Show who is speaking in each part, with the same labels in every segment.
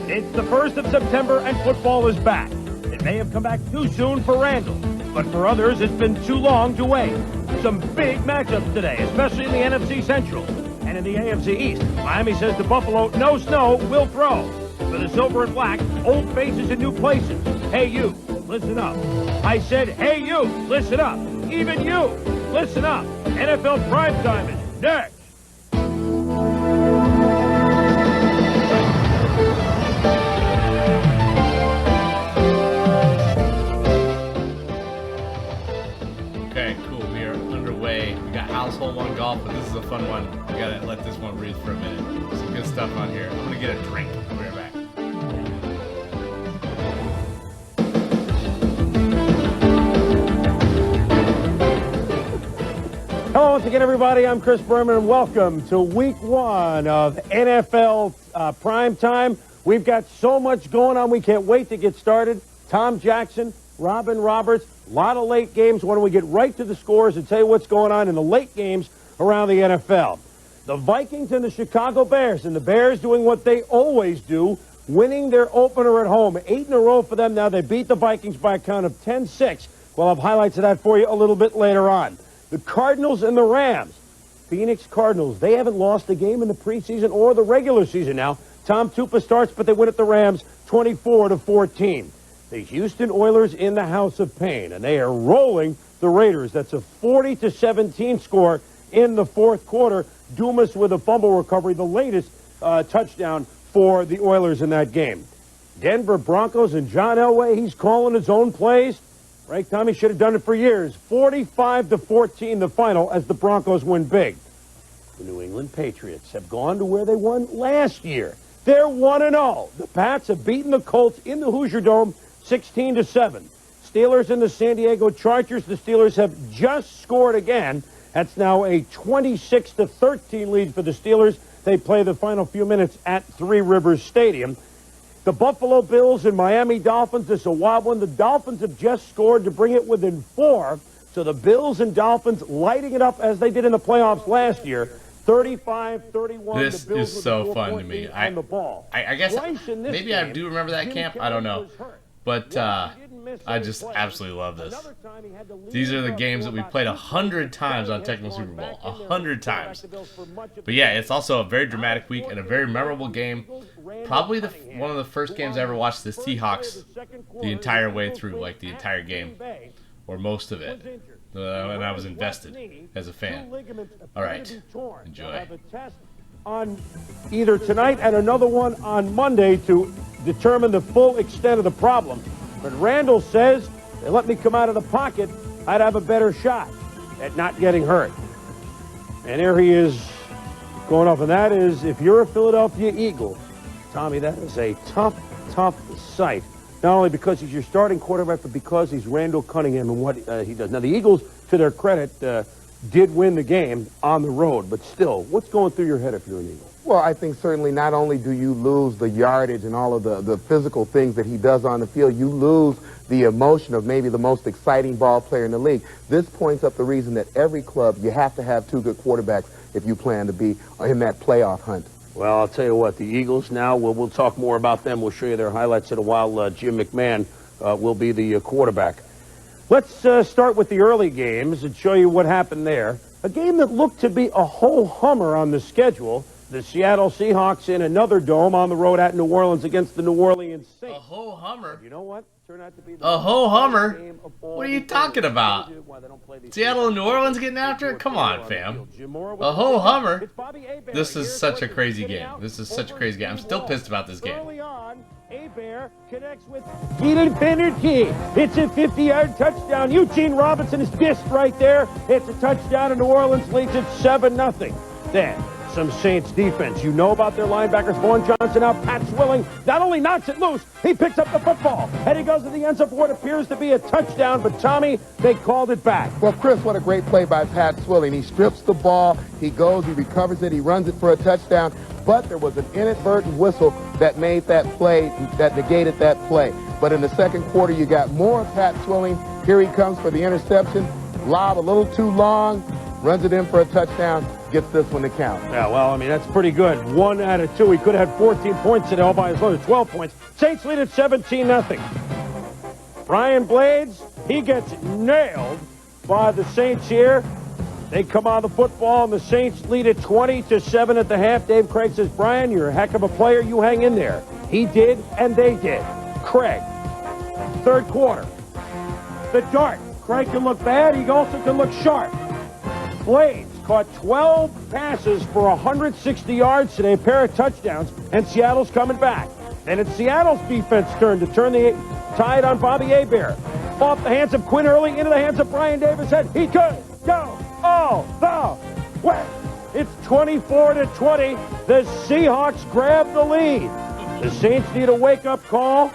Speaker 1: It's the 1st of September and football is back. It may have come back too soon for Randall, but for others it's been too long to wait. Some big matchups today, especially in the NFC Central. And in the AFC East, Miami says to Buffalo, no snow, we'll throw. For the silver and black, old faces in new places. Hey you, listen up. I said, hey you, listen up. Even you, listen up. NFL Primetime is next.
Speaker 2: Okay, cool. We are underway. We got household one golf, but this is a fun one. We gotta let this one breathe for a minute. Some good stuff on here. I'm gonna get a drink. We'll be right back.
Speaker 1: Hello once again, everybody. I'm Chris Berman, and welcome to Week 1 of NFL Primetime. We've got so much going on. We can't wait to get started. Tom Jackson, Robin Roberts, a lot of late games. Why don't we get right to the scores and tell you what's going on in the late games around the NFL. The Vikings and the Chicago Bears, and the Bears doing what they always do, winning their opener at home. 8 in a row for them now. They beat the Vikings by a count of 10-6. We'll have highlights of that for you a little bit later on. The Cardinals and the Rams. Phoenix Cardinals, they haven't lost a game in the preseason or the regular season now. Tom Tupa starts, but they win at the Rams 24-14. The Houston Oilers in the House of Pain, and they are rolling the Raiders. That's a 40-17 score in the fourth quarter. Dumas with a fumble recovery, the latest touchdown for the Oilers in that game. Denver Broncos and John Elway, he's calling his own plays. Right, Tommy should have done it for years. 45-14 the final as the Broncos win big. The New England Patriots have gone to where they won last year. They're 1-0. The Pats have beaten the Colts in the Hoosier Dome 16-7. Steelers and the San Diego Chargers. The Steelers have just scored again. That's now a 26-13 lead for the Steelers. They play the final few minutes at Three Rivers Stadium. The Buffalo Bills and Miami Dolphins, this is a wild one. The Dolphins have just scored to bring it within 4. So the Bills and Dolphins lighting it up as they did in the playoffs last year. 35-31.
Speaker 2: This is so fun to me. I guess maybe I do remember that camp. I don't know. But I just absolutely love this. These are the games that we played 100 times on Tecmo Super Bowl. 100 times. But yeah, it's also a very dramatic week and a very memorable game. Probably one of the first games I ever watched the Seahawks the entire way through, like the entire game, or most of it. And I was invested as a fan. All right, enjoy.
Speaker 1: On either tonight and another one on Monday to determine the full extent of the problem. But Randall says, they let me come out of the pocket, I'd have a better shot at not getting hurt. And there he is going off, and that is, if you're a Philadelphia Eagle, Tommy, that is a tough sight. Not only because he's your starting quarterback, but because he's Randall Cunningham and what he does. Now, the Eagles, to their credit, did win the game on the road, but still, what's going through your head if you're an Eagle?
Speaker 3: Well, I think certainly not only do you lose the yardage and all of the physical things that he does on the field, you lose the emotion of maybe the most exciting ball player in the league. This points up the reason that every club, you have to have 2 good quarterbacks if you plan to be in that playoff hunt.
Speaker 1: Well, I'll tell you what, the Eagles now, we'll talk more about them. We'll show you their highlights in a while. Jim McMahon will be the quarterback. Let's start with the early games and show you what happened there. A game that looked to be a whole hummer on the schedule. The Seattle Seahawks in another dome on the road at New Orleans against the New Orleans Saints.
Speaker 2: A whole hummer?
Speaker 1: You know what? Turned out to be
Speaker 2: a whole hummer? What are you talking about? Seattle and New Orleans getting after it? Come on, fam. A whole hummer? This is such a crazy game. This is such a crazy game. I'm still pissed about this game.
Speaker 1: Bear connects with Keelan Pennerty. It's a 50-yard touchdown. Eugene Robinson is dissed right there. It's a touchdown, and New Orleans leads it 7-0. Then some Saints defense. You know about their linebackers. Vaughn Johnson out. Pat Swilling not only knocks it loose, he picks up the football. And he goes to the end zone for what appears to be a touchdown. But, Tommy, they called it back.
Speaker 3: Well, Chris, what a great play by Pat Swilling. He strips the ball. He goes. He recovers it. He runs it for a touchdown. But there was an inadvertent whistle that made that play, that negated that play. But in the second quarter, you got more Pat Swilling. Here he comes for the interception. Lob a little too long. runs it in for a touchdown, gets this one to count.
Speaker 1: Yeah, well, I mean, that's pretty good. 1 out of 2. He could have had 14 points today all by his own. 12 points. Saints lead at 17-0. Brian Blades, he gets nailed by the Saints here. They come on the football, and the Saints lead at 20-7 at the half. Dave Craig says, Brian, you're a heck of a player. You hang in there. He did, and they did. Craig, third quarter. The dart. Craig can look bad. He also can look sharp. Blades caught 12 passes for 160 yards today, a pair of touchdowns, and Seattle's coming back. And it's Seattle's defense turn to turn the tide on Bobby Hebert. Off the hands of Quinn Early, into the hands of Brian Davis. He could go all the way. It's 24-20. The Seahawks grab the lead. The Saints need a wake-up call.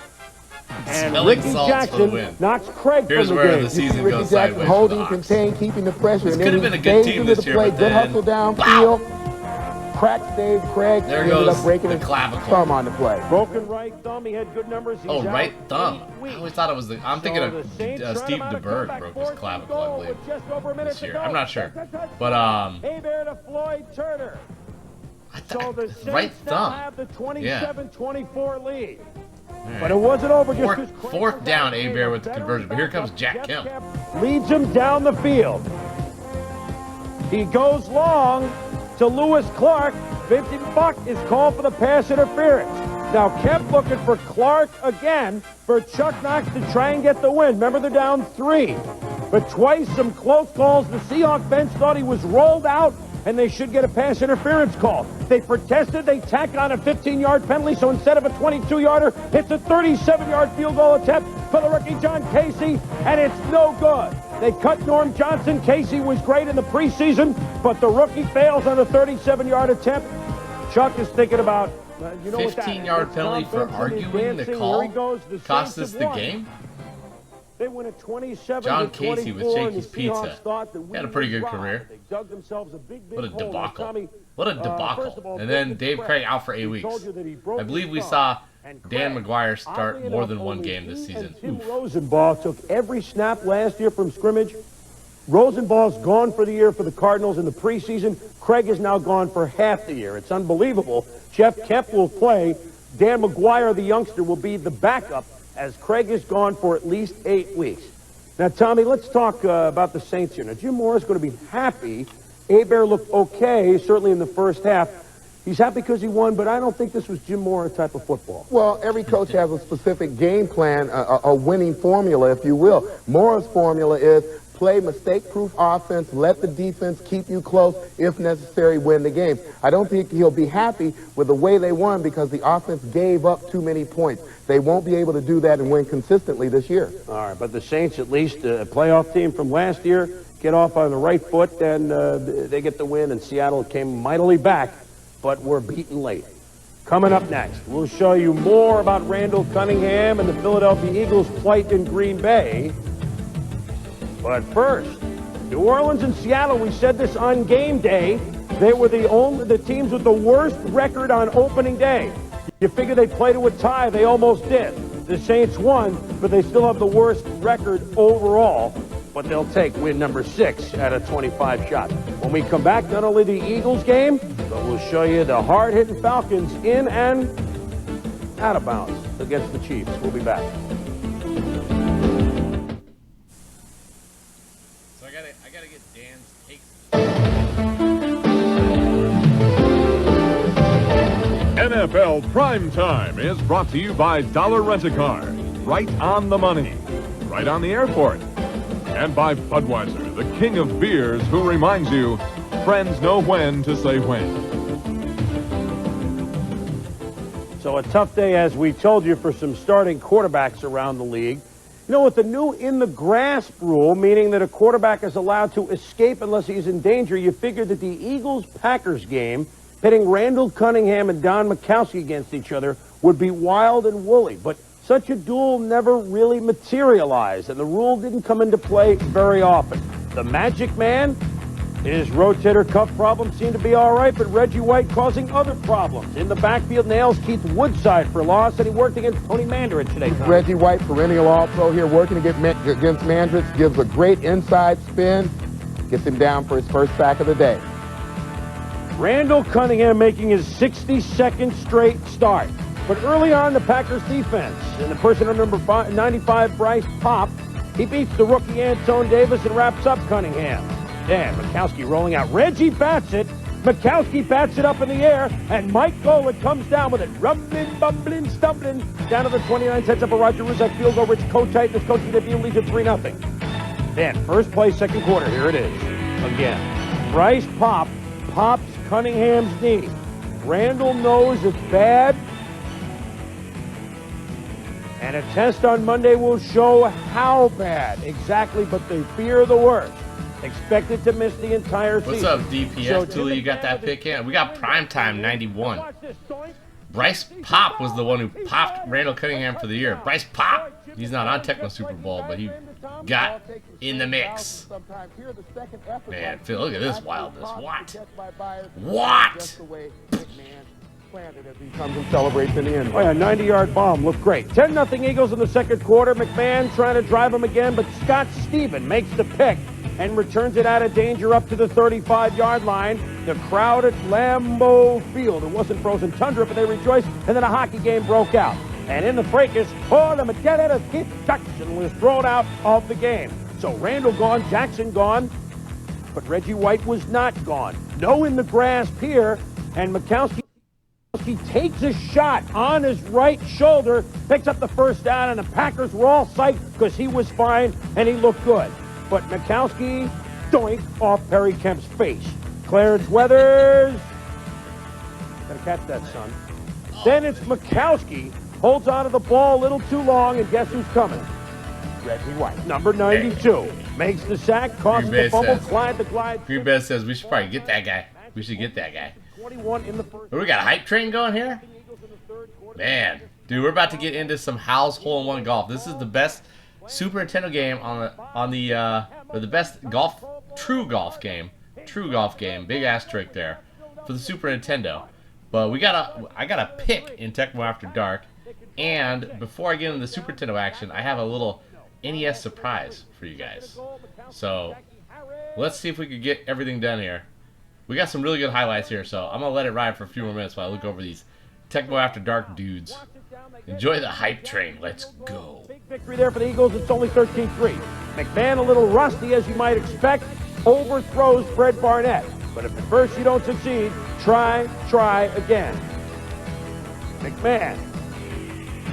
Speaker 1: And Ricky Jackson knocks Craig
Speaker 2: Here's
Speaker 1: from the
Speaker 2: where
Speaker 1: game.
Speaker 2: the season
Speaker 3: Ricky
Speaker 2: goes
Speaker 3: Jackson
Speaker 2: sideways.
Speaker 3: holding, contained, keeping the pressure.
Speaker 2: This
Speaker 3: and
Speaker 2: could
Speaker 3: then
Speaker 2: have been a
Speaker 3: he
Speaker 2: good
Speaker 3: stays
Speaker 2: team
Speaker 3: into
Speaker 2: this
Speaker 3: the
Speaker 2: year,
Speaker 3: play.
Speaker 2: but
Speaker 3: Good
Speaker 2: then
Speaker 3: hustle downfield. Cracks Dave Craig.
Speaker 2: There
Speaker 3: He ended
Speaker 2: goes
Speaker 3: up breaking
Speaker 2: the
Speaker 3: his
Speaker 2: clavicle.
Speaker 3: thumb on the play.
Speaker 1: Broken right thumb. He had good numbers. He's
Speaker 2: Oh,
Speaker 1: out
Speaker 2: right thumb.
Speaker 1: 8
Speaker 2: I
Speaker 1: weeks.
Speaker 2: always thought it was the. I'm thinking
Speaker 1: So
Speaker 2: of
Speaker 1: the Saints trying
Speaker 2: Steve
Speaker 1: to
Speaker 2: DeBerg
Speaker 1: come
Speaker 2: broke
Speaker 1: back
Speaker 2: his clavicle,
Speaker 1: fourth
Speaker 2: I
Speaker 1: and goal
Speaker 2: believe,
Speaker 1: with just over a minute
Speaker 2: this
Speaker 1: to
Speaker 2: year.
Speaker 1: go.
Speaker 2: I'm not sure, but
Speaker 1: Hebert to Floyd Turner. So the Saints
Speaker 2: right
Speaker 1: now
Speaker 2: thumb.
Speaker 1: have the
Speaker 2: Yeah.
Speaker 1: 27-24 lead.
Speaker 2: Right.
Speaker 1: But it wasn't over just because Craig
Speaker 2: Fourth
Speaker 1: was
Speaker 2: down,
Speaker 1: out.
Speaker 2: Hebert with the conversion. But here comes Jack Kemp.
Speaker 1: Leads him down the field. He goes long to Lewis Clark. 50 Buck is called for the pass interference. Now Kemp looking for Clark again for Chuck Knox to try and get the win. Remember, they're down 3. But twice some close calls. The Seahawks bench thought he was rolled out, and they should get a pass interference call. They protested. They tack on a 15-yard penalty, so instead of a 22-yarder, it's a 37-yard field goal attempt for the rookie John Casey, and it's no good. They cut Norm Johnson. Casey was great in the preseason, but the rookie fails on a 37-yard attempt. Chuck is thinking about,
Speaker 2: 15-yard penalty for arguing the call cost us the game.
Speaker 1: They win at 27
Speaker 2: John
Speaker 1: to
Speaker 2: Casey with
Speaker 1: 24,
Speaker 2: Shakey's
Speaker 1: and the Seahawks
Speaker 2: Pizza.
Speaker 1: thought that
Speaker 2: He had a pretty good career.
Speaker 1: They dug themselves a big
Speaker 2: What a
Speaker 1: hole.
Speaker 2: debacle.
Speaker 1: Tommy,
Speaker 2: What a
Speaker 1: first
Speaker 2: debacle.
Speaker 1: of all,
Speaker 2: And then
Speaker 1: David
Speaker 2: Dave Craig out for 8
Speaker 1: he
Speaker 2: weeks.
Speaker 1: told you that he broke
Speaker 2: I believe we
Speaker 1: his
Speaker 2: saw
Speaker 1: thumb, and
Speaker 2: Dan
Speaker 1: Craig,
Speaker 2: McGuire start
Speaker 1: oddly
Speaker 2: more
Speaker 1: enough,
Speaker 2: than one
Speaker 1: only
Speaker 2: game this
Speaker 1: he and
Speaker 2: season.
Speaker 1: Tim
Speaker 2: Oof.
Speaker 1: Rosenbaugh took every snap last year from scrimmage. Rosenbaugh's gone for the year for the Cardinals in the preseason. Craig is now gone for half the year. It's unbelievable. Jeff Kemp will play. Dan McGuire, the youngster, will be the backup as Craig is gone for at least 8 weeks. Now, Tommy, let's talk about the Saints here. Now, Jim Mora's going to be happy. Hebert looked okay, certainly in the first half. He's happy because he won, but I don't think this was Jim Mora type of football.
Speaker 3: Well, every coach has a specific game plan, a winning formula, if you will. Mora's formula is play mistake-proof offense, let the defense keep you close, if necessary, win the game. I don't think he'll be happy with the way they won because the offense gave up too many points. They won't be able to do that and win consistently this year.
Speaker 1: All right, but the Saints, at least a playoff team from last year, get off on the right foot, and they get the win, and Seattle came mightily back, but were beaten late. Coming up next, we'll show you more about Randall Cunningham and the Philadelphia Eagles' plight in Green Bay. But first, New Orleans and Seattle, we said this on game day, they were the teams with the worst record on opening day. You figure they played to a tie, they almost did. The Saints won, but they still have the worst record overall. But they'll take win number 6 out of 25 shots. When we come back, not only the Eagles game, but we'll show you the hard-hitting Falcons in and out of bounds against the Chiefs. We'll be back.
Speaker 2: So I gotta get Dan's takes.
Speaker 4: NFL Primetime is brought to you by Dollar Rent-A-Car. Right on the money. Right on the airport. And by Budweiser, the king of beers, who reminds you, friends know when to say when.
Speaker 1: So a tough day, as we told you, for some starting quarterbacks around the league. You know, with the new in-the-grasp rule, meaning that a quarterback is allowed to escape unless he's in danger, you figured that the Eagles-Packers game, pitting Randall Cunningham and Don Majkowski against each other, would be wild and woolly. But such a duel never really materialized, and the rule didn't come into play very often. The Magic Man, his rotator cuff problems seem to be all right, but Reggie White causing other problems. In the backfield, nails Keith Woodside for loss, and he worked against Tony Mandarich today.
Speaker 3: Reggie White, perennial All-Pro here, working against Mandrich, gives a great inside spin. Gets him down for his first sack of the day.
Speaker 1: Randall Cunningham making his 62nd straight start. But early on, the Packers defense, in the person of number 95, Bryce Pop, he beats the rookie Antone Davis and wraps up Cunningham. Then Mikowski rolling out. Reggie bats it. Mikowski bats it up in the air, and Mike Golick comes down with it. Rumbling, bumbling, stumbling. Down to the 29, sets up a Roger Rizek field goal. Rich Kotite, this coaching debut leads at 3-0. Then, first play, second quarter. Here it is. Again. Bryce Pop pops Cunningham's knee. Randall knows it's bad. And a test on Monday will show how bad exactly, but they fear the worst. Expected to miss the entire season.
Speaker 2: What's up, DPS Tully? You got that pick in? We got Primetime 91. Bryce Pop was the one who popped Randall Cunningham for the year. Bryce Pop! He's not on Tecmo Super Bowl, but he got in the mix. Man, Phil, look at this wildness. What? What?
Speaker 3: As he comes and celebrates in the end.
Speaker 1: Oh yeah, 90-yard bomb. Looked great. 10-0 Eagles in the second quarter. McMahon trying to drive him again, but Scott Stephen makes the pick and returns it out of danger up to the 35-yard line. The crowd at Lambeau Field. It wasn't frozen tundra, but they rejoiced, and then a hockey game broke out. And in the fracas, the McDevitt of Keith Jackson was thrown out of the game. So Randall gone, Jackson gone, but Reggie White was not gone. No in the grasp here, and Mikowski takes a shot on his right shoulder, picks up the first down, and the Packers were all psyched because he was fine and he looked good. But Mikowski, doink, off Perry Kemp's face. Clarence Weathers, gotta catch that, son. Then it's Mikowski, holds onto the ball a little too long, and guess who's coming? Reggie White, number 92. Makes the sack, causes the fumble, Clyde the glide.
Speaker 2: Green Bay says we should probably get that guy. We should get that guy.
Speaker 1: 21 in the first.
Speaker 2: We got a hype train going here? Man, dude, we're about to get into some HAL's hole-in-one golf. This is the best Super Nintendo game or the best true golf game, big asterisk there, for the Super Nintendo. But I got a pick in Tecmo After Dark, and before I get into the Super Nintendo action, I have a little NES surprise for you guys. So let's see if we can get everything done here. We got some really good highlights here, so I'm going to let it ride for a few more minutes while I look over these Tecmo After Dark dudes. Enjoy the hype train. Let's go.
Speaker 1: Big victory there for the Eagles. It's only 13-3. McMahon a little rusty, as you might expect, overthrows Fred Barnett. But if at first you don't succeed, try again. McMahon.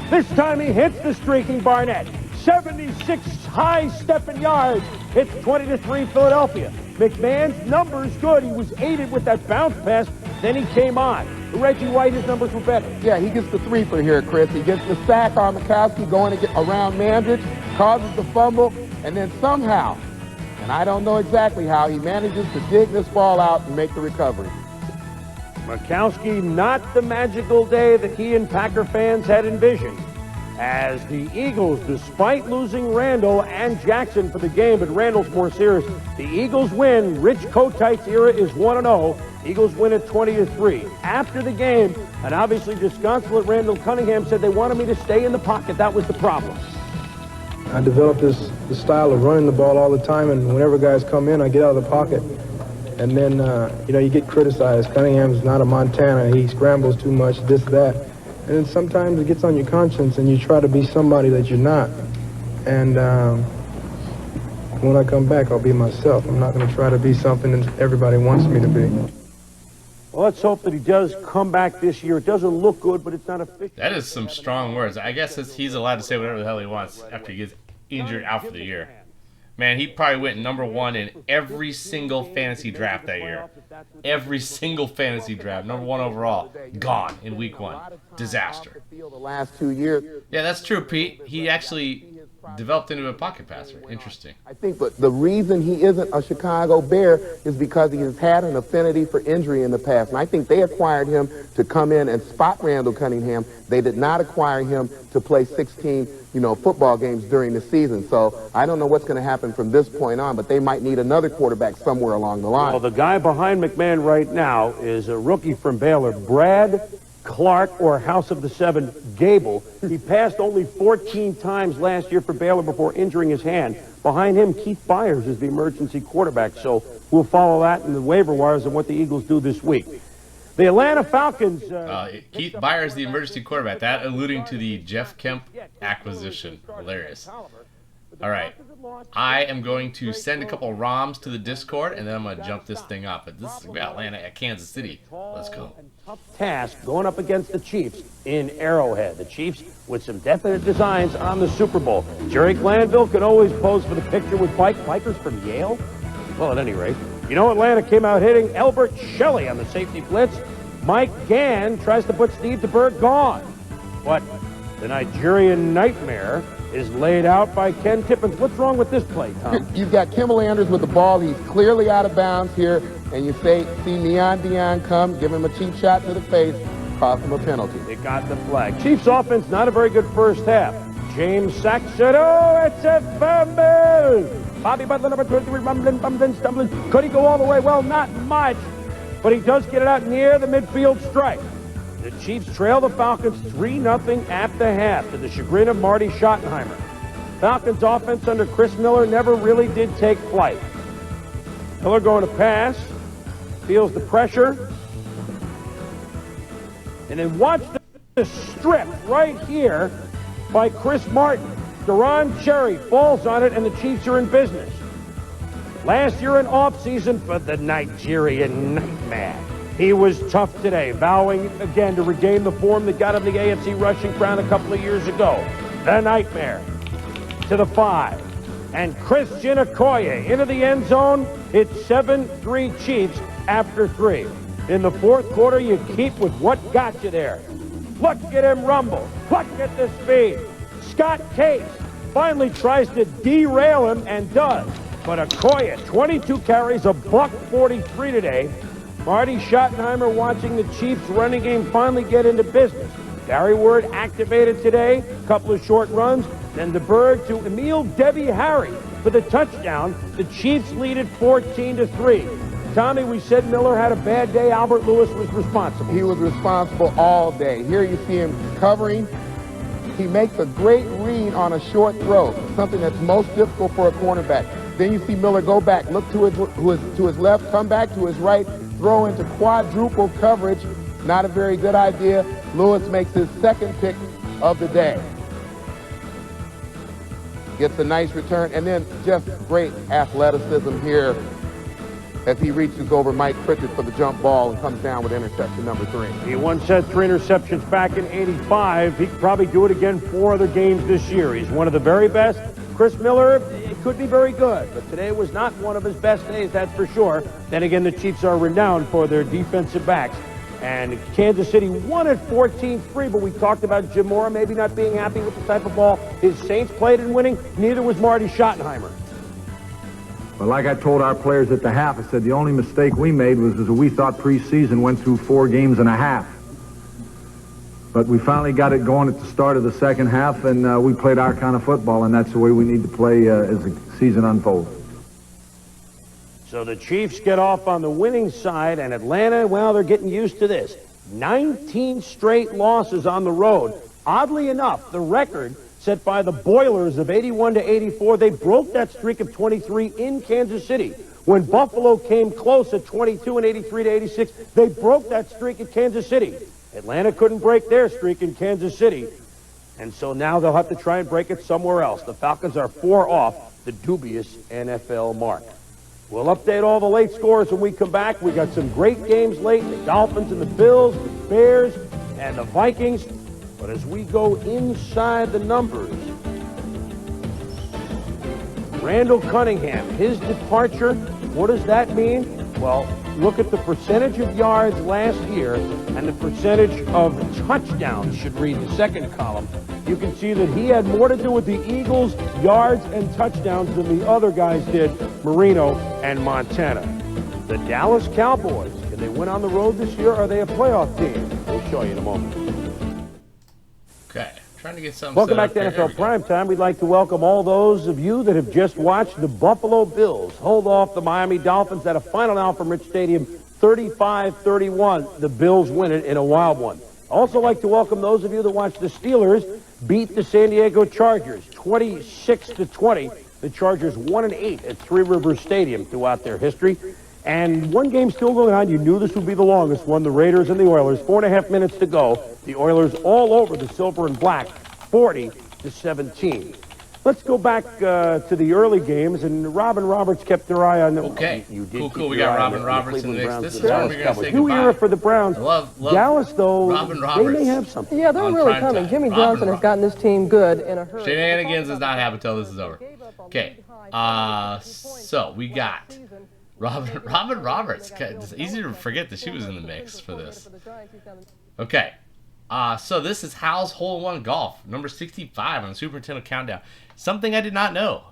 Speaker 1: This time he hits the streaking Barnett. 76 high-stepping yards. It's 20-3 Philadelphia. McMahon's numbers good. He was aided with that bounce pass. Then he came on. Reggie White, his numbers were better.
Speaker 3: Yeah, he gets the three for here, Chris. He gets the sack on Mikowski going to get around Mandridge, causes the fumble, and then somehow, and I don't know exactly how, he manages to dig this ball out and make the recovery.
Speaker 1: Mikowski, not the magical day that he and Packer fans had envisioned. As the Eagles, despite losing Randall and Jackson for the game, but Randall's more serious, the Eagles win. Rich Kotite's era is 1-0. Eagles win at 20-3. After the game, and obviously disconsolate Randall Cunningham said they wanted me to stay in the pocket. That was the problem.
Speaker 5: I developed this style of running the ball all the time, and whenever guys come in, I get out of the pocket. And then, you get criticized. Cunningham's not a Montana. He scrambles too much, this, that. And then sometimes it gets on your conscience and you try to be somebody that you're not. And when I come back, I'll be myself. I'm not going to try to be something that everybody wants me to be.
Speaker 1: Well, let's hope that he does come back this year. It doesn't look good, but it's not official.
Speaker 2: That is some strong words. I guess he's allowed to say whatever the hell he wants after he gets injured out for the year. Man, he probably went #1 in every single fantasy draft that year. Every single fantasy draft. #1 overall. Gone in week 1. Disaster.
Speaker 3: The last 2 years.
Speaker 2: Yeah, that's true, Pete. He actually developed into a pocket passer. Interesting.
Speaker 3: I think, but the reason he isn't a Chicago Bear is because he has had an affinity for injury in the past. And I think they acquired him to come in and spot Randall Cunningham. They did not acquire him to play 16, football games during the season. So I don't know what's going to happen from this point on, but they might need another quarterback somewhere along the line.
Speaker 1: Well, the guy behind McMahon right now is a rookie from Baylor, Brad Clark, or House of the Seven, Gable. He passed only 14 times last year for Baylor before injuring his hand. Behind him, Keith Byers is the emergency quarterback, so we'll follow that in the waiver wires and what the Eagles do this week. The Atlanta Falcons...
Speaker 2: Keith Byers, the emergency quarterback. That alluding to the Jeff Kemp acquisition. Hilarious. All right. I am going to send a couple ROMs to the Discord, and then I'm going to jump this thing up. But this is Atlanta at Kansas City. Let's go.
Speaker 1: Tough task going up against the Chiefs in Arrowhead. The Chiefs with some definite designs on the Super Bowl. Jerry Glanville can always pose for the picture with bikers from Yale. Well, at any rate, you know Atlanta came out hitting Elbert Shelley on the safety blitz. Mike Gann tries to put Steve DeBerg gone. But the Nigerian nightmare is laid out by Ken Tippins. What's wrong with this play, Tom?
Speaker 3: You've got Kimmel Anders with the ball. He's clearly out of bounds here. And you see Neon Dion come, give him a cheap shot to the face, cost him a penalty.
Speaker 1: They got the flag. Chiefs offense, not a very good first half. James Saxon, oh, it's a fumble! Bobby Butler, number 23, rumbling, stumbling. Could he go all the way? Well, not much. But he does get it out near the midfield stripe. The Chiefs trail the Falcons 3-0 at the half to the chagrin of Marty Schottenheimer. Falcons offense under Chris Miller never really did take flight. Miller going to pass, feels the pressure, and then watch the strip right here by Chris Martin. Deron Cherry falls on it, and the Chiefs are in business. Last year in offseason for the Nigerian Nightmare. He was tough today, vowing again to regain the form that got him the AFC rushing crown a couple of years ago. The Nightmare to the 5. And Christian Okoye into the end zone. It's 7-3 Chiefs after 3. In the fourth quarter, you keep with what got you there. Look at him rumble. Look at the speed. Scott Case finally tries to derail him and does. But Okoye, 22 carries, a $143 today. Marty Schottenheimer watching the Chiefs running game finally get into business. Gary Word activated today, a couple of short runs, then DeBerg to Emil Debbie Harry for the touchdown. The Chiefs lead it 14-3. Tommy, we said Miller had a bad day. Albert Lewis was responsible.
Speaker 3: He was responsible all day. Here you see him covering. He makes a great read on a short throw, something that's most difficult for a cornerback. Then you see Miller go back, look to his left, come back to his right, throw into quadruple coverage. Not a very good idea. Lewis makes his second pick of the day. Gets a nice return, and then just great athleticism here as he reaches over Mike Pritchett for the jump ball and comes down with interception number 3.
Speaker 1: He once had 3 interceptions back in '85. He could probably do it again 4 other games this year. He's one of the very best. Chris Miller, it could be very good, but today was not one of his best days, that's for sure. Then again, the Chiefs are renowned for their defensive backs. And Kansas City won at 14-3, but we talked about Jim Mora maybe not being happy with the type of ball his Saints played in winning. Neither was Marty Schottenheimer.
Speaker 6: But like I told our players at the half, I said the only mistake we made was that we thought preseason went through 4 games and a half. But we finally got it going at the start of the second half, and we played our kind of football, and that's the way we need to play as the season unfolds.
Speaker 1: So the Chiefs get off on the winning side, and Atlanta, well, they're getting used to this. 19 straight losses on the road. Oddly enough, the record set by the Boilers of 81-84, they broke that streak of 23 in Kansas City. When Buffalo came close at 22 and 83-86, they broke that streak at Kansas City. Atlanta couldn't break their streak in Kansas City, and so now they'll have to try and break it somewhere else. The Falcons are 4 off the dubious NFL mark. We'll update all the late scores when we come back. We got some great games late, the Dolphins and the Bills, the Bears, and the Vikings. But as we go inside the numbers, Randall Cunningham, his departure, what does that mean? Well, look at the percentage of yards last year and the percentage of touchdowns, should read the second column. You can see that he had more to do with the Eagles' yards and touchdowns than the other guys did, Marino and Montana. The Dallas Cowboys, can they win on the road this year? Or are they a playoff team? We'll show you in a moment.
Speaker 2: Okay, trying to get something.
Speaker 1: Welcome back to NFL Primetime. We'd like to welcome all those of you that have just watched the Buffalo Bills hold off the Miami Dolphins at a final now from Rich Stadium, 35-31. The Bills win it in a wild one. Also like to welcome those of you that watch the Steelers beat the San Diego Chargers 26-20. The Chargers 1-8 at Three Rivers Stadium throughout their history. And one game still going on. You knew this would be the longest one. The Raiders and the Oilers. 4.5 minutes to go. The Oilers all over the silver and black, 40-17. Let's go back to the early games, and Robin Roberts kept their eye on.
Speaker 2: Okay,
Speaker 1: you did
Speaker 2: cool. We got Robin Roberts in the mix. This is
Speaker 1: when
Speaker 2: we're gonna say
Speaker 1: new
Speaker 2: goodbye.
Speaker 1: era for the Browns.
Speaker 2: Love
Speaker 1: Dallas, though,
Speaker 2: Robin
Speaker 1: they
Speaker 2: Roberts.
Speaker 1: may have something.
Speaker 7: Yeah, they're really coming. Jimmy Johnson has gotten this team good in a hurry.
Speaker 2: Shenanigans does not happen until this is over. Okay, so we got Robin Roberts. It's easy to forget that she was in the mix for this. Okay, so this is HAL's Hole-in-One Golf, number 65 on the Super Nintendo Countdown. Something I did not know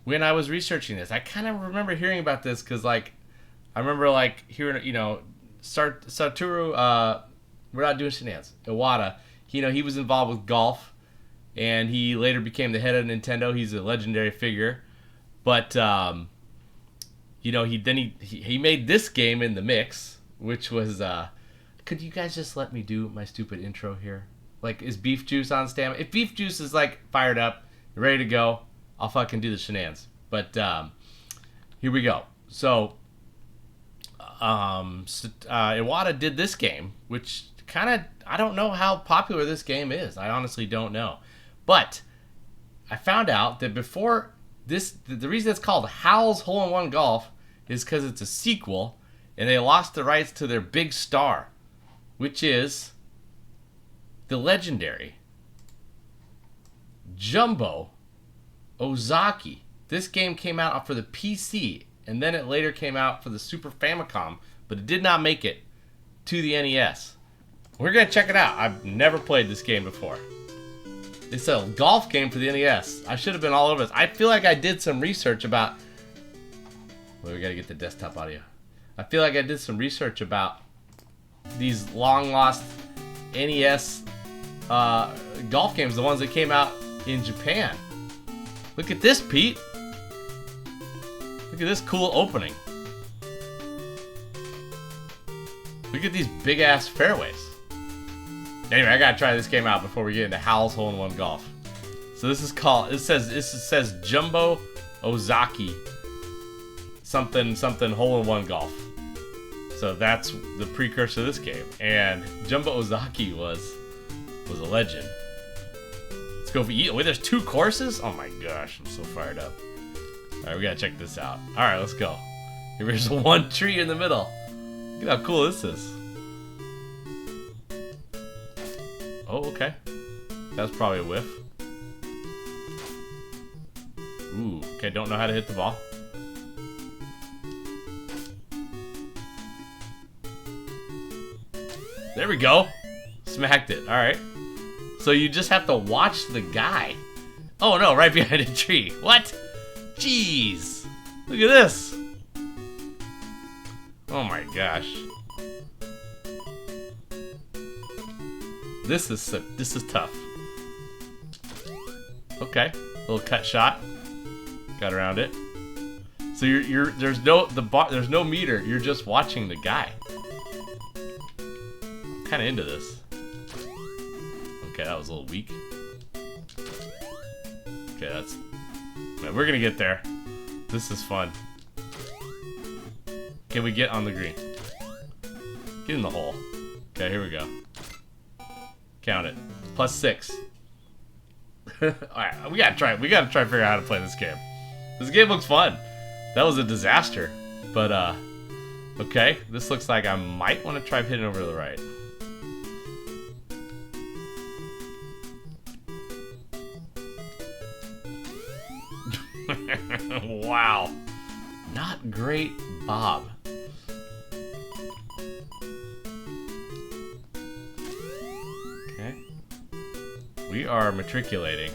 Speaker 2: when I was researching this. I kind of remember hearing about this because, like, I remember, like, hearing, you know, Satoru, we're not doing shenanigans, Iwata, he was involved with golf, and he later became the head of Nintendo. He's a legendary figure. But, you know, he made this game in the mix, which was, could you guys just let me do my stupid intro here? Like, is Beef Juice on stamina? If Beef Juice is, like, fired up, ready to go, I'll fucking do the shenanigans. But here we go. So Iwata did this game, which kind of, I don't know how popular this game is. I honestly don't know. But I found out that before this, the reason it's called HAL's Hole-in-One Golf is because it's a sequel, and they lost the rights to their big star, which is the legendary Jumbo Ozaki. This game came out for the PC, and then it later came out for the Super Famicom, but it did not make it to the NES. We're going to check it out. I've never played this game before. It's a golf game for the NES. I should have been all over this. I feel like I did some research about... Well, we got to get the desktop audio. I feel like I did some research about these long-lost NES golf games, the ones that came out in Japan. Look at this, Pete. Look at this cool opening. Look at these big-ass fairways. Anyway, I gotta try this game out before we get into HAL's Hole-in-One Golf. So this is called, it says Jumbo Ozaki something Hole-in-One Golf. So that's the precursor to this game. And Jumbo Ozaki was a legend. Let's go for wait, there's 2 courses? Oh my gosh, I'm so fired up. Alright, we gotta check this out. Alright, let's go. Here's one tree in the middle. Look at how cool this is. Oh, okay. That's probably a whiff. Ooh, okay, don't know how to hit the ball. There we go. Smacked it. Alright. So you just have to watch the guy. Oh no, right behind a tree. What? Jeez. Look at this. Oh my gosh. This is tough. Okay, little cut shot. Got around it. So there's no meter. You're just watching the guy. I'm kind of into this. Okay, that was a little weak. Okay, man, we're gonna get there. This is fun. Can we get on the green? Get in the hole. Okay, here we go. Count it. +6. Alright, we gotta try to figure out how to play this game. This game looks fun. That was a disaster. But okay. This looks like I might want to try hitting over to the right. Wow. Not great, Bob. Okay. We are matriculating.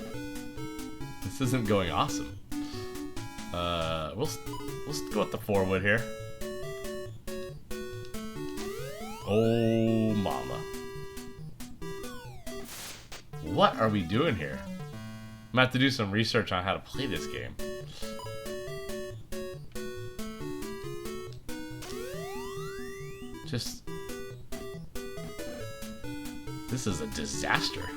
Speaker 2: This isn't going awesome. We'll go with the 4-wood here. Oh, mama. What are we doing here? I'm gonna have to do some research on how to play this game. This is a disaster.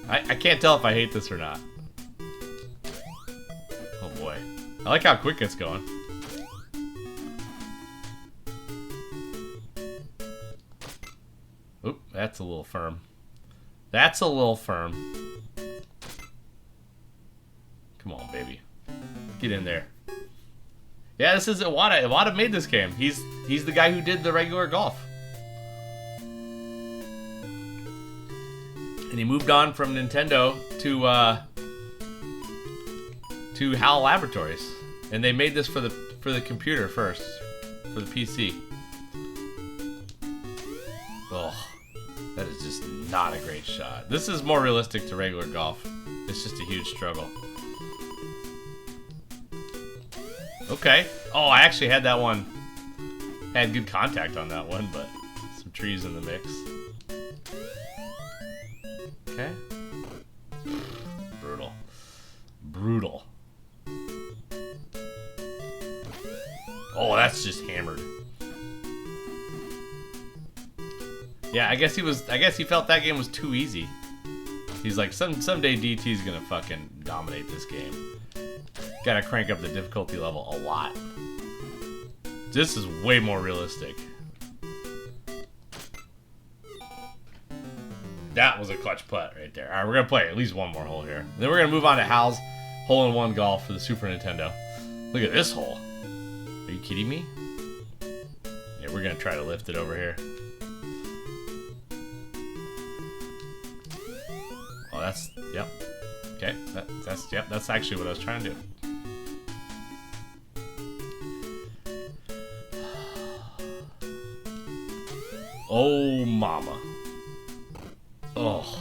Speaker 2: I can't tell if I hate this or not. Oh boy. I like how quick it's going. Oop, that's a little firm. That's a little firm. Come on, baby. Get in there. Yeah, this is Iwata. Iwata made this game. He's the guy who did the regular golf. And he moved on from Nintendo to HAL Laboratories. And they made this for the computer first. For the PC. Oh, that is just not a great shot. This is more realistic to regular golf. It's just a huge struggle. Okay. Oh, I actually had that one. Had good contact on that one, but some trees in the mix. Okay. Brutal. Brutal. Oh, that's just hammered. Yeah, I guess he felt that game was too easy. He's like, someday DT's gonna fucking dominate this game. Gotta crank up the difficulty level a lot. This is way more realistic. That was a clutch putt right there. Alright, we're gonna play at least one more hole here. Then we're gonna move on to HAL's hole-in-one golf for the Super Nintendo. Look at this hole. Are you kidding me? Yeah, we're gonna try to lift it over here. Oh, that's, yep. Okay, that's actually what I was trying to do. Oh, mama. Oh.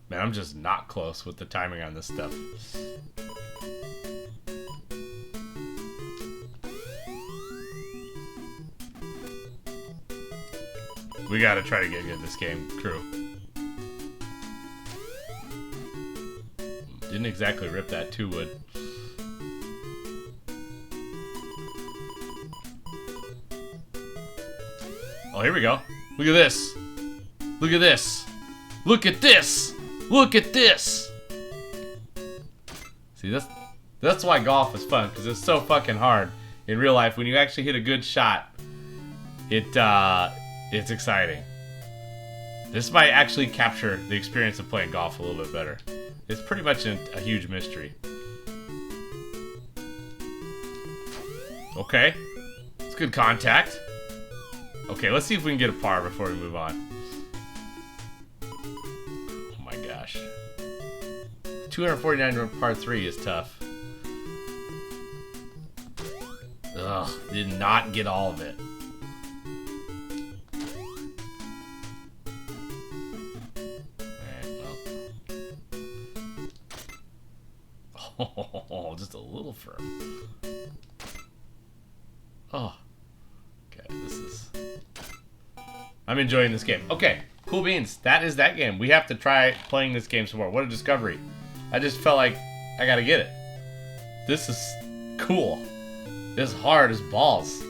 Speaker 2: Man, I'm just not close with the timing on this stuff. We gotta try to get good at this game, crew. Didn't exactly rip that 2-wood. Oh, here we go. Look at this. Look at this. Look at this. Look at this. See, that's why golf is fun, because it's so fucking hard in real life. When you actually hit a good shot, it's exciting. This might actually capture the experience of playing golf a little bit better. It's pretty much a huge mystery. Okay. It's good contact. Okay, let's see if we can get a par before we move on. Oh my gosh. 249 par 3 is tough. Ugh, did not get all of it. Oh, just a little firm. Oh. Okay, this is... I'm enjoying this game. Okay, cool beans. That is that game. We have to try playing this game some more. What a discovery. I just felt like I gotta get it. This is cool. This is hard as balls.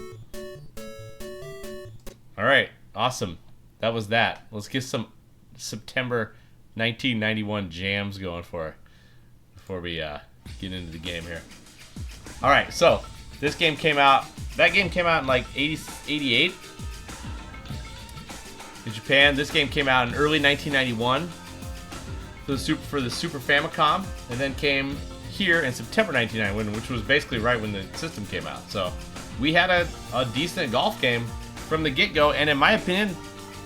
Speaker 2: Alright, awesome. That was that. Let's get some September 1991 jams going before we get into the game here. Alright, so this game came out, that game came out in like 88 in Japan. This game came out in early 1991 for the Super Famicom, and then came here in September 1991, which was basically right when the system came out. So we had a decent golf game from the get-go, and in my opinion,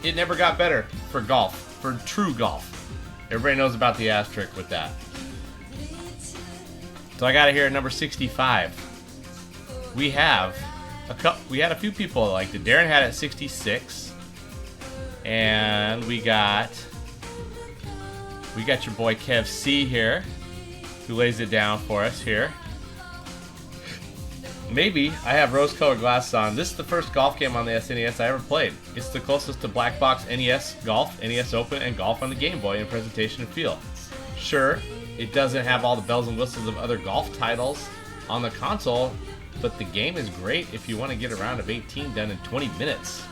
Speaker 2: it never got better for golf, for true golf. Everybody knows about the asterisk with that. So I got it here at number 65. We had a few people that liked it. Darren had it at 66. And we got your boy Kev C here, who lays it down for us here. Maybe I have rose-colored glasses on. This is the first golf game on the SNES I ever played. It's the closest to black box NES Golf, NES Open, and Golf on the Game Boy in presentation and feel. Sure, it doesn't have all the bells and whistles of other golf titles on the console, but the game is great if you want to get a round of 18 done in 20 minutes.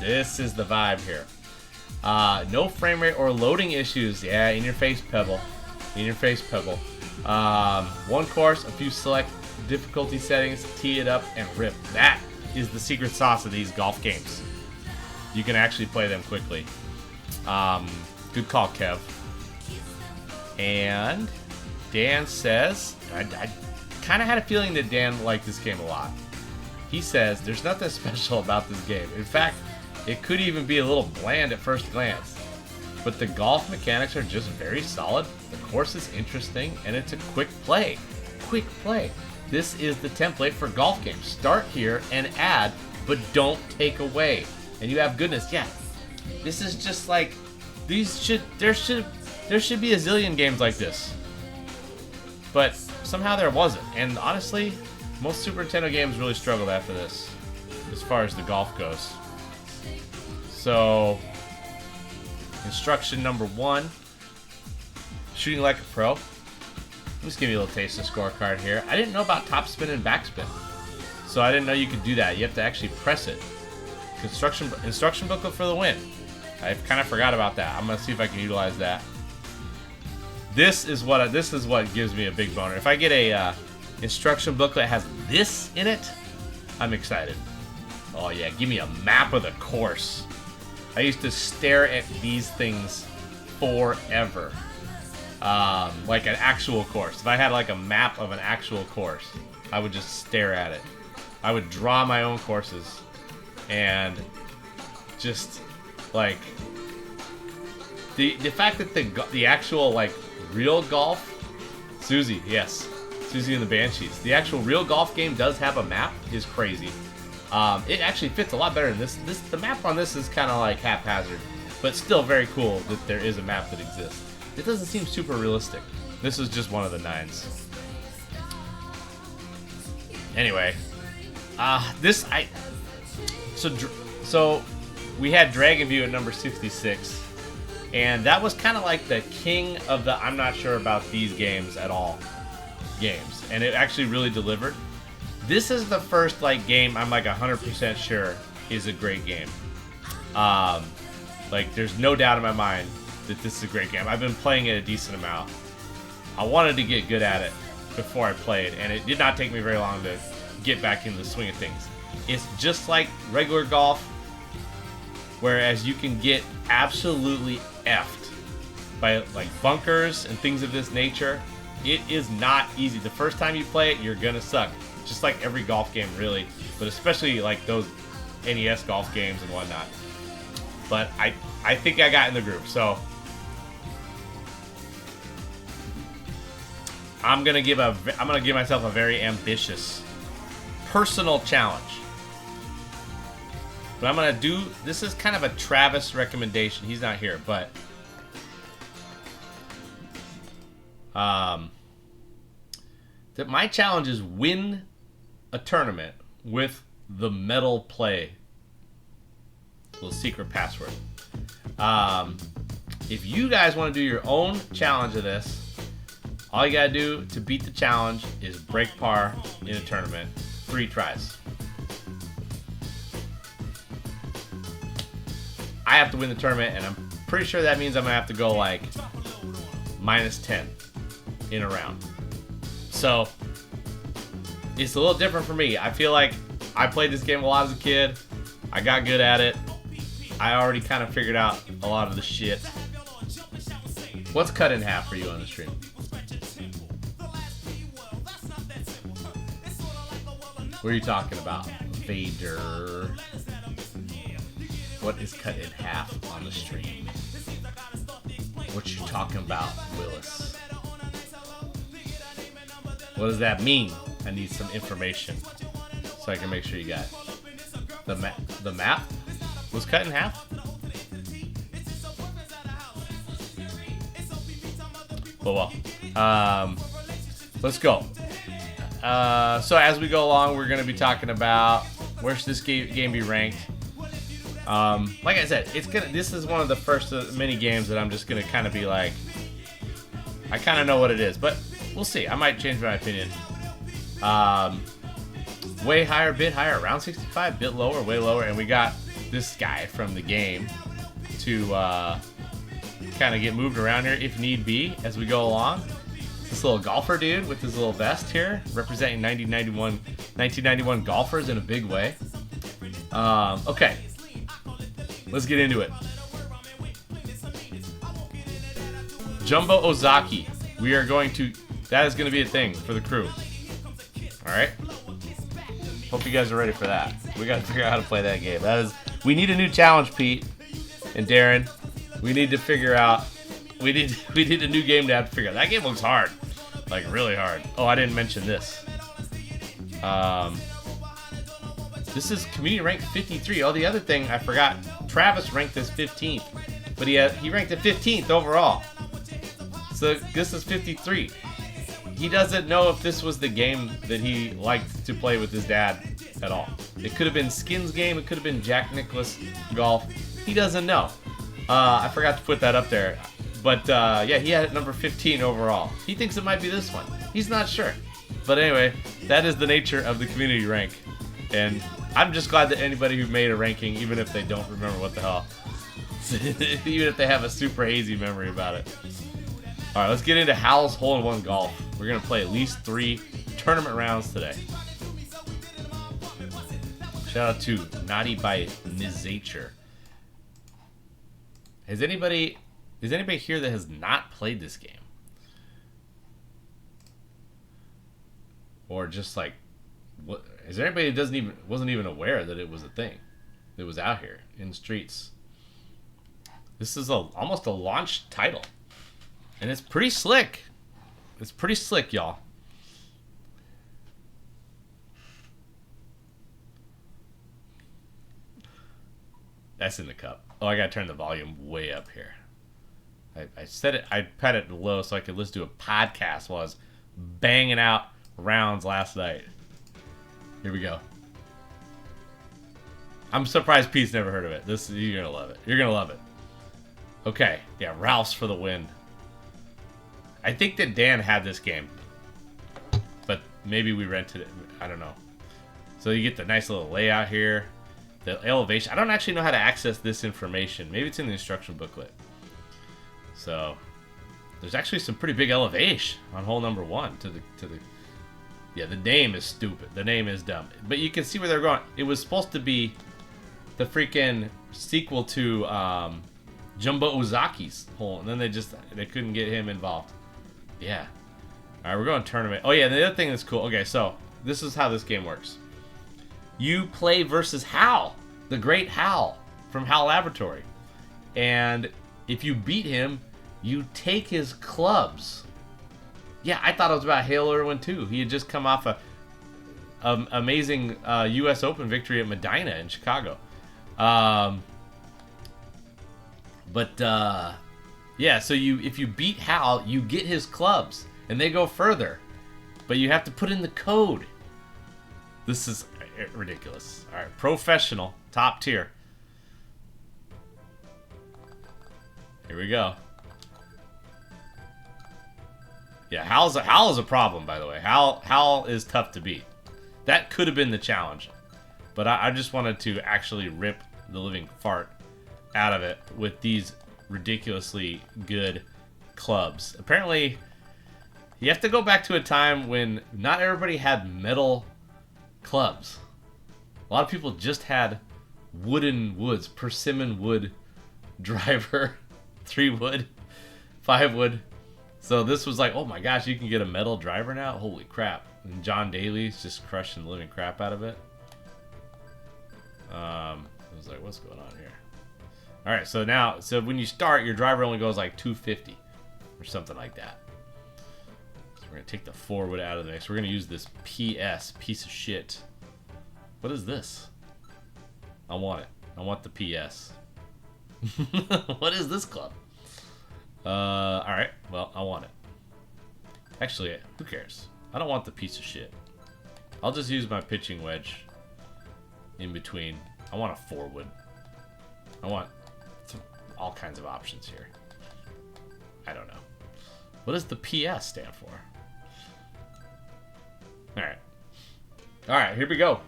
Speaker 2: This is the vibe here. No frame rate or loading issues. Yeah, in your face, Pebble. In your face, Pebble. One course, a few select difficulty settings, tee it up, and rip. That is the secret sauce of these golf games. You can actually play them quickly. Good call, Kev. And Dan says, I kind of had a feeling that Dan liked this game a lot. He says, there's nothing special about this game. In fact, it could even be a little bland at first glance. But the golf mechanics are just very solid, the course is interesting, and it's a quick play. Quick play. This is the template for golf games. Start here and add, but don't take away. And you have goodness. Yeah, this is just like, there should be a zillion games like this. But somehow there wasn't. And honestly, most Super Nintendo games really struggled after this, as far as the golf goes. So, instruction number 1, shooting like a pro. Just give you a little taste of the scorecard here. I didn't know about topspin and backspin, so I didn't know you could do that. You have to actually press it. Instruction booklet for the win. I kind of forgot about that. I'm gonna see if I can utilize that. This is what gives me a big boner. If I get a instruction booklet that has this in it, I'm excited. Oh yeah, give me a map of the course. I used to stare at these things forever. Like an actual course. If I had like a map of an actual course, I would just stare at it. I would draw my own courses and just like the fact that the actual like real golf, Susie, yes, Susie and the Banshees, the actual real golf game does have a map is crazy. It actually fits a lot better than this. The map on this is kind of like haphazard, but still very cool that there is a map that exists. It doesn't seem super realistic. This is just one of the 9s. Anyway, so we had Dragon View at number 66, and that was kind of like the king of the I'm not sure about these games at all games, and it actually really delivered. This is the first like game I'm like 100% sure is a great game. Like there's no doubt in my mind that this is a great game. I've been playing it a decent amount. I wanted to get good at it before I played, and it did not take me very long to get back into the swing of things. It's just like regular golf, whereas you can get absolutely effed by like bunkers and things of this nature. It is not easy. The first time you play it, you're gonna suck. Just like every golf game, really, but especially like those NES golf games and whatnot. But I think I got in the groove, so I'm gonna give myself a very ambitious personal challenge. But I'm gonna do, this is kind of a Travis recommendation. He's not here, but that my challenge is win a tournament with the metal play. Little secret password. If you guys want to do your own challenge of this, all you gotta do to beat the challenge is break par in a tournament 3 tries. I have to win the tournament, and I'm pretty sure that means I'm gonna have to go like -10 in a round. So it's a little different for me. I feel like I played this game a lot as a kid. I got good at it. I already kind of figured out a lot of the shit. What's cut in half for you on the stream? What are you talking about? Vader. What is cut in half on the stream? What you talking about, Willis? What does that mean? I need some information so I can make sure you got it. The map was cut in half? Well, let's go. So as we go along, we're going to be talking about where should this game be ranked. Like I said, this is one of the first mini games that I'm just gonna kind of be like, I kind of know what it is, but we'll see. I might change my opinion. way higher, bit higher, around 65, bit lower, way lower, and we got this guy from the game to kind of get moved around here if need be as we go along. This little golfer dude with his little vest here, representing 1991 golfers in a big way. Okay, let's get into it. Jumbo Ozaki. We are going to... That is going to be a thing for the crew. Alright? Hope you guys are ready for that. We got to figure out how to play that game. That is... We need a new challenge, Pete and Darren. We need to figure out... We need a new game to have to figure out. That game looks hard. Like, really hard. Oh, I didn't mention this. This is community rank 53. Oh, the other thing I forgot. Travis ranked this 15th. But he ranked it 15th overall. So this is 53. He doesn't know if this was the game that he liked to play with his dad at all. It could have been Skin's game. It could have been Jack Nicklaus golf. He doesn't know. I forgot to put that up there. But yeah, he had it number 15 overall. He thinks it might be this one. He's not sure. But anyway, that is the nature of the community rank. And I'm just glad that anybody who made a ranking, even if they don't remember what the hell, even if they have a super hazy memory about it. Alright, let's get into HAL's Hole-in-One Golf. We're going to play at least 3 tournament rounds today. Shout out to Naughty by Nizature. Is anybody here that has not played this game? Or just like, what? Is there anybody that wasn't even aware that it was a thing that was out here in the streets? This is almost a launch title. And it's pretty slick. It's pretty slick, y'all. That's in the cup. Oh, I gotta turn the volume way up here. I set it, I had it low so I could listen to a podcast while I was banging out rounds last night. Here we go. I'm surprised Pete's never heard of it. You're gonna love it. You're gonna love it. Okay, yeah, Ralph's for the win. I think that Dan had this game, but maybe we rented it. I don't know. So you get the nice little layout here, the elevation. I don't actually know how to access this information. Maybe it's in the instruction booklet. So there's actually some pretty big elevation on hole number 1 to the. Yeah, the name is stupid. The name is dumb. But you can see where they're going. It was supposed to be the freaking sequel to Jumbo Ozaki's hole, and then they couldn't get him involved. Yeah. All right, we're going tournament. Oh yeah, and the other thing that's cool. Okay, so this is how this game works. You play versus HAL, the great HAL from HAL Laboratory, and if you beat him, you take his clubs. Yeah, I thought it was about Hale Irwin too. He had just come off a amazing U.S. Open victory at Medina in Chicago. Yeah, so if you beat HAL, you get his clubs, and they go further. But you have to put in the code. This is ridiculous. All right, professional, top tier. Here we go. Yeah, HAL is a problem, by the way. HAL is tough to beat. That could have been the challenge. But I just wanted to actually rip the living fart out of it with these ridiculously good clubs. Apparently, you have to go back to a time when not everybody had metal clubs. A lot of people just had woods, persimmon wood driver, 3 wood, 5 wood. So this was like, oh my gosh, you can get a metal driver now? Holy crap. And John Daly's just crushing the living crap out of it. I was like, what's going on here? Alright, so when you start, your driver only goes like 250 or something like that. So we're going to take the 4 wood out of the mix. We're going to use this PS, piece of shit. What is this? I want it. I want the PS. What is this club? Alright, well, I want it. Actually, who cares? I don't want the piece of shit. I'll just use my pitching wedge in between. I want a 4 wood. I want all kinds of options here. I don't know. What does the PS stand for? Alright. All right, here we go.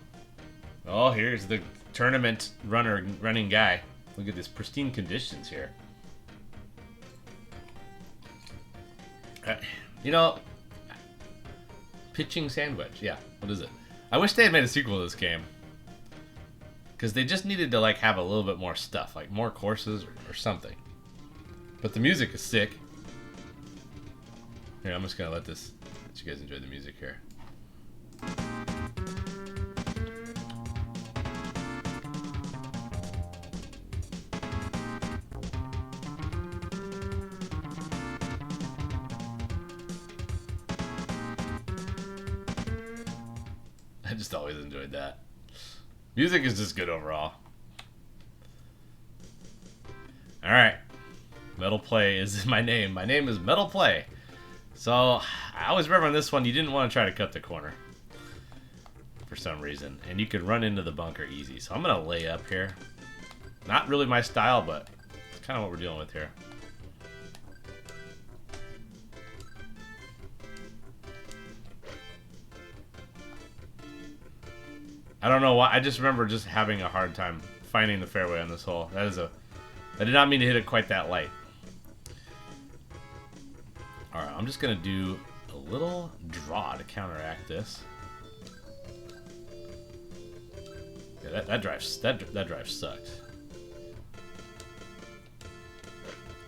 Speaker 2: Oh, here's the tournament running guy. Look at this pristine conditions here. You know, pitching sandwich. Yeah, what is it? I wish they had made a sequel to this game. Because they just needed to like have a little bit more stuff, like more courses or something. But the music is sick. Here, I'm just gonna let you guys enjoy the music here. I just always enjoyed that. Music is just good overall. Alright. Metal Play is my name. My name is Metal Play. So, I always remember on this one, you didn't want to try to cut the corner. For some reason. And you could run into the bunker easy. So I'm going to lay up here. Not really my style, but it's kind of what we're dealing with here. I don't know why. I just remember just having a hard time finding the fairway on this hole. I did not mean to hit it quite that light. Alright, I'm just going to do a little draw to counteract this. Yeah, that drive sucks.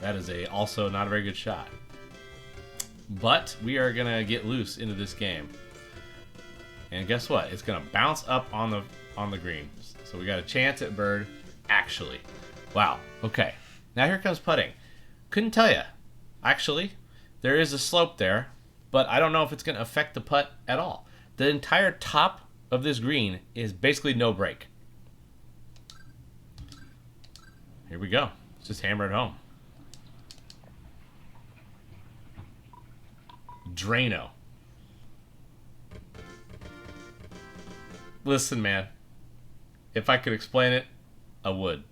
Speaker 2: That is also not a very good shot. But we are going to get loose into this game. And guess what? It's gonna bounce up on the green. So we got a chance at bird. Actually, wow. Okay. Now here comes putting. Couldn't tell you. Actually, there is a slope there, but I don't know if it's gonna affect the putt at all. The entire top of this green is basically no break. Here we go. Let's just hammer it home. Drano. Listen, man. If I could explain it, I would.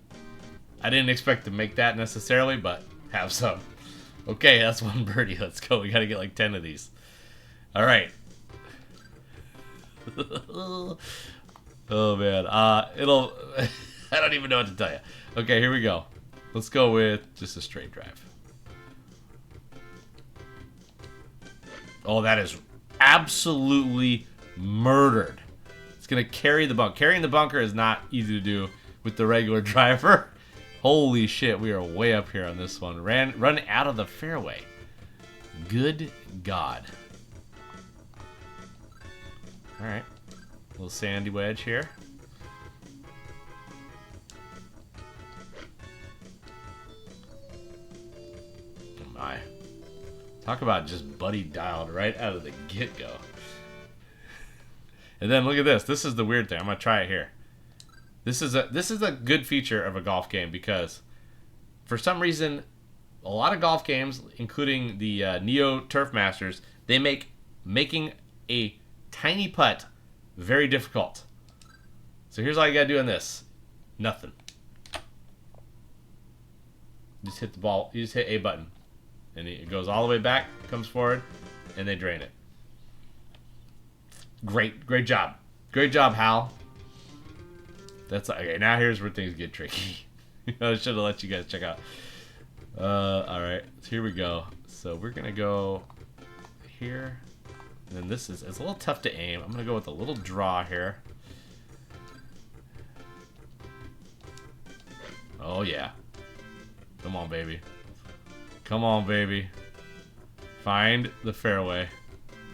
Speaker 2: I didn't expect to make that necessarily, but have some. Okay, that's one birdie. Let's go. We gotta get like 10 of these. Alright. Oh, man. I don't even know what to tell you. Okay, here we go. Let's go with just a straight drive. Oh, that is absolutely murdered. Gonna carry the bunker. Carrying the bunker is not easy to do with the regular driver. Holy shit, we are way up here on this one. Run out of the fairway. Good God. Alright. Little sandy wedge here. Oh my. Talk about just buddy dialed right out of the get-go. And then look at this. This is the weird thing. I'm gonna try it here. This is a good feature of a golf game because for some reason, a lot of golf games, including the Neo Turf Masters, they make making a tiny putt very difficult. So here's all you gotta do on this. Nothing. You just hit the ball. You just hit a button, and it goes all the way back, comes forward, and they drain it. Great job. Great job, HAL. That's okay. Now here's where things get tricky. I should have let you guys check out. All right, so here we go. So we're gonna go here, and then it's a little tough to aim. I'm gonna go with a little draw here. Oh yeah. Come on, baby. Come on, baby. Find the fairway.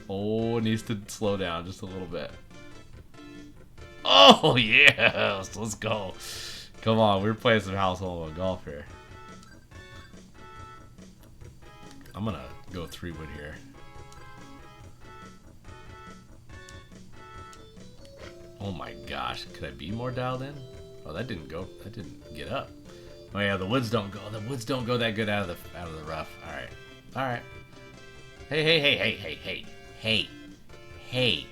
Speaker 2: Oh, it needs to slow down just a little bit. Oh, yes! Let's go. Come on, we're playing some household golf here. I'm gonna go 3-wood here. Oh my gosh, could I be more dialed in? Oh, that didn't go. That didn't get up. Oh yeah, the woods don't go. The woods don't go that good out of the rough. All right, all right. Hey.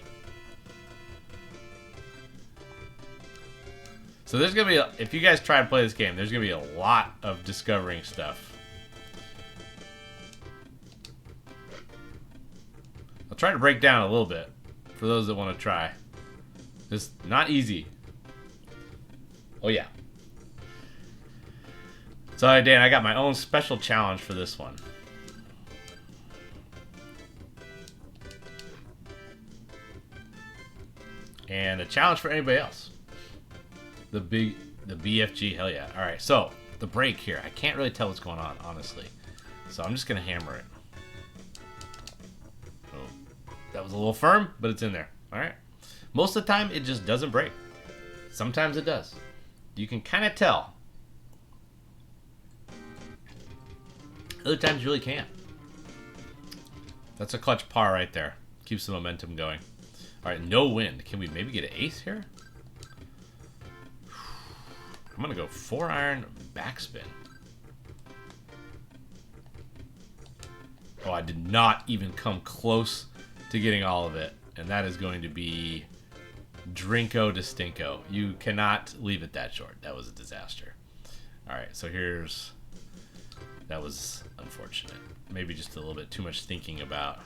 Speaker 2: So there's gonna be, if you guys try to play this game, there's gonna be a lot of discovering stuff. I'll try to break down a little bit for those that want to try. It's not easy. Oh, yeah. So, Dan, I got my own special challenge for this one. And a challenge for anybody else. The BFG, hell yeah. Alright, so, the break here. I can't really tell what's going on, honestly. So I'm just going to hammer it. Oh, that was a little firm, but it's in there. Alright. Most of the time, it just doesn't break. Sometimes it does. You can kind of tell. Other times you really can't. That's a clutch par right there. Keeps the momentum going. Alright, no wind. Can we maybe get an ace here? I'm going to go 4-iron backspin. Oh, I did not even come close to getting all of it. And that is going to be Drinko Distinko. You cannot leave it that short. That was a disaster. Alright, so here's... That was unfortunate. Maybe just a little bit too much thinking about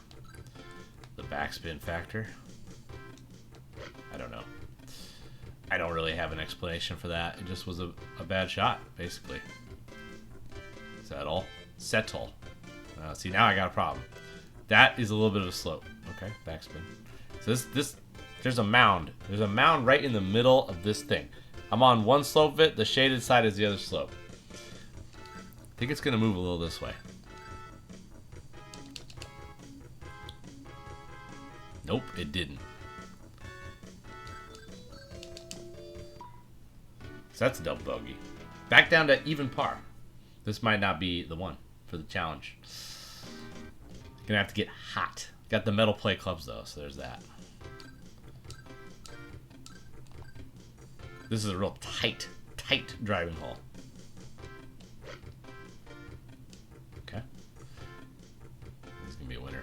Speaker 2: the backspin factor. I don't know. I don't really have an explanation for that. It just was a bad shot, basically. Settle. Settle. See, now I got a problem. That is a little bit of a slope. Okay, backspin. So this there's a mound. There's a mound right in the middle of this thing. I'm on one slope of it. The shaded side is the other slope. I think it's going to move a little this way. Nope, it didn't. So that's a double bogey. Back down to even par. This might not be the one for the challenge. Gonna have to get hot. Got the metal play clubs though, so there's that. This is a real tight driving hole. Okay. This is gonna be a winner.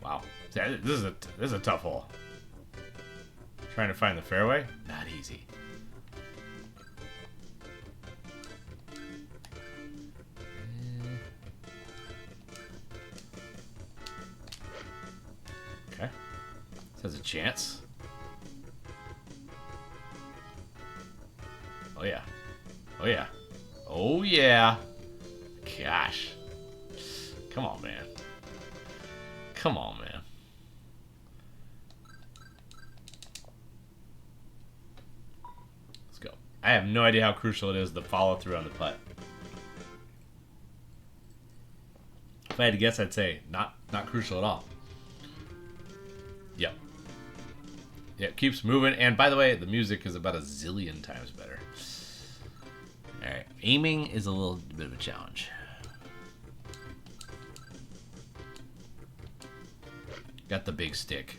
Speaker 2: Wow. This is a tough hole. Trying to find the fairway? Not easy. Okay. This has a chance. Oh yeah. Oh yeah. Oh yeah. Gosh. Come on, man. Come on, man. Let's go. I have no idea how crucial it is to follow through on the putt. If I had to guess, I'd say not crucial at all. Yep. Yeah, it keeps moving. And by the way, the music is about a zillion times better. Alright, aiming is a little bit of a challenge. Got the big stick.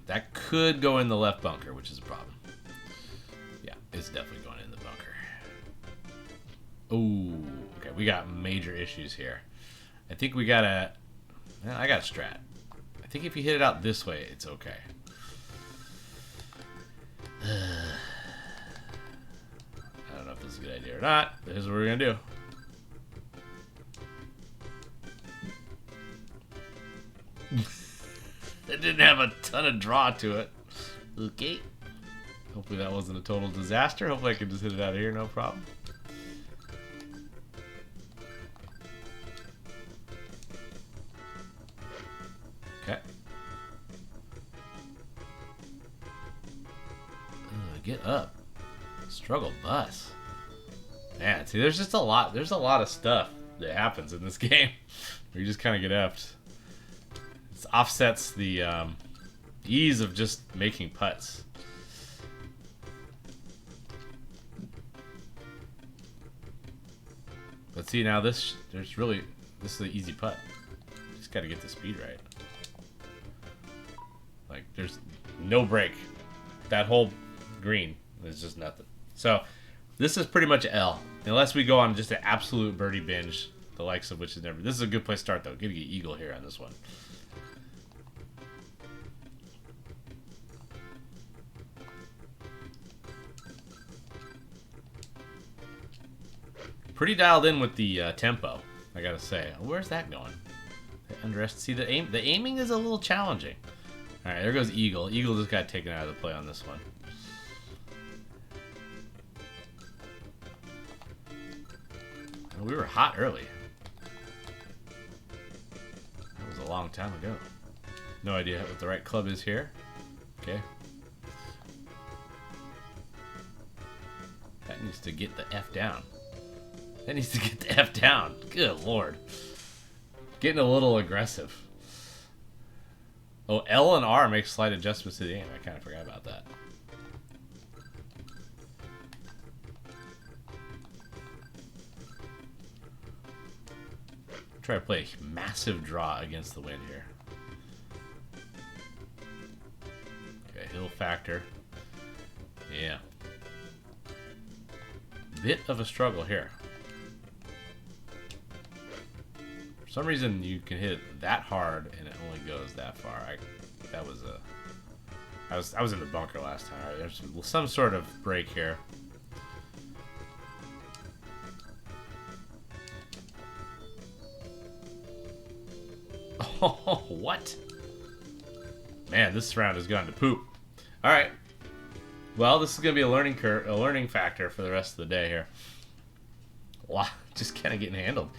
Speaker 2: That could go in the left bunker, which is a problem. Yeah, it's definitely going in the bunker. Ooh, okay, we got major issues here. I think we gotta... Well, I got a strat. I think if you hit it out this way, it's okay. I don't know if this is a good idea or not, but here's what we're gonna do. It didn't have a ton of draw to it. Okay. Hopefully that wasn't a total disaster. Hopefully I can just hit it out of here, no problem. Okay. Get up. Struggle bus. Man, see, there's just a lot. There's a lot of stuff that happens in this game where you just kind of get effed. It offsets the ease of just making putts. But see, now this is an easy putt. Just got to get the speed right. Like, there's no break. That whole green is just nothing. So this is pretty much L, unless we go on just an absolute birdie binge, the likes of which is never. This is a good place to start though. Get an eagle here on this one. Pretty dialed in with the tempo, I gotta say. Where's that going? See, the aiming is a little challenging. Alright, there goes Eagle. Eagle just got taken out of the play on this one. We were hot early. That was a long time ago. No idea what the right club is here. Okay. That needs to get the F down. That needs to get the F down. Good lord. Getting a little aggressive. Oh, L and R make slight adjustments to the aim. I kind of forgot about that. Try to play a massive draw against the wind here. Okay, hill factor. Yeah. Bit of a struggle here. For some reason, you can hit it that hard and it only goes that far. I was in the bunker last time. Right, there's some sort of break here. Oh, what? Man, this round has gone to poop. All right. Well, this is gonna be a learning curve, a learning factor for the rest of the day here. Wow, just kind of getting handled.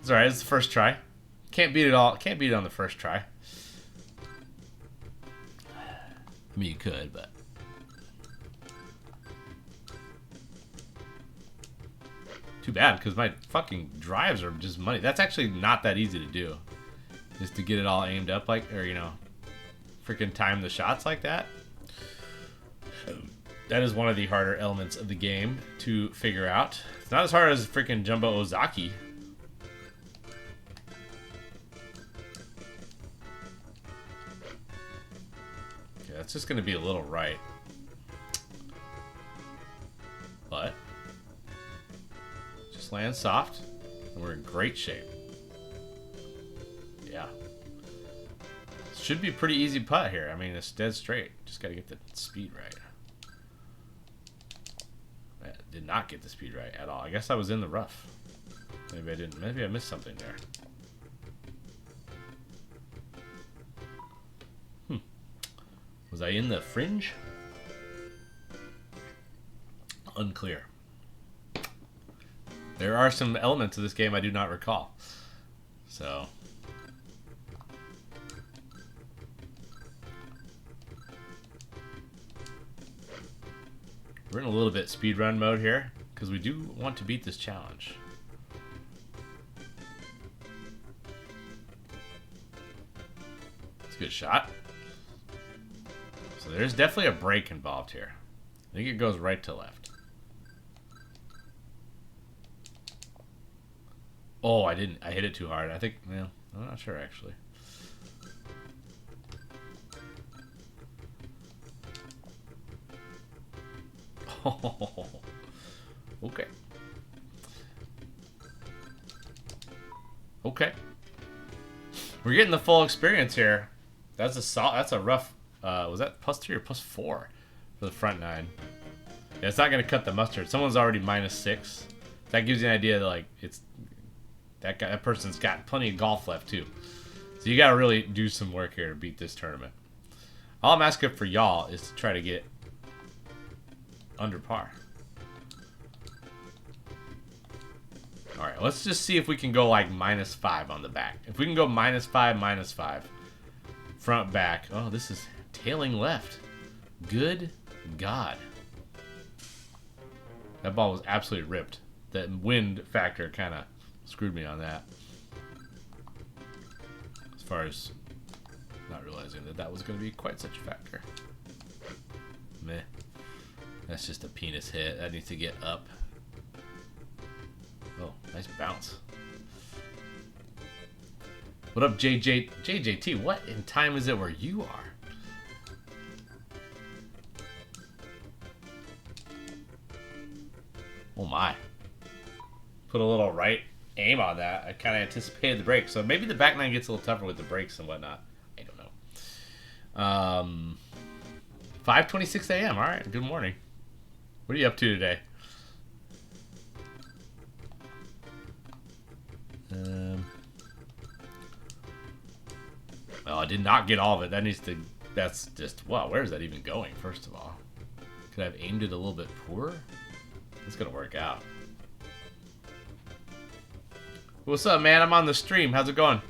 Speaker 2: It's all right. It's the first try. Can't beat it all. Can't beat it on the first try. I mean, you could, but too bad because my fucking drives are just money. That's actually not that easy to do. Just to get it all aimed up like, or you know, freaking time the shots like that. That is one of the harder elements of the game to figure out. It's not as hard as freaking Jumbo Ozaki. Okay, that's just going to be a little right. But just land soft, and we're in great shape. Yeah. Should be a pretty easy putt here. I mean, it's dead straight. Just got to get the speed right. I did not get the speed right at all. I guess I was in the rough. Maybe I didn't. Maybe I missed something there. Was I in the fringe? Unclear. There are some elements of this game I do not recall. So we're in a little bit speedrun mode here because we do want to beat this challenge. It's a good shot. So there's definitely a break involved here. I think it goes right to left. Oh, I didn't. I hit it too hard. I think, well, I'm not sure actually. Oh, okay. Okay. We're getting the full experience here. That's a rough. Was that +3 or +4 for the front nine? Yeah, it's not gonna cut the mustard. Someone's already -6. That gives you an idea that like it's that guy. That person's got plenty of golf left too. So you gotta really do some work here to beat this tournament. All I'm asking for y'all is to try to get under par. All right, let's just see if we can go like -5 on the back. If we can go -5, -5, front, back. Oh, this is tailing left. Good God. That ball was absolutely ripped. That wind factor kind of screwed me on that. As far as not realizing that that was going to be quite such a factor. Meh. That's just a penis hit. That needs to get up. Oh, nice bounce. What up, JJT? What in time is it where you are? Oh my. Put a little right aim on that. I kind of anticipated the break. So maybe the back nine gets a little tougher with the brakes and whatnot. I don't know. 5:26 a.m. All right. Good morning. What are you up to today? Well, I did not get all of it. That needs to That's just, wow, where is that even going, first of all? Could I have aimed it a little bit poorer? It's going to work out. What's up, man? I'm on the stream. How's it going?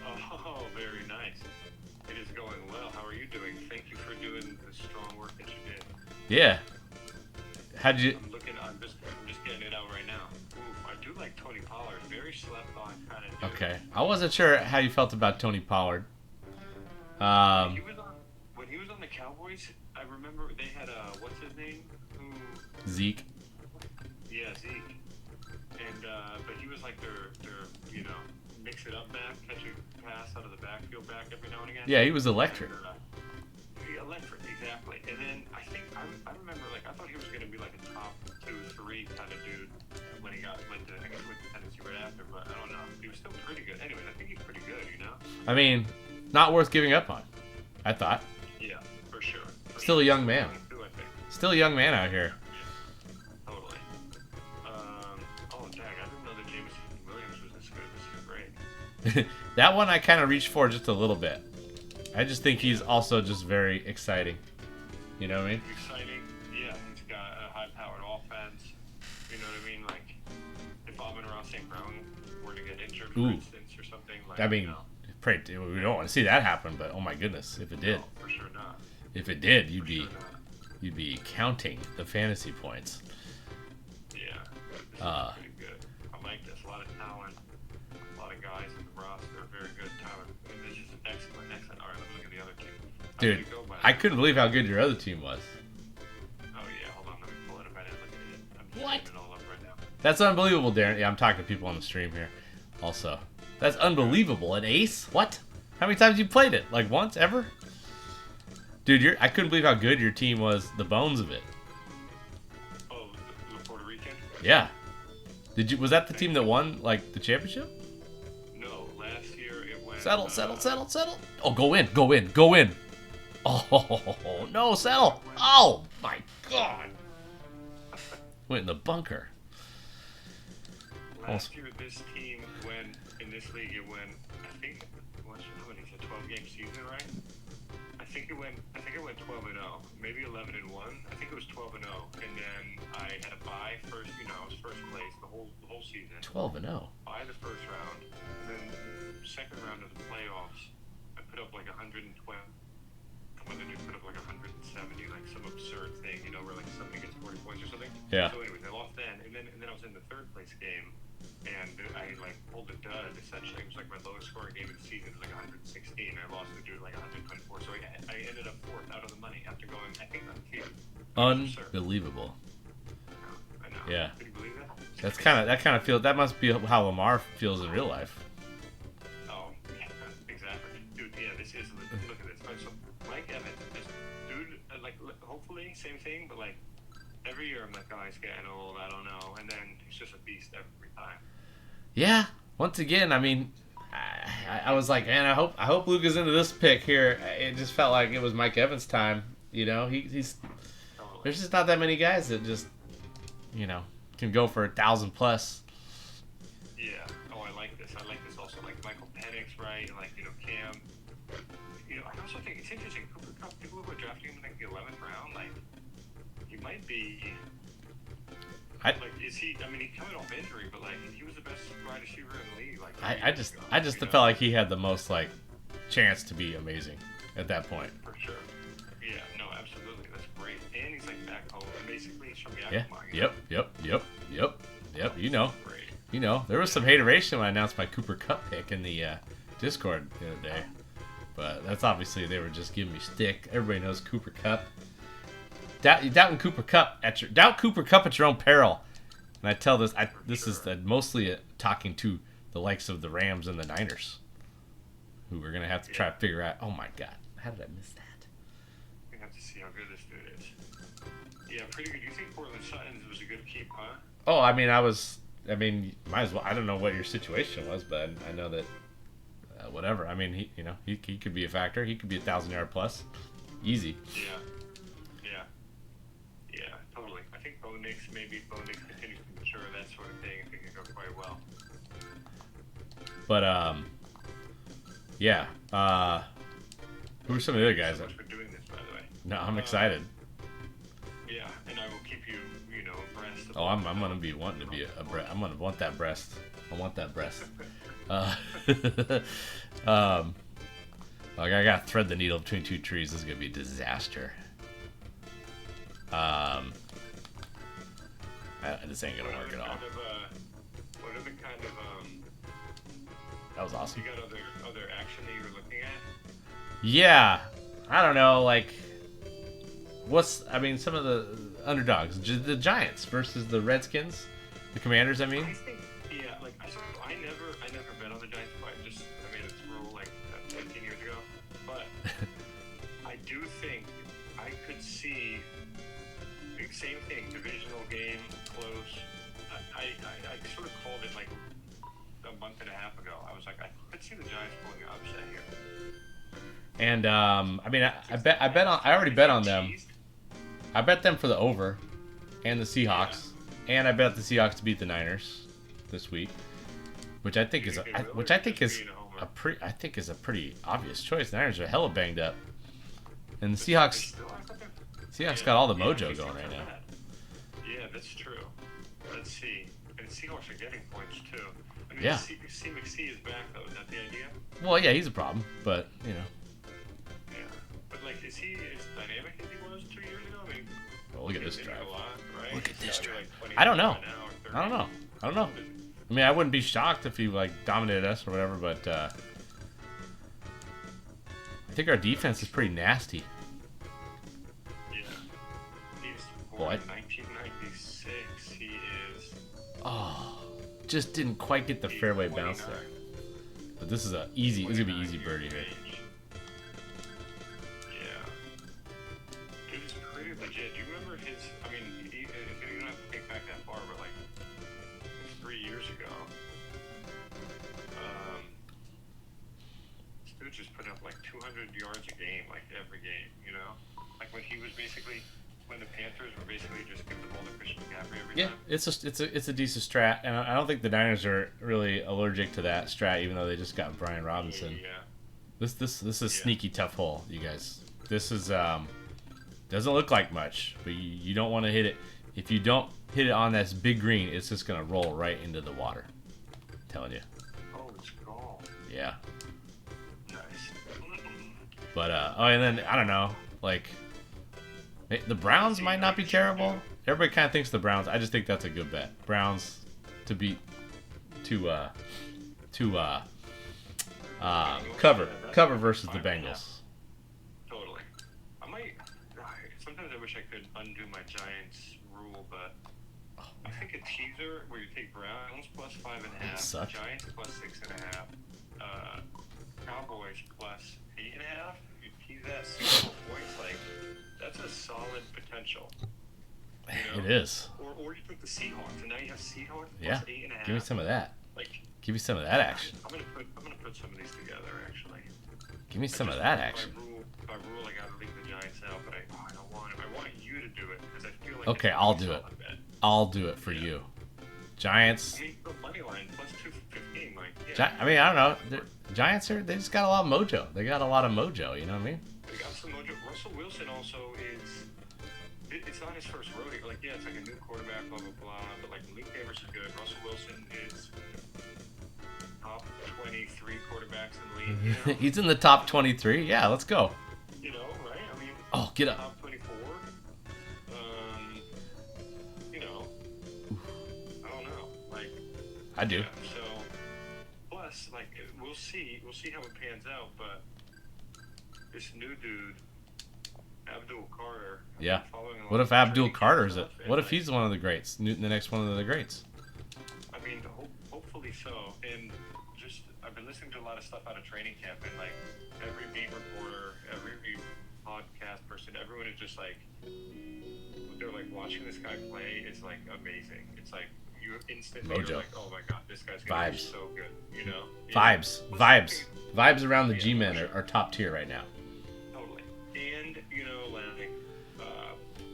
Speaker 8: Oh, very nice. It is going well. How are you doing? Thank you for doing the strong work that you did.
Speaker 2: Yeah. How'd you...
Speaker 8: I'm just getting it out right now. Ooh, I do like Tony Pollard. Very slept on kind of dude.
Speaker 2: Okay. I wasn't sure how you felt about Tony Pollard.
Speaker 8: When he was on the Cowboys, I remember they had what's his name?
Speaker 2: Zeke.
Speaker 8: Yeah, Zeke. And but he was like their you know, mix it up back, catch a pass out of the backfield back every now and again.
Speaker 2: Yeah, he was electric.
Speaker 8: Electric, exactly. And then I think I remember, like, I thought he was going to be like a top 2, 3 kind of dude when he went to Tennessee right after, but I don't know. He was still pretty good. Anyways, I think he's pretty good, you know?
Speaker 2: I mean, not worth giving up on, I thought.
Speaker 8: Yeah, for sure.
Speaker 2: Still a young man.
Speaker 8: Too, I think.
Speaker 2: Still a young man out here.
Speaker 8: Totally. Oh, dang, I didn't know that Jameson Williams was this good. This is great.
Speaker 2: That one I kind of reached for just a little bit. I just think he's also just very exciting. You know what I mean?
Speaker 8: Exciting. Yeah, he's got a high-powered offense. You know what I mean? Like, if Amon-Ra St. Brown were to get injured, for instance, or something like that.
Speaker 2: I mean, pray, we don't want to see that happen, but oh my goodness, if it did.
Speaker 8: No, for sure not.
Speaker 2: If it did, you'd be counting the fantasy points.
Speaker 8: Yeah. This is pretty good. I like this. A lot of talent. A lot of guys in the roster. Very good talent. This is excellent. Excellent. All right, let me look at the other team.
Speaker 2: Dude, I couldn't believe how good your other team was.
Speaker 8: Oh, yeah. Hold on. Let me pull it up. I didn't look at it. I'm just
Speaker 2: What?
Speaker 8: it all up right now.
Speaker 2: That's unbelievable, Darren. Yeah, I'm talking to people on the stream here also. That's unbelievable. An ace? What? How many times you played it? Like once? Ever? Dude, I couldn't believe how good your team was. The bones of it.
Speaker 8: Oh, the Puerto Rican?
Speaker 2: Yeah. Was that the team that won, like, the championship?
Speaker 8: No. Last year it went...
Speaker 2: Settle. Oh, go in. Oh, no, settle. Oh, my God. Went in the bunker.
Speaker 8: Last year, this team went, in this league, it went, I think, how many? It's a 12-game season, right? I think it went 12-0, maybe 11-1. I think it was 12-0, and then I had a bye first. You know, I was first place the whole season.
Speaker 2: 12-0.
Speaker 8: Bye the first round, and then second round of the playoffs, I put up like 120. When did you put up like 170, like some absurd thing, you know, where like somebody gets 40 points or something.
Speaker 2: Yeah.
Speaker 8: So anyways, I lost then, and then I was in the third place game. And I like pulled a dud essentially. It was like my lowest scoring game of the season. It was like 116. I lost to dude like 124. So I ended up fourth out of the money after going, I think, undefeated.
Speaker 2: Unbelievable.
Speaker 8: I know.
Speaker 2: Yeah.
Speaker 8: Can you believe that?
Speaker 2: That kind of feels. That must be how Lamar feels in real life.
Speaker 8: Oh, yeah, exactly, dude. Yeah, this is. Look at this. So Mike Evans, this dude, like hopefully same thing, but like every year I'm like, oh, he's getting old. I don't know, and then he's just a beast every time.
Speaker 2: Yeah. Once again, I mean, I was like, man, I hope Luke is into this pick here. It just felt like it was Mike Evans' time. You know, he's
Speaker 8: Totally.
Speaker 2: there's just not that many guys that just, you know, can go for 1,000 plus.
Speaker 8: Yeah. Oh, I like this. I like this also. Like Michael Penix, right? Like, you know, Cam. You know, I also think it's interesting. Cooper Kupp, people who are drafting him in like the 11th round, like, he might be. Like, is he? I mean, he's coming off injury, but like, he was the best wide receiver in the league. Like,
Speaker 2: I just felt like he had the most like chance to be amazing at that point.
Speaker 8: For sure. Yeah. No, absolutely. That's great. And he's like back home. And basically, he's from
Speaker 2: Yeah.
Speaker 8: Yakima.
Speaker 2: Yep. You know.
Speaker 8: Great.
Speaker 2: You know, there was some hateration when I announced my Cooper Kupp pick in the Discord the other day. But that's obviously they were just giving me stick. Everybody knows Cooper Kupp. Doubt Cooper Kupp at your own peril. And I tell this, this is mostly talking to the likes of the Rams and the Niners, who are gonna have to try to figure out. Oh my God, how did I miss that?
Speaker 8: We have to see how good this dude is. Yeah, pretty good. You think Portland Sutton was a good keep, huh?
Speaker 2: Oh, I mean, might as well. I don't know what your situation was, but I know that whatever. I mean, he could be a factor. He could be 1,000-yard plus, easy.
Speaker 8: Yeah, totally. I think Bo Nix continues to mature, that sort of thing. I think it can go quite well.
Speaker 2: But yeah. Who are some of the other guys?
Speaker 8: So much for doing this, by the way.
Speaker 2: No, I'm excited.
Speaker 8: Yeah, and I will keep you, abreast.
Speaker 2: Oh, I'm gonna be wanting to be I'm gonna want that breast. I want that breast. Like I gotta thread the needle between two trees. This is gonna be a disaster. This ain't gonna work at all.
Speaker 8: What other kind of
Speaker 2: That was awesome.
Speaker 8: You got other action that you were looking at?
Speaker 2: Yeah, I don't know. Like, some of the underdogs, the Giants versus the Redskins, the Commanders. I mean.
Speaker 8: I think, yeah, like I never bet on the Giants, but I made a rule like 15 years ago. But I do think I could see the same thing, divisional game, close. I sort of called it like a month and a half ago. I was like, I could see the Giants pulling an upset here.
Speaker 2: And I already bet on them. I bet them for the over, and the Seahawks, and I bet the Seahawks to beat the Niners this week, which I think is a pretty obvious choice. The Niners are hella banged up, and the Seahawks got all the mojo going right now.
Speaker 8: Yeah, that's true. Let's see. And the Seahawks are getting points too. I mean,
Speaker 2: yeah.
Speaker 8: McC is back though. Is that the idea?
Speaker 2: Well, yeah, he's a problem, but
Speaker 8: Yeah, but like, is he as dynamic as he was 2 years ago? I mean,
Speaker 2: well, look at this drive.
Speaker 8: Right?
Speaker 2: Look at this drive.
Speaker 8: Like
Speaker 2: I don't know. I mean, I wouldn't be shocked if he like dominated us or whatever, but I think our defense is pretty nasty.
Speaker 8: Yeah. He's born in 1996. He is.
Speaker 2: Oh, just didn't quite get the fairway bounce there. But this is a easy. This is gonna be easy birdie here.
Speaker 8: Yeah. Dude is pretty legit. Do you remember his? I mean, you don't have to take back that far, but like 3 years ago, this dude just put up like 200 yards a game, like every game. Like when he was basically. When the Panthers were basically just giving the ball to Christian McCaffrey every time.
Speaker 2: Yeah, it's a decent strat, and I don't think the Niners are really allergic to that strat, even though they just got Brian Robinson.
Speaker 8: Yeah.
Speaker 2: This is a sneaky tough hole, you guys. This is doesn't look like much, but you don't want to hit it. If you don't hit it on this big green, it's just gonna roll right into the water. I'm telling you.
Speaker 8: Oh, it's gone.
Speaker 2: Yeah.
Speaker 8: Nice.
Speaker 2: But and then I don't know, like. The Browns might not be terrible. Everybody kind of thinks the Browns. I just think that's a good bet. Browns to beat cover versus the Bengals.
Speaker 8: Totally. Sometimes I wish I could undo my Giants rule, but I think a teaser where you take Browns plus 5.5, Giants plus 6.5, Cowboys plus 8.5. You tease that 6 points like. That's a solid potential.
Speaker 2: It is.
Speaker 8: Or you took the Seahawks, and now you have Seahawks
Speaker 2: yeah.
Speaker 8: plus 8.5.
Speaker 2: Give me some of that.
Speaker 8: Like,
Speaker 2: give me some of that action.
Speaker 8: I'm gonna put some of these together actually.
Speaker 2: Give me some of that action.
Speaker 8: By rule, I gotta leave the Giants out, but I don't want it. I want you to do it because I feel like.
Speaker 2: Okay, I'll do it. I'll do it for you. Giants.
Speaker 8: I mean, the money line plus 215, like.
Speaker 2: Yeah. I mean, I don't know. Giants they just got a lot of mojo. They got a lot of mojo. You know what I mean?
Speaker 8: They got some mojo. Russell Wilson also is. It's not his first rodeo. Like, yeah, it's like a new quarterback, blah blah blah. But like, Luke Davis is good. Russell Wilson is top 23 quarterbacks in the league. You know?
Speaker 2: He's in the top 23. Yeah, let's go.
Speaker 8: You know, right? I mean.
Speaker 2: Oh, get up.
Speaker 8: Top 24. You know. I don't know. Like.
Speaker 2: I do.
Speaker 8: Yeah, so, plus, like, we'll see how it pans out, but. This new dude, Abdul Carter.
Speaker 2: Yeah. What if Abdul Carter's it? What if he's one of the greats? The next one of the greats.
Speaker 8: I mean, hopefully so. And just, I've been listening to a lot of stuff out of training camp, and like every beat reporter, every podcast person, everyone is just like, they're like watching this guy play is like amazing. It's like you instantly are like, oh my god, this guy's gonna be so good. You know? Vibes around the G-men are top tier right now. And, you know, like,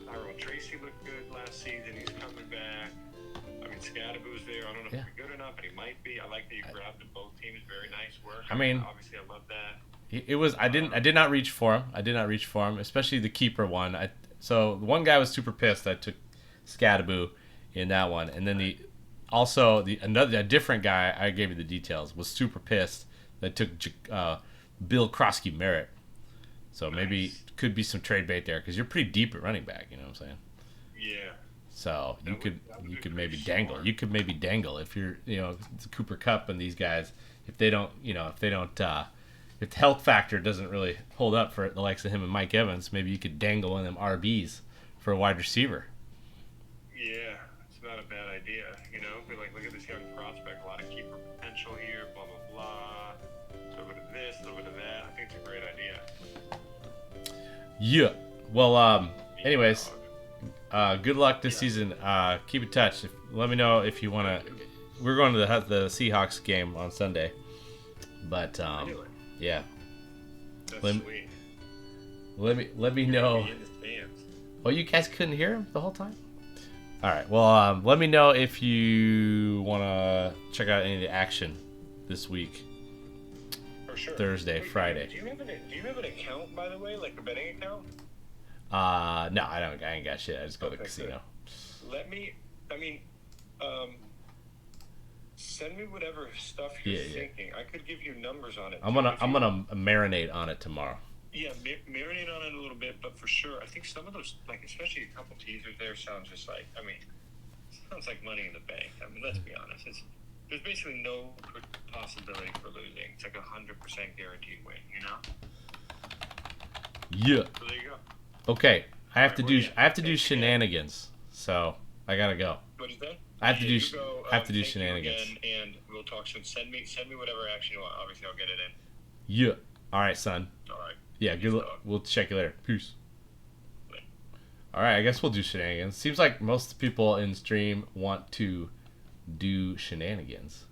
Speaker 8: Tyrone Tracy looked good last season. He's coming back. I mean, Scadaboo's there. I don't know if he's good enough, but he might be. I like that you grabbed both teams. Very nice work.
Speaker 2: I mean,
Speaker 8: obviously, I love that.
Speaker 2: it was. I did not reach for him. I did not reach for him, especially the keeper one. So the one guy was super pissed. I took Scadaboo in that one, and then a different guy. I gave you the details. Was super pissed that took Bill Krosky Merritt. So maybe could be some trade bait there because you're pretty deep at running back. You know what I'm saying?
Speaker 8: Yeah.
Speaker 2: So you could maybe dangle. You could maybe dangle if you're it's Cooper Kupp and these guys. If they don't if the health factor doesn't really hold up for the likes of him and Mike Evans, maybe you could dangle one of them RBs for a wide receiver.
Speaker 8: Yeah, it's not a bad idea. Be like, look at this young prospect, a lot of keeper potential here, blah blah blah. A little bit of this, a little bit of that. I think it's a great idea.
Speaker 2: Yeah. Well, anyways, good luck this season. Keep in touch. Let me know if you want to. We're going to the Seahawks game on Sunday, but yeah.
Speaker 8: That's sweet.
Speaker 2: Let me know. Oh, you guys couldn't hear him the whole time? All right. Well, let me know if you want to check out any of the action this week.
Speaker 8: For sure.
Speaker 2: Thursday, Friday.
Speaker 8: Do you have an account, by the way, like a betting account?
Speaker 2: No, I don't. I ain't got shit. I just go to the casino.
Speaker 8: Send me whatever stuff you're thinking. I could give you numbers on it.
Speaker 2: I'm gonna marinate on it tomorrow.
Speaker 8: Yeah, marinate on it a little bit, but for sure, I think some of those, like especially a couple teasers there, sounds just like, sounds like money in the bank. Let's be honest. There's basically no possibility for losing. It's like 100% guaranteed win.
Speaker 2: Yeah.
Speaker 8: So there you go.
Speaker 2: Okay, I have to do shenanigans. So I gotta go.
Speaker 8: What is that?
Speaker 2: I have to do shenanigans.
Speaker 8: And we'll talk soon. Send me whatever action you want. Obviously, I'll get it in.
Speaker 2: Yeah. All right, son.
Speaker 8: All right.
Speaker 2: Yeah. Good luck. We'll check you later. Peace. All right. I guess we'll do shenanigans. Seems like most people in stream want to do shenanigans.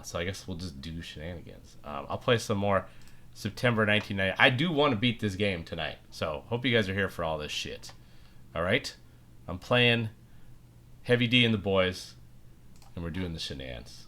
Speaker 2: So I guess we'll just do shenanigans. I'll play some more September 1990. I do want to beat this game tonight. So hope you guys are here for all this shit. All right. I'm playing Heavy D and the boys, and we're doing the shenanigans.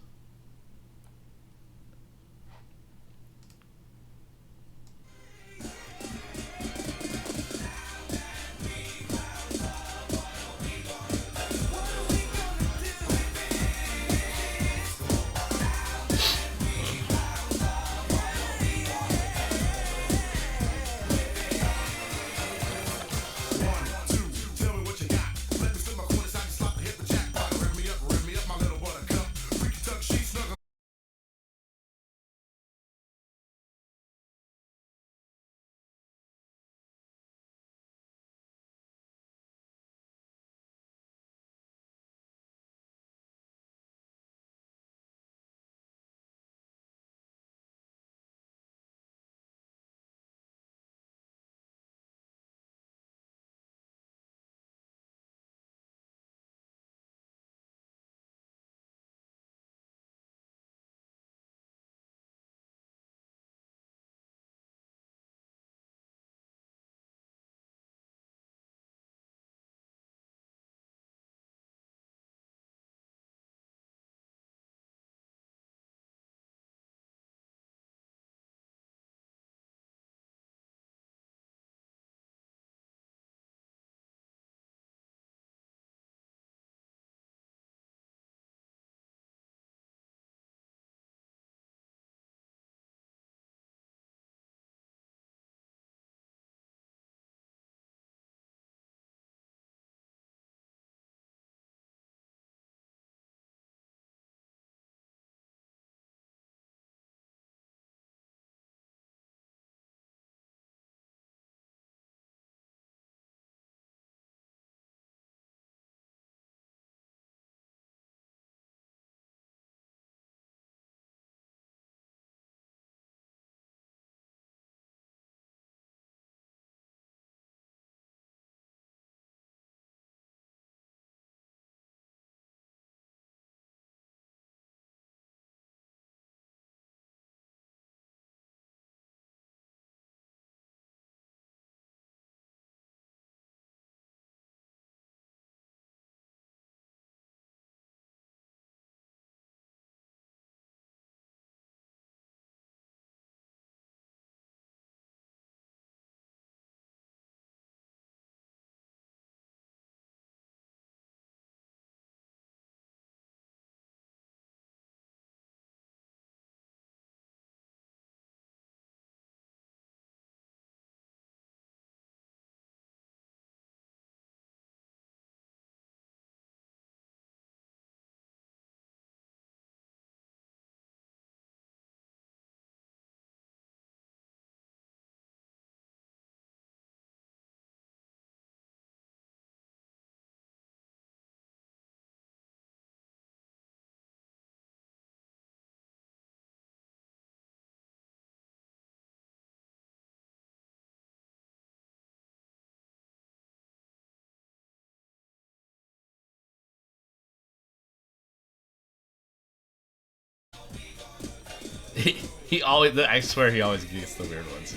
Speaker 2: He always, I swear he always gets the weird ones.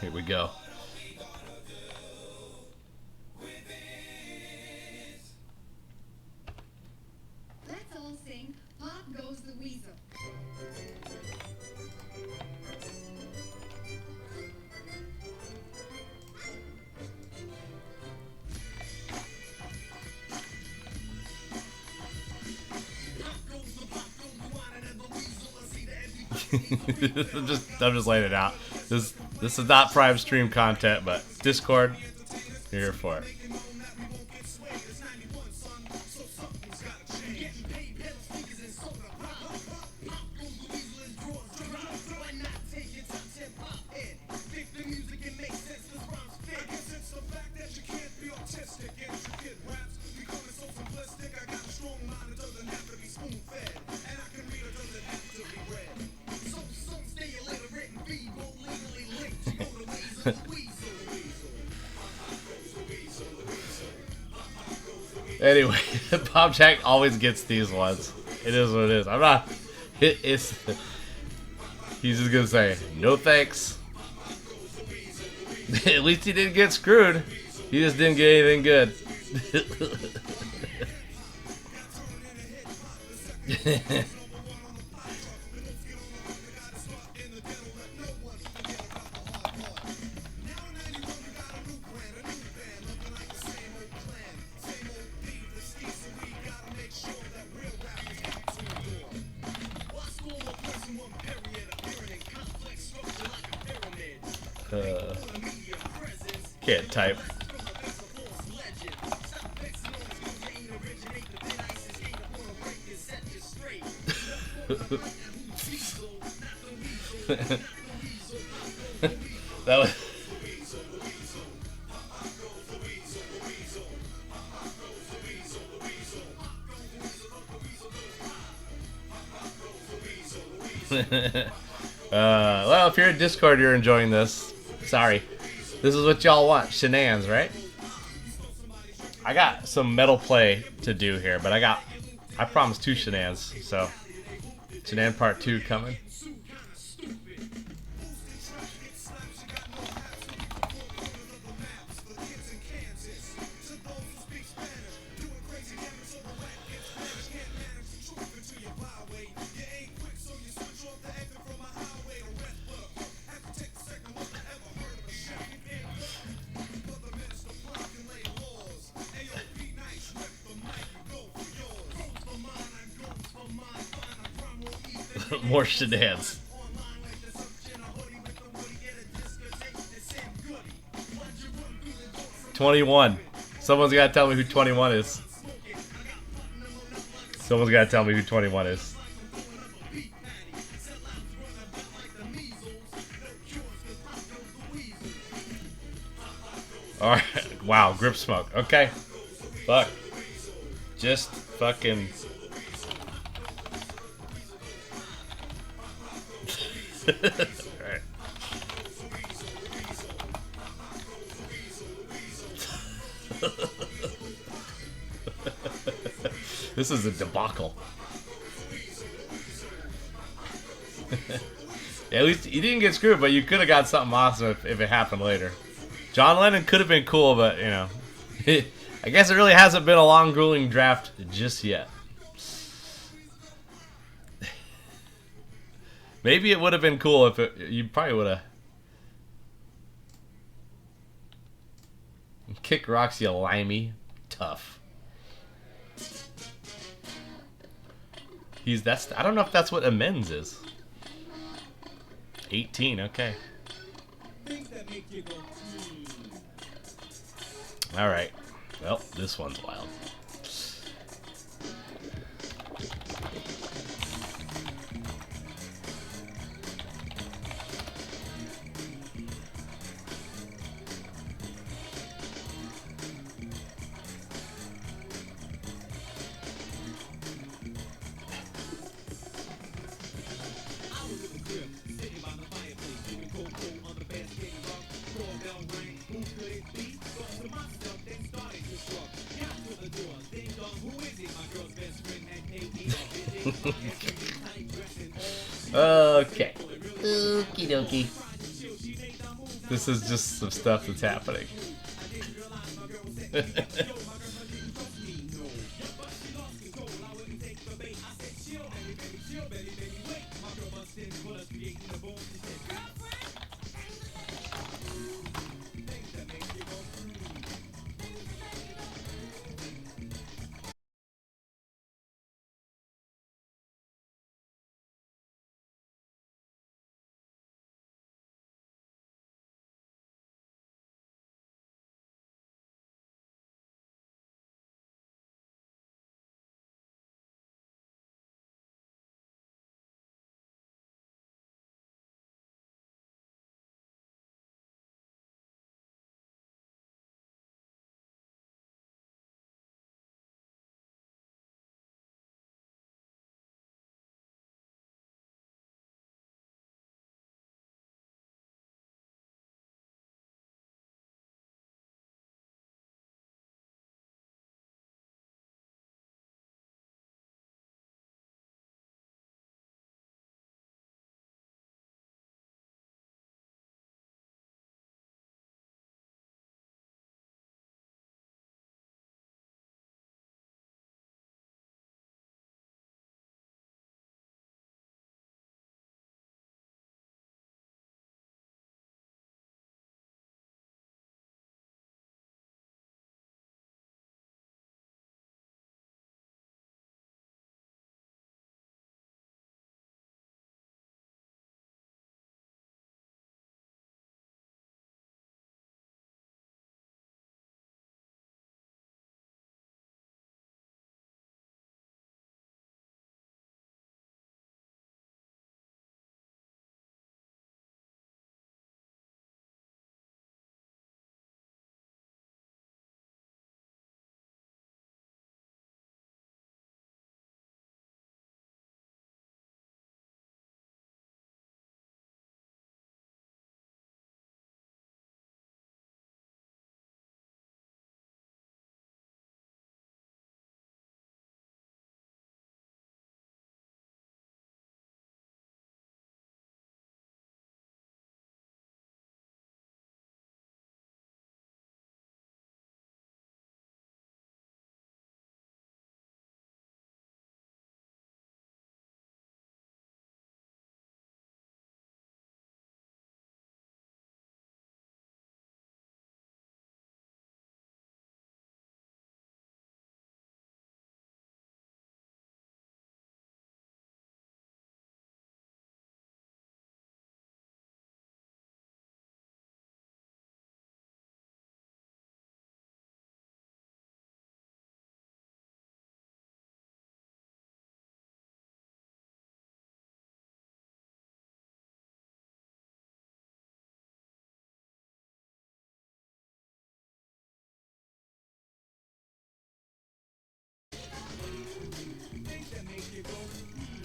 Speaker 2: Here we go.
Speaker 9: Let's all sing Pop Goes the Weasel.
Speaker 2: I'm just laying it out. This is not Prime Stream content, but Discord, you're here for it. Anyway, Bob Jack always gets these ones. It is what it is. I'm not. It's. He's just gonna say no thanks. At least he didn't get screwed. He just didn't get anything good. Can't type. That was. Well, if you're in Discord, you're enjoying this. Sorry. This is what y'all want. Shenanigans, right? I got some metal play to do here, but I promised 2 shenanigans, so Shenan Part 2 coming. More shenanigans. $21. Someone's got to tell me who 21 is. Someone's got to tell me who 21 is. Alright. Wow, grip smoke. Okay. Fuck. Just fucking... Alright. This is a debacle. Yeah, at least you didn't get screwed, but you could have got something awesome if it happened later. John Lennon could have been cool, but, you know. I guess it really hasn't been a long, grueling draft just yet. Maybe it would have been cool if you probably would have. Kick rocks, you limey. Tough. I don't know if that's what amends is. 18, okay. Alright. Well, this one's wild. Okay. Okie dokie. This is just some stuff that's happening.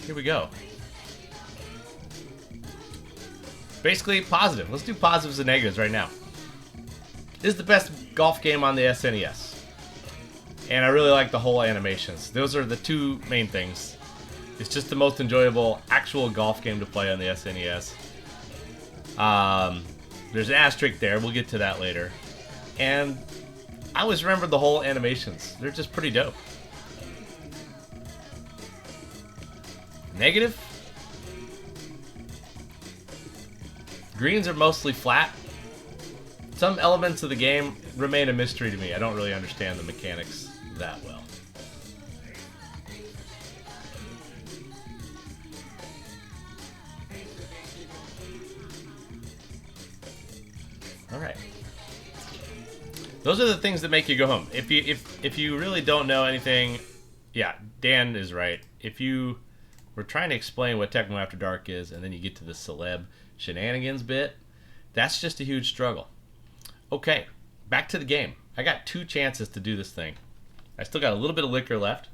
Speaker 2: Here we go. Basically, positive. Let's do positives and negatives right now. This is the best golf game on the SNES. And I really like the whole animations. Those are the two main things. It's just the most enjoyable actual golf game to play on the SNES. There's an asterisk there. We'll get to that later. And I always remember the whole animations. They're just pretty dope. Negative. Greens are mostly flat. Some elements of the game remain a mystery to me. I don't really understand the mechanics that well. Alright. Those are the things that make you go home. If you really don't know anything, yeah, Dan is right. If you were trying to explain what Tecmo After Dark is, and then you get to the celeb shenanigans bit, that's just a huge struggle. Okay, back to the game. I got 2 chances to do this thing. I still got a little bit of liquor left.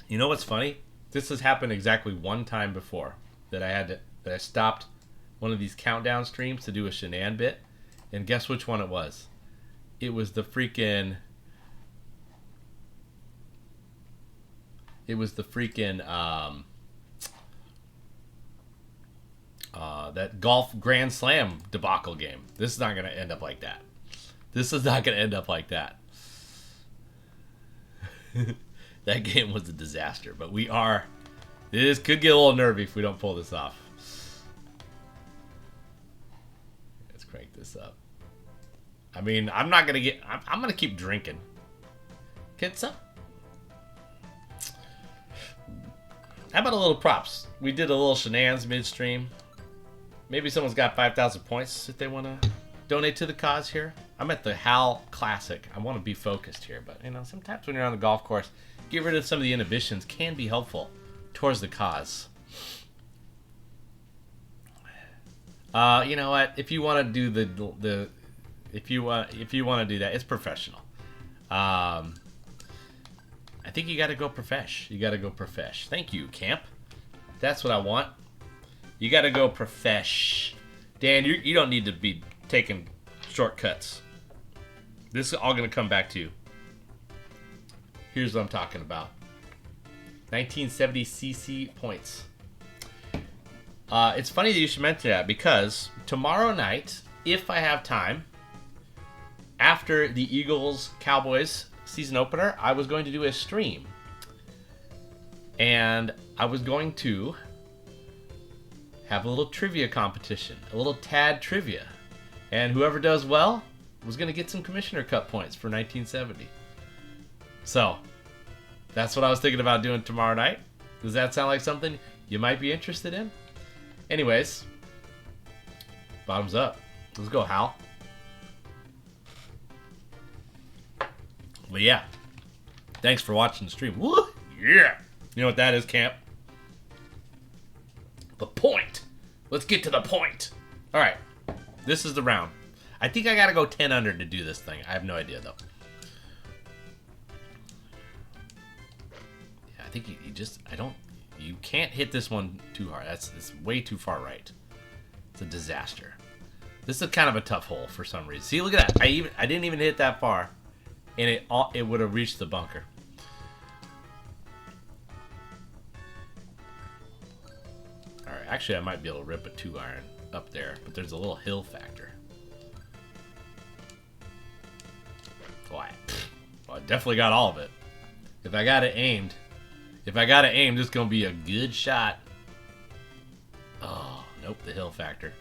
Speaker 2: You know what's funny? This has happened exactly 1 time before that I stopped one of these countdown streams to do a shenan bit, and guess which one it was? It was the freaking it was the freaking that golf Grand Slam debacle game. This is not going to end up like that. This is not going to end up like that. That game was a disaster, but we are. This could get a little nervy if we don't pull this off. Let's crank this up. I mean, I'm not going to get. I'm going to keep drinking. Get up. How about a little props? We did a little shenanigans midstream. Maybe someone's got 5,000 points if they want to donate to the cause here. I'm at the HAL Classic. I want to be focused here, but you know, sometimes when you're on the golf course, get rid of some of the inhibitions can be helpful towards the cause. You know what? If you want to do if you want to do that, it's professional. I think you got to go profesh. You got to go profesh. Thank you, Camp. That's what I want. You got to go profesh. Dan, you don't need to be taking shortcuts. This is all going to come back to you. Here's what I'm talking about. 1970 CC points. It's funny that you should mention that because tomorrow night, if I have time, after the Eagles-Cowboys season opener, I was going to do a stream. And I was going to have a little trivia competition, a little Tad trivia. And whoever does well was going to get some Commissioner Cup points for 1970. So, that's what I was thinking about doing tomorrow night. Does that sound like something you might be interested in? Anyways, bottoms up. Let's go, Hal. But yeah, thanks for watching the stream. Woo! Yeah! You know what that is, Camp? The point. Let's get to the point. All right, this is the round. I think I gotta go 10 under to do this thing. I have no idea though. Yeah, I think you can't hit this one too hard. It's way too far right. It's a disaster. This is kind of a tough hole for some reason. See, look at that. I didn't even hit that far, and it would have reached the bunker. All right, actually, I might be able to rip a 2-iron up there, but there's a little hill factor. Well, I definitely got all of it. If I got it aimed, this is gonna be a good shot. Oh, nope, the hill factor.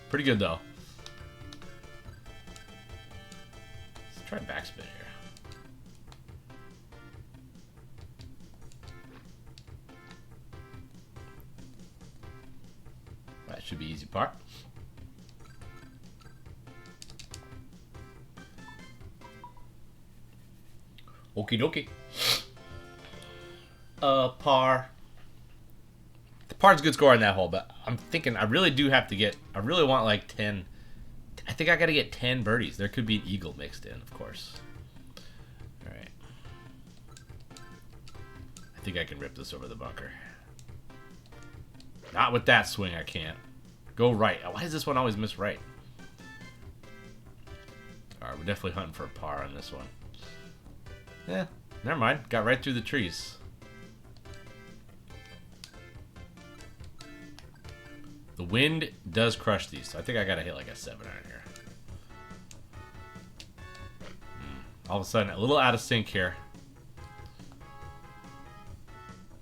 Speaker 2: Pretty good though. Let's try backspin here. That should be easy part. Okie dokie. Par. The par's a good score on that hole, but I'm thinking I really want like 10. I think I gotta get 10 birdies. There could be an eagle mixed in, of course. Alright. I think I can rip this over the bunker. Not with that swing, I can't. Go right. Why does this one always miss right? Alright, we're definitely hunting for a par on this one. Yeah, never mind. Got right through the trees. The wind does crush these, so I think I gotta hit like a 7-iron here. All of a sudden, a little out of sync here.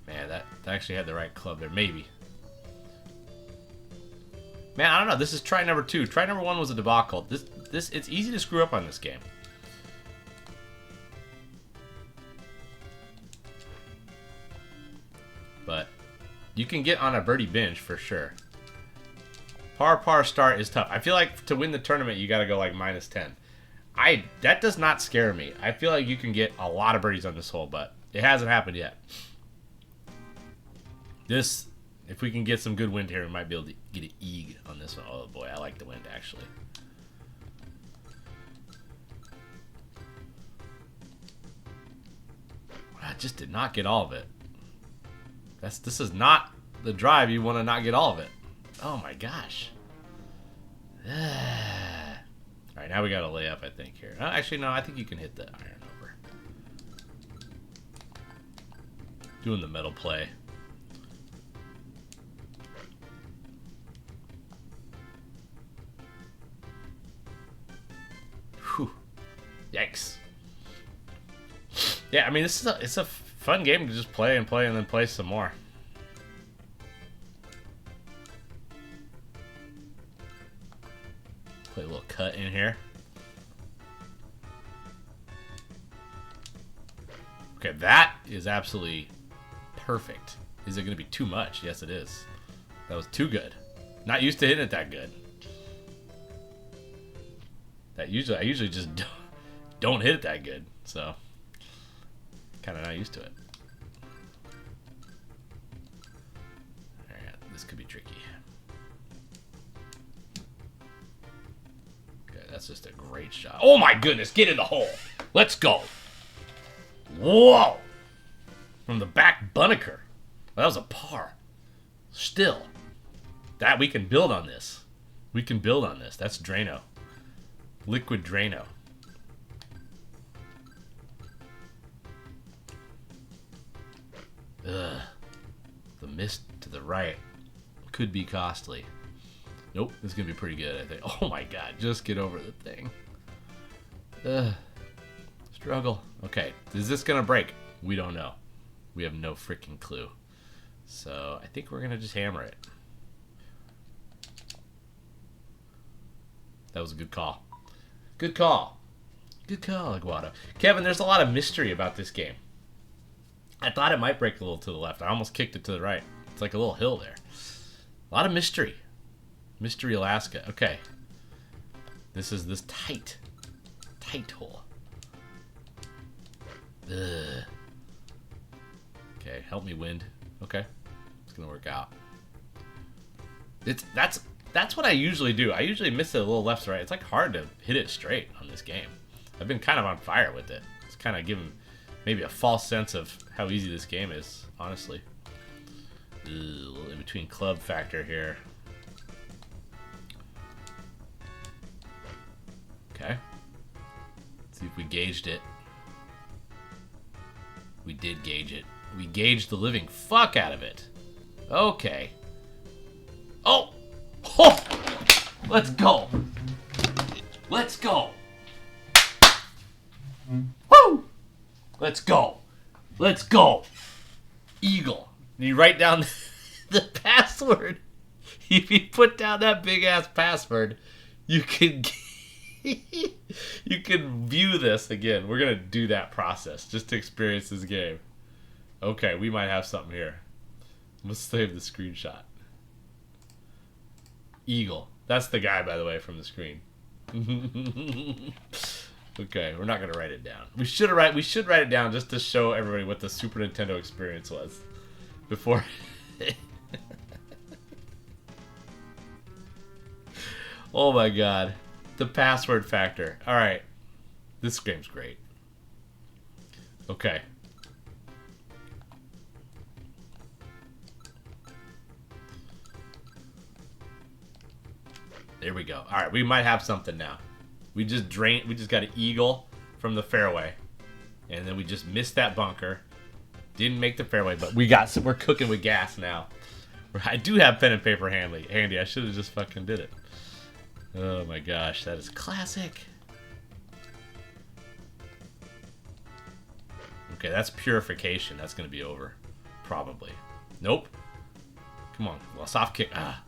Speaker 2: Man, that actually had the right club there. Maybe. Man, I don't know. This is try number 2. Try number 1 was a debacle. It's easy to screw up on this game. But you can get on a birdie binge for sure. Par start is tough. I feel like to win the tournament, you got to go like -10. That does not scare me. I feel like you can get a lot of birdies on this hole, but it hasn't happened yet. If we can get some good wind here, we might be able to get an eag on this one. Oh boy, I like the wind actually. I just did not get all of it. This is not the drive you want to not get all of it. Oh my gosh. Alright, now we got to lay up, I think, here. Actually, no, I think you can hit the iron over. Doing the metal play. Whew. Yikes. Yeah, I mean, it's a fun game to just play and play and then play some more. Play a little cut in here. Okay, that is absolutely perfect. Is it going to be too much? Yes, it is. That was too good. Not used to hitting it that good. I usually just don't hit it that good, so kind of not used to it. All right, this could be tricky. Okay, that's just a great shot. Oh my goodness, get in the hole. Let's go. Whoa! From the back bunniker. That was a par. Still. That we can build on this. We can build on this. That's Drano. Liquid Drano. Ugh. The mist to the right could be costly. Nope, this is going to be pretty good, I think. Oh my god, just get over the thing. Ugh. Struggle. Okay, is this going to break? We don't know. We have no freaking clue. So, I think we're going to just hammer it. That was a good call. Good call. Good call, Aguado. Kevin, there's a lot of mystery about this game. I thought it might break a little to the left. I almost kicked it to the right. It's like a little hill there. A lot of mystery. Mystery Alaska. Okay. This is this tight hole. Ugh. Okay, help me, wind. Okay. It's gonna work out. That's what I usually do. I usually miss it a little left to right. It's like hard to hit it straight on this game. I've been kind of on fire with it. It's kind of giving maybe a false sense of how easy this game is, honestly. Ugh, a little in between club factor here. Okay. Let's see if we gauged it. We did gauge it. We gauged the living fuck out of it. Okay. Oh! Oh! Let's go! Let's go! Woo! Let's go! Let's go! Eagle. And you write down the password. If you put down that big ass password, you can you can view this again. We're gonna do that process just to experience this game. Okay, we might have something here. Let's save the screenshot. Eagle. That's the guy, by the way, from the screen. Okay, we're not gonna write it down. We should write it down just to show everybody what the Super Nintendo experience was before. Oh my god, the password factor. All right, this game's great. Okay. There we go. All right, we might have something now. We just got an eagle from the fairway, and then we just missed that bunker. Didn't make the fairway, but we're cooking with gas now. I do have pen and paper handy. I should have just fucking did it. Oh my gosh, that is classic. Okay, that's purification. That's gonna be over, probably. Nope. Come on, well, soft kick. Ah.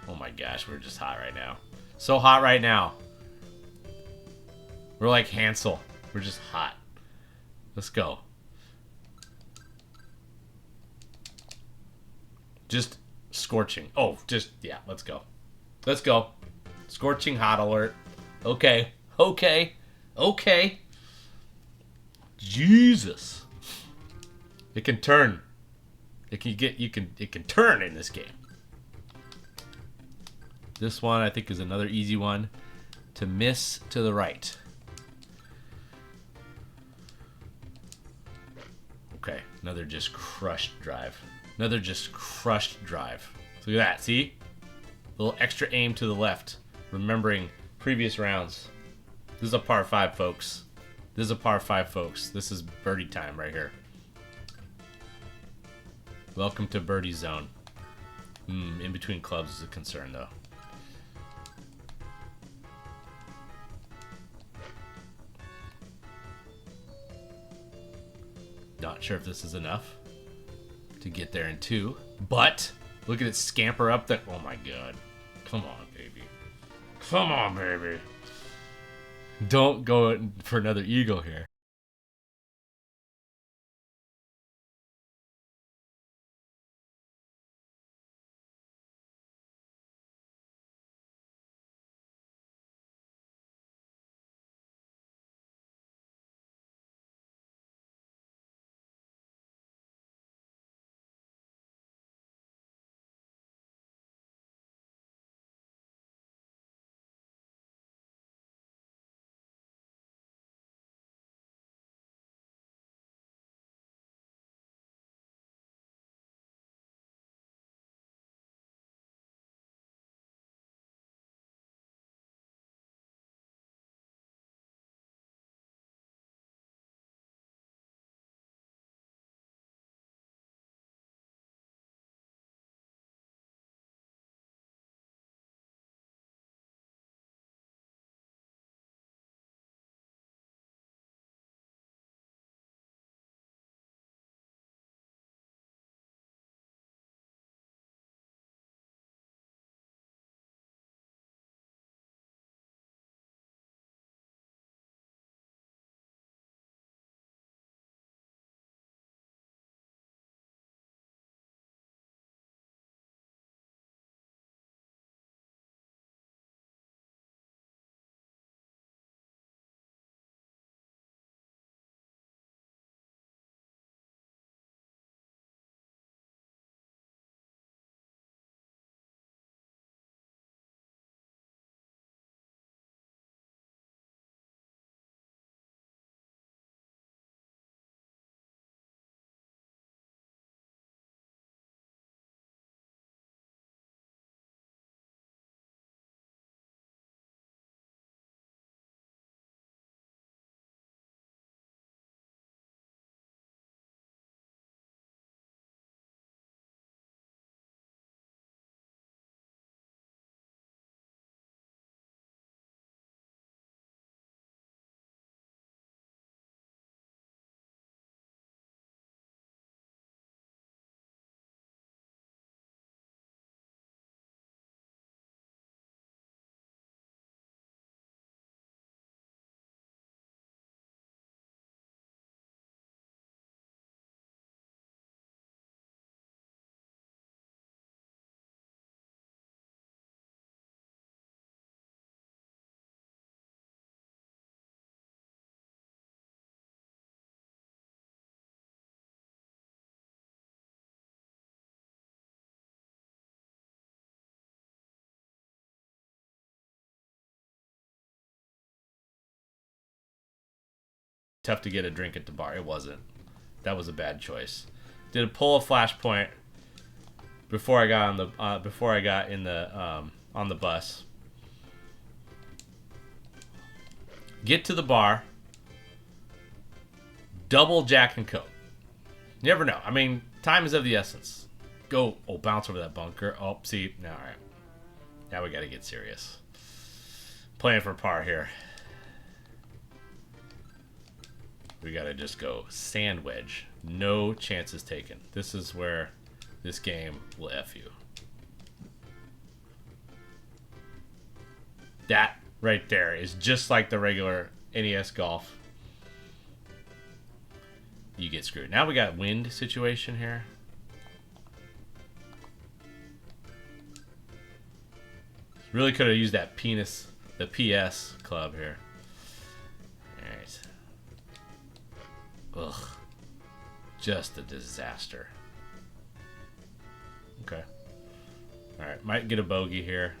Speaker 2: Oh my gosh, we're just hot right now. So hot right now. We're like Hansel. We're just hot. Let's go. Just scorching. Oh, just, yeah, let's go. Let's go. Scorching hot alert. Okay. Okay. Okay. Jesus. It can turn. It can turn in this game. This one, I think, is another easy one to miss to the right. Okay, another just crushed drive. Another just crushed drive. So look at that, see? A little extra aim to the left. Remembering previous rounds. This is a par 5, folks. This is a par 5, folks. This is birdie time right here. Welcome to birdie zone. In between clubs is a concern, though. Not sure if this is enough to get there in 2, but look at it scamper up there. Oh my god. Come on, baby. Come on, baby. Don't go for another eagle here. Tough to get a drink at the bar. It wasn't. That was a bad choice. Did a pull a flashpoint before I got on the on the bus. Get to the bar. Double Jack and Coke. You never know. I mean, time is of the essence. Go. Oh, bounce over that bunker. Oh, see. No, all right. Now we got to get serious. Playing for par here. We gotta just go sand wedge. No chances taken. This is where this game will F you. That right there is just like the regular NES golf. You get screwed. Now we got wind situation here. Really could have used that the PS club here. Alright. Ugh. Just a disaster. Okay. Alright, might get a bogey here.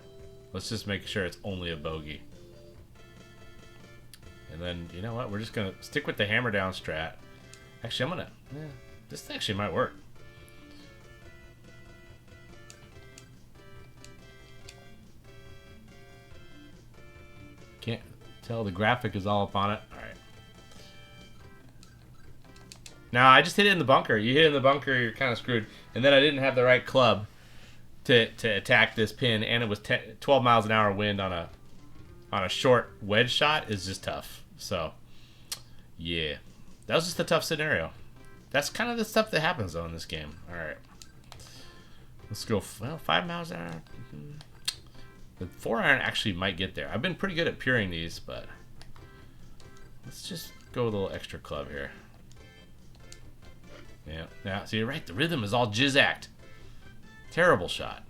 Speaker 2: Let's just make sure it's only a bogey. And then, you know what? We're just going to stick with the hammer down strat. Actually, I'm going to... Yeah, this actually might work. Can't tell the graphic is all up on it. Alright. Now I just hit it in the bunker. You hit it in the bunker, you're kind of screwed. And then I didn't have the right club to attack this pin, and it was 12 miles an hour wind on a short wedge shot is just tough. So, yeah. That was just a tough scenario. That's kind of the stuff that happens, though, in this game. All right. Let's go, well, 5 miles an hour. The 4-iron actually might get there. I've been pretty good at puring these, but let's just go with a little extra club here. Yeah, now, see, you're right. The rhythm is all jizzacked. Terrible shot.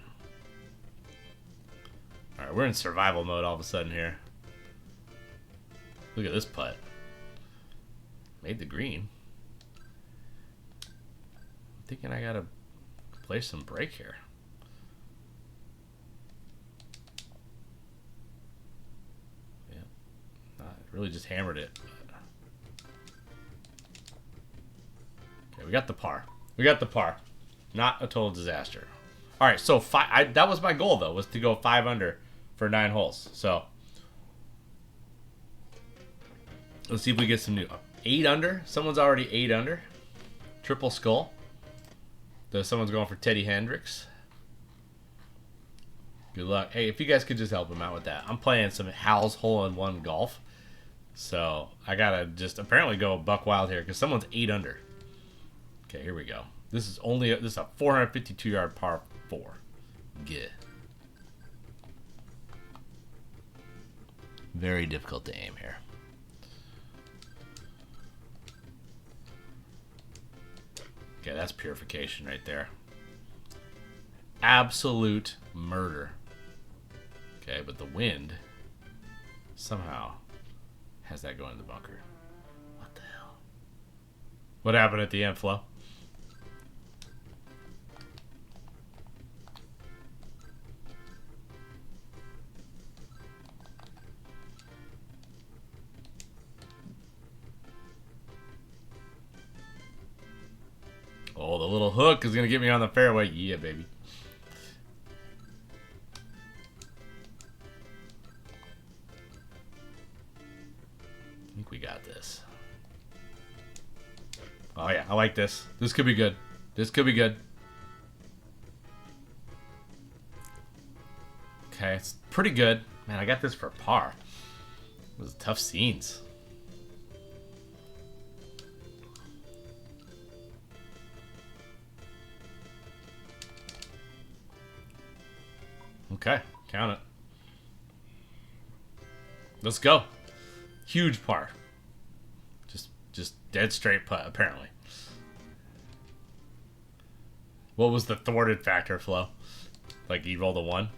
Speaker 2: All right, we're in survival mode all of a sudden here. Look at this putt. Made the green. I'm thinking I gotta play some break here. Yeah, really just hammered it. Okay, we got the par. We got the par. Not a total disaster. All right, so that was my goal, though, was to go 5 under for 9 holes. So let's see if we get some new 8 under. Someone's already 8 under. Triple skull. So someone's going for Teddy Hendricks. Good luck. Hey, if you guys could just help him out with that. I'm playing some HAL's hole-in-one golf. So I gotta just apparently go buck wild here because someone's 8 under. Okay, here we go. This is a 452-yard par 4. Good. Very difficult to aim here. Okay, that's purification right there. Absolute murder. Okay, but the wind somehow has that going in the bunker. What the hell? What happened at the end, Flo? Oh, the little hook is going to get me on the fairway. Yeah, baby. I think we got this. Oh, yeah. I like this. This could be good. This could be good. Okay, it's pretty good. Man, I got this for par. It was tough scenes. Okay, count it. Let's go. Huge par. Just dead straight putt, apparently. What was the thwarted factor, Flo? Like you rolled a 1?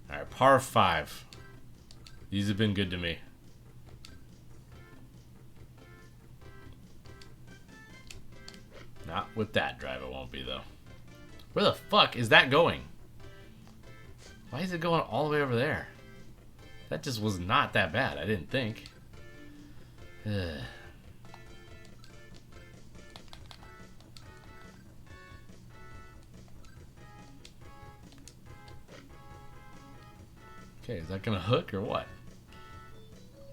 Speaker 2: Alright, par 5. These have been good to me. Not with that drive, it won't be, though. Where the fuck is that going? Why is it going all the way over there? That just was not that bad, I didn't think. Ugh. Okay, is that gonna hook or what?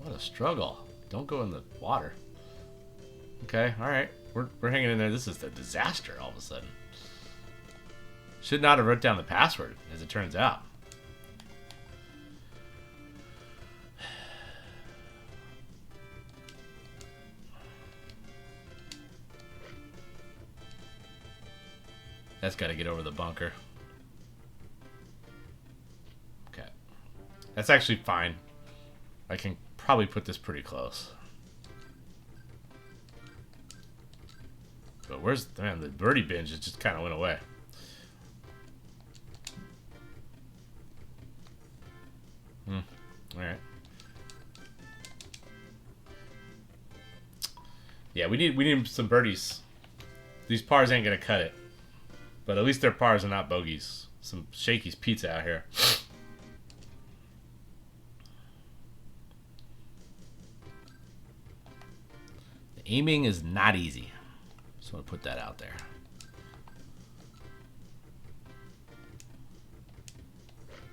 Speaker 2: What a struggle. Don't go in the water. Okay, alright. We're hanging in there. This is a disaster all of a sudden. Should not have wrote down the password, as it turns out. That's got to get over the bunker. Okay. That's actually fine. I can probably put this pretty close. But where's, man, the birdie binge just kind of went away. Alright. Yeah, we need some birdies. These pars ain't gonna cut it. But at least their pars are not bogeys. Some Shakey's pizza out here. The aiming is not easy. Just want to put that out there.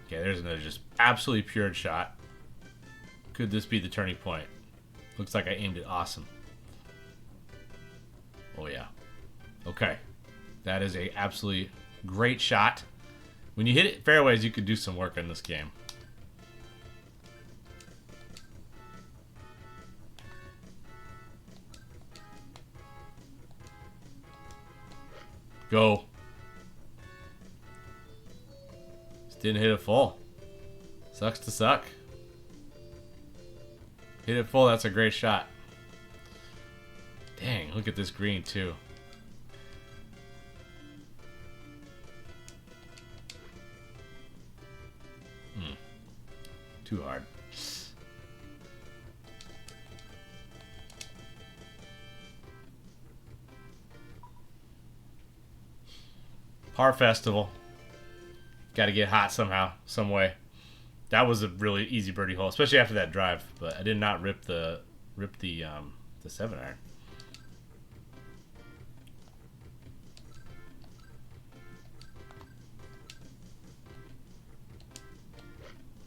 Speaker 2: Okay, there's another just absolutely pure shot. Could this be the turning point? Looks like I aimed it awesome. Oh yeah. Okay. That is a absolutely great shot. When you hit it fairways, you could do some work in this game. Go. Just didn't hit it full. Sucks to suck. Hit it full, that's a great shot. Dang, look at this green too. Too hard. Par Festival. Got to get hot somehow, some way. That was a really easy birdie hole, especially after that drive. But I did not rip the 7-iron.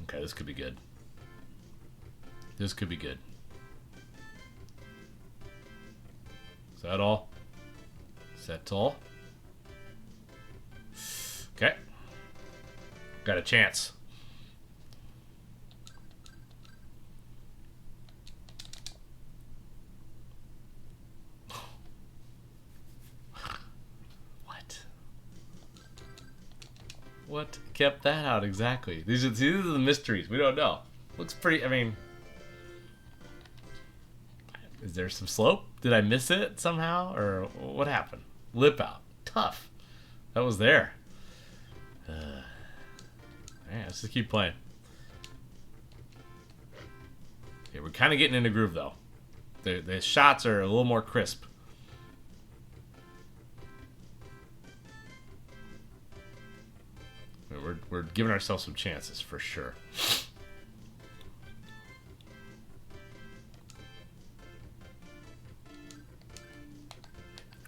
Speaker 2: Okay, this could be good. This could be good. Is that all? Is that all? Okay. Got a chance. What kept that out exactly? These are the mysteries. We don't know. Looks pretty, I mean... Is there some slope? Did I miss it somehow? Or what happened? Lip out. Tough. That was there. Man, let's just keep playing. Okay, we're kind of getting in a groove though. The shots are a little more crisp. We're giving ourselves some chances for sure.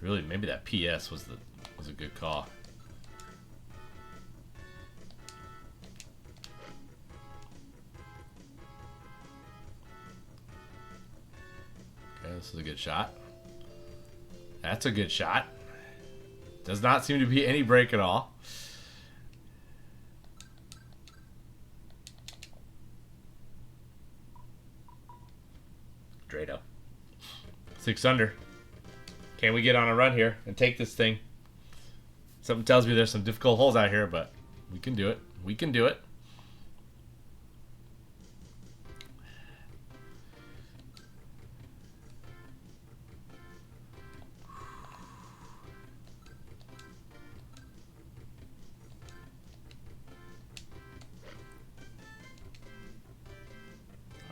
Speaker 2: Really, maybe that PS was a good call. Okay, this is a good shot. That's a good shot. Does not seem to be any break at all. Drado. 6 under. Can we get on a run here and take this thing? Something tells me there's some difficult holes out here, but we can do it. We can do it.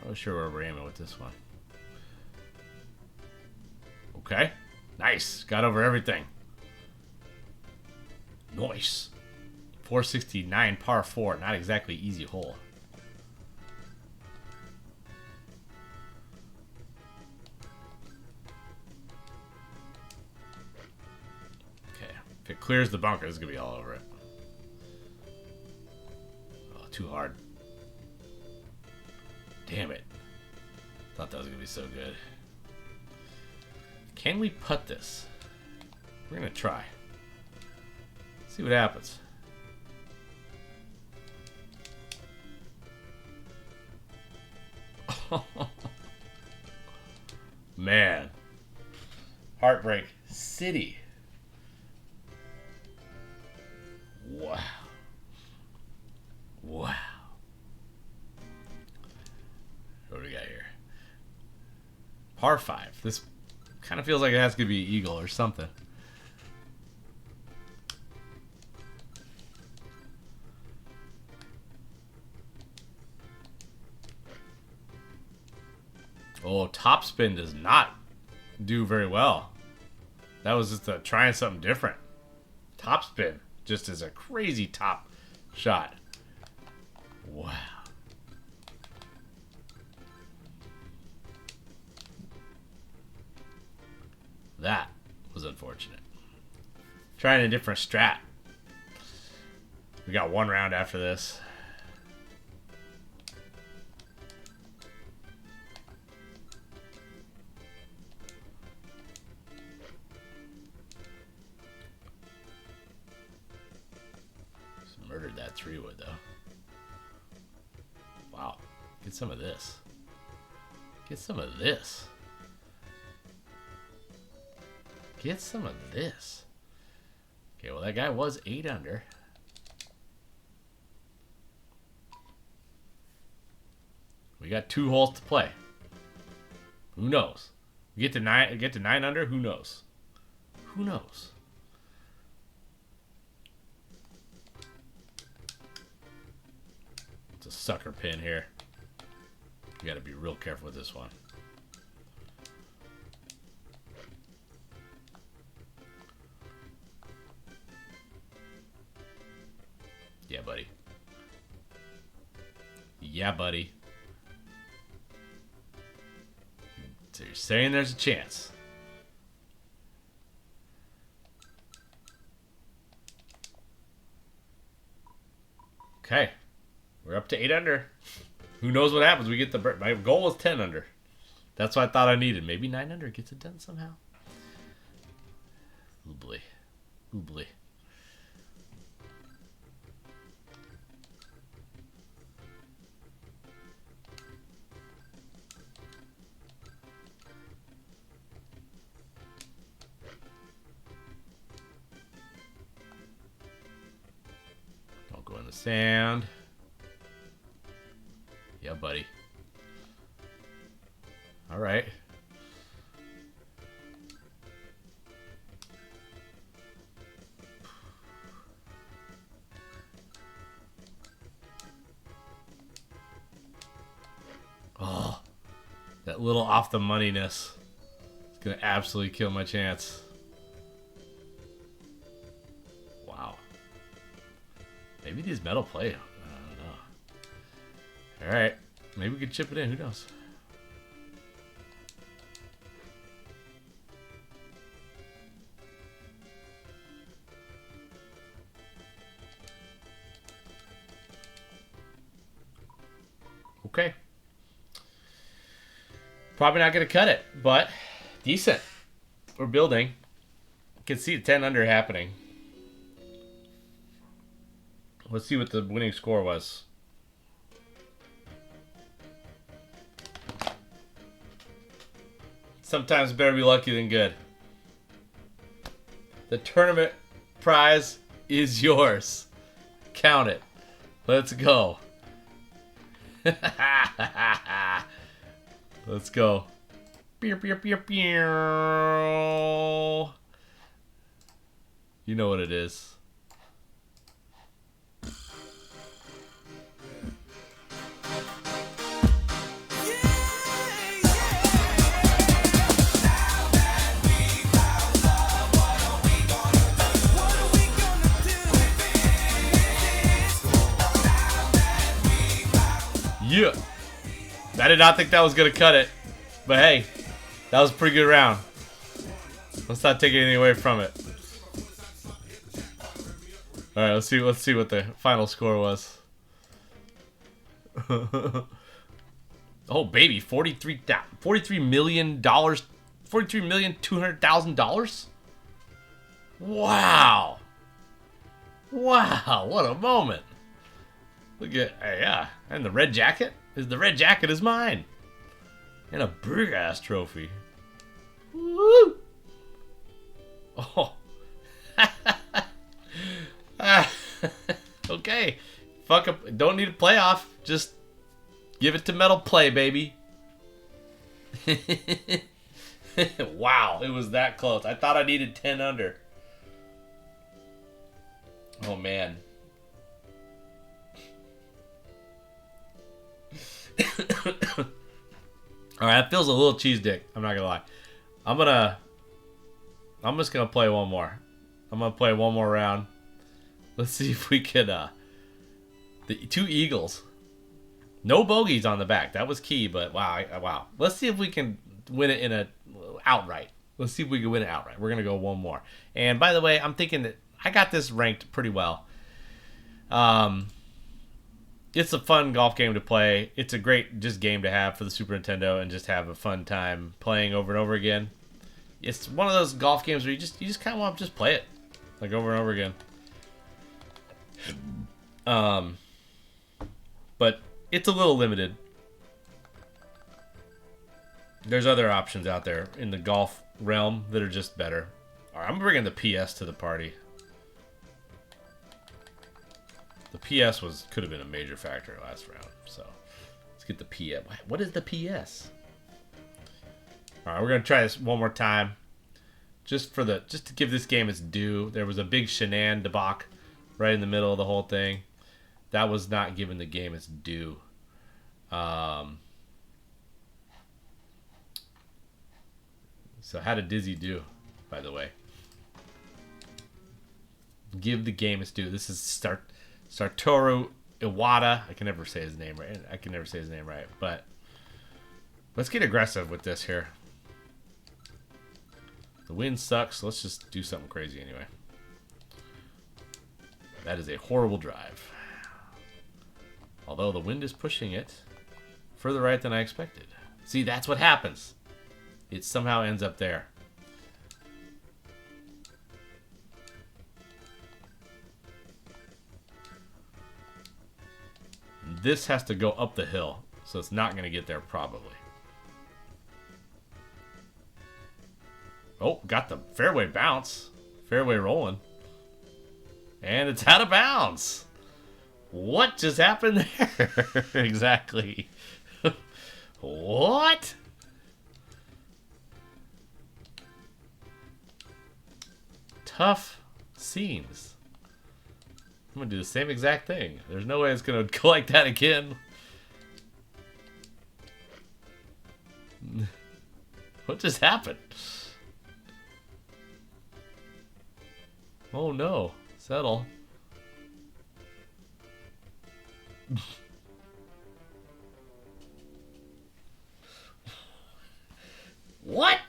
Speaker 2: I'm not sure where we're aiming with this one. Okay. Nice. Got over everything. Nice. 469 par 4. Not exactly easy hole. Okay. If it clears the bunker, it's going to be all over it. Oh, too hard. Damn it. Thought that was going to be so good. Can we putt this? We're going to try. See what happens. Man. Heartbreak City. Wow. Wow. What do we got here? Par 5. This kind of feels like it has to be eagle or something. Oh, topspin does not do very well. That was just trying something different. Topspin just is a crazy top shot. Wow. That was unfortunate. Trying a different strat. We got one round after this. tree wood, though. Wow. Get some of this. Get some of this. Get some of this. Okay, well, that guy was 8 under. We got 2 holes to play. Who knows? We get to 9 under, who knows? Who knows? It's a sucker pin here. You gotta be real careful with this one. Yeah, buddy. Yeah, buddy. So you're saying there's a chance. Okay. We're up to 8 under. Who knows what happens? We get the... My goal was 10 under. That's what I thought I needed. Maybe 9 under gets it done somehow. Oobly. Oobly. Don't go in the sand. Yeah, buddy. All right. Oh, that little off the moneyness. It's gonna absolutely kill my chance. Wow. Maybe these metal play. I don't know. All right, maybe we could chip it in. Who knows? Okay. Probably not going to cut it, but decent. We're building. You can see the 10 under happening. Let's see what the winning score was. Sometimes better be lucky than good. The tournament prize is yours. Count it. Let's go. Let's go. Pew, pew, pew, pew. You know what it is. Yeah. I did not think that was going to cut it. But hey, that was a pretty good round. Let's not take anything away from it. Alright, let's see what the final score was. Oh baby, $43,200,000? Wow. Wow, what a moment. Look at, yeah, and the red jacket? The red jacket is mine. And a big ass trophy. Woo! Oh. Okay. Fuck up. Don't need a playoff. Just give it to Metal Play, baby. Wow, it was that close. I thought I needed 10 under. Oh man. Alright, that feels a little cheese dick. I'm not gonna lie. I'm just gonna play one more. I'm gonna play one more round. Let's see if we can the 2 eagles. No bogeys on the back. That was key, but wow, wow. Let's see if we can win it in a outright. Let's see if we can win it outright. We're gonna go one more. And by the way, I'm thinking that I got this ranked pretty well. It's a fun golf game to play. It's a great just game to have for the Super Nintendo and just have a fun time playing over and over again. It's one of those golf games where you just kind of want to just play it like over and over again. But it's a little limited. There's other options out there in the golf realm that are just better. All right, I'm bringing the PS to the party. The PS could have been a major factor last round. So let's get the PS. What is the PS? All right, we're gonna try this one more time, just to give this game its due. There was a big shenan debacle right in the middle of the whole thing. That was not giving the game its due. So how did Dizzy do, by the way? Give the game its due. This is Satoru Iwata. I can never say his name right. But let's get aggressive with this here. The wind sucks. Let's just do something crazy anyway. That is a horrible drive. Although the wind is pushing it further right than I expected. See, that's what happens. It somehow ends up there. This has to go up the hill, so it's not going to get there probably. Oh, got the fairway bounce. Fairway rolling. And it's out of bounds. What just happened there? Exactly. What? Tough scenes. I'm going to do the same exact thing. There's no way it's going to go like that again. What just happened? Oh no. Settle. What?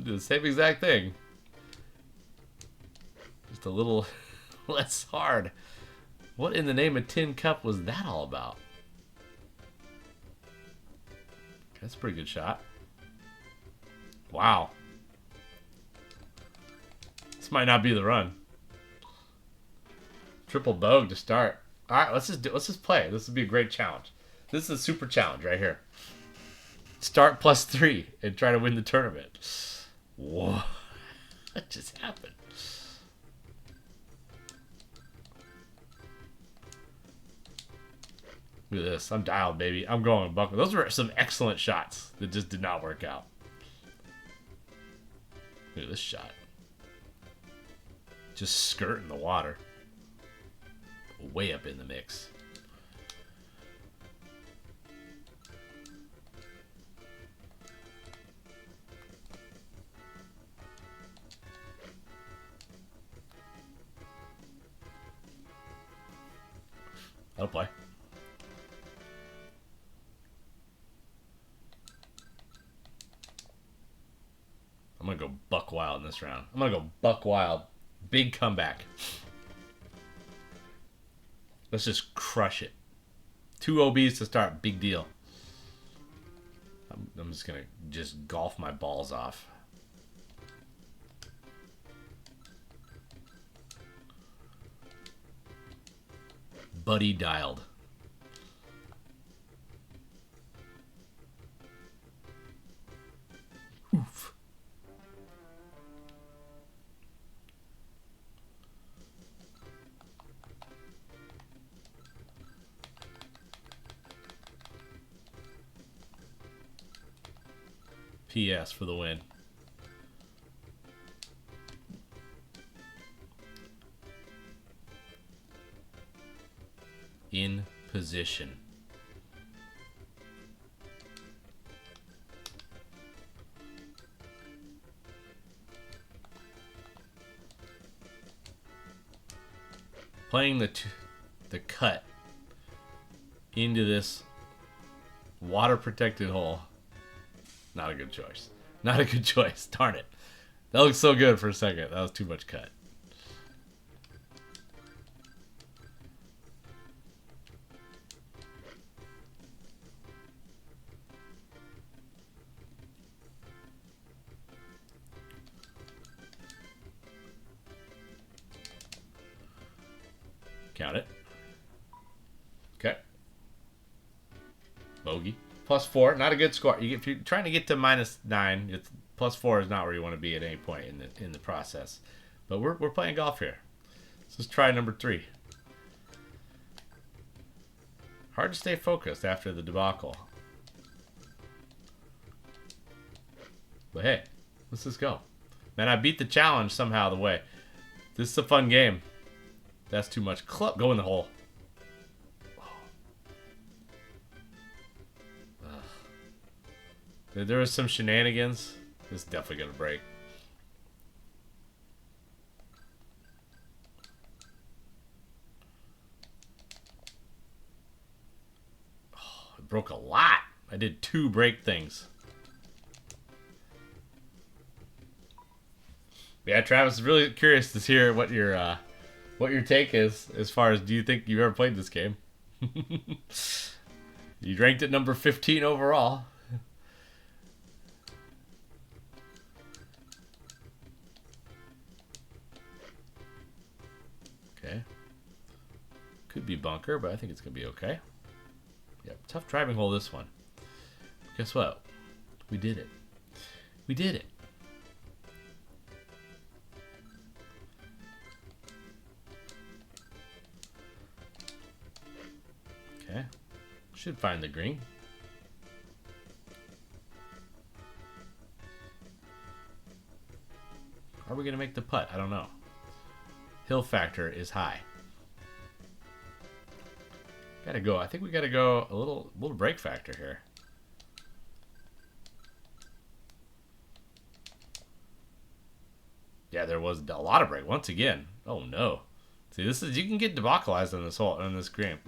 Speaker 2: Do the same exact thing. Just a little less hard. What in the name of Tin Cup was that all about? That's a pretty good shot. Wow. This might not be the run. Triple bogey to start. All right, let's just play. This would be a great challenge. This is a super challenge right here. Start +3 and try to win the tournament. Whoa. What just happened? Look at this. I'm dialed, baby. I'm going buckle. Those were some excellent shots that just did not work out. Look at this shot. Just skirting the water. Way up in the mix. That'll play. I'm going to go buck wild in this round. I'm going to go buck wild. Big comeback. Let's just crush it. 2 OBs to start. Big deal. I'm just going to just golf my balls off. Buddy dialed. Oof. PS for the win. In position. Playing the cut into this water protected hole. Not a good choice. Not a good choice. Darn it. That looked so good for a second. That was too much cut. Count it. Okay. Bogey. +4. Not a good score. If you're trying to get to -9, +4 is not where you want to be at any point in the process. But we're playing golf here. So let's try number 3. Hard to stay focused after the debacle. But hey, let's just go. Man, I beat the challenge somehow the way. This is a fun game. That's too much. Club. Go in the hole. There was some shenanigans. This is definitely going to break. Oh, it broke a lot. I did 2 break things. Yeah, Travis, really curious to hear what your take is as far as, do you think you ever played this game? You ranked it number 15 overall. Okay. Could be bunker, but I think it's going to be okay. Yeah, tough driving hole this one. Guess what? We did it. We did it. Okay. Should find the green. Are we going to make the putt? I don't know. Hill factor is high. Gotta go. I think we gotta go a little break factor here. Yeah, there was a lot of break once again. Oh no! See, this is, you can get debacleized in this hole, in this game.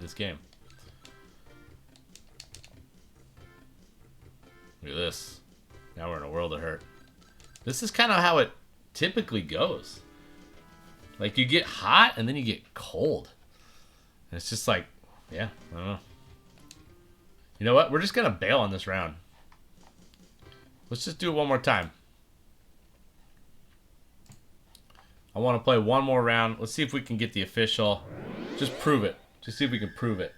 Speaker 2: Look at this. Now we're in a world of hurt. This is kind of how it typically goes. Like, you get hot and then you get cold. And it's just like, yeah, I don't know. You know what? We're just gonna bail on this round. Let's just do it one more time. I want to play one more round. Let's see if we can get the official. Just prove it. Just see if we can prove it.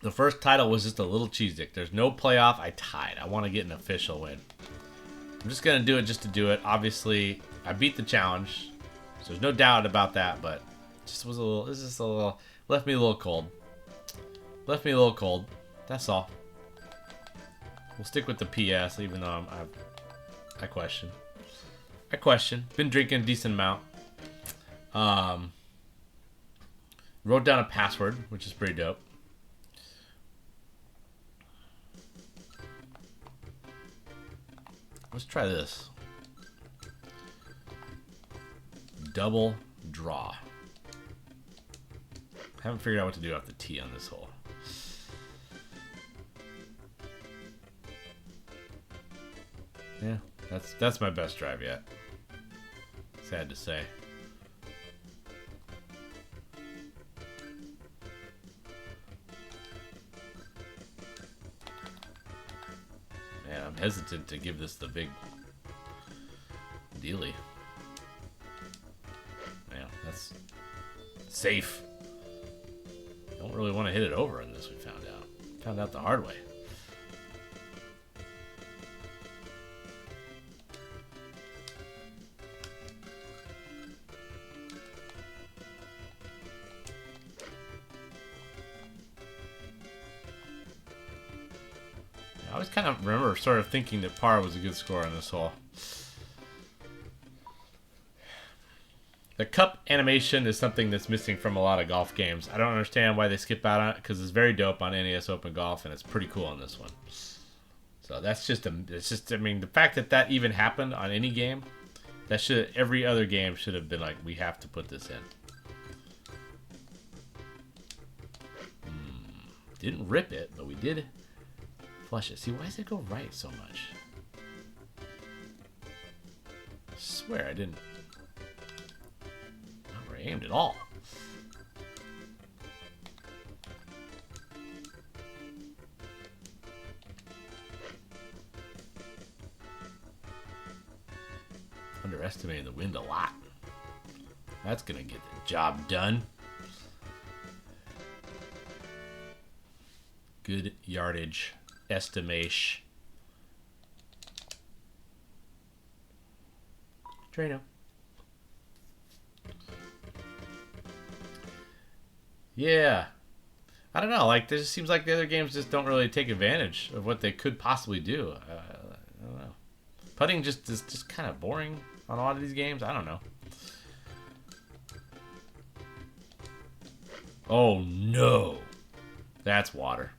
Speaker 2: The first title was just a little cheese dick. There's no playoff. I tied. I want to get an official win. I'm just going to do it just to do it. Obviously, I beat the challenge. So there's no doubt about that, but it just was a little, it's just a little, left me a little cold. Left me a little cold. That's all. We'll stick with the PS, even though I question. I question. Been drinking a decent amount. Wrote down a password, which is pretty dope. Let's try this. Double draw. Haven't figured out what to do off the tee on this hole. Yeah, that's my best drive yet. Sad to say. Man, I'm hesitant to give this the big dealy. Man, that's safe. Don't really want to hit it over in this, we found out. Found out the hard way. I always kind of remember sort of thinking that par was a good score on this hole. The cup animation is something that's missing from a lot of golf games. I don't understand why they skip out on it, because it's very dope on NES Open Golf, and it's pretty cool on this one. So that's just I mean, the fact that that even happened on any game, that should, every other game should have been like, we have to put this in. Didn't rip it, but we did flush it. See, why does it go right so much? I swear I didn't. Not aimed at all. Underestimating the wind a lot. That's gonna get the job done. Good yardage estimation. Trano. Yeah. I don't know. Like, it just seems like the other games just don't really take advantage of what they could possibly do. I don't know. Putting just is just kind of boring on a lot of these games. I don't know. Oh no, that's water.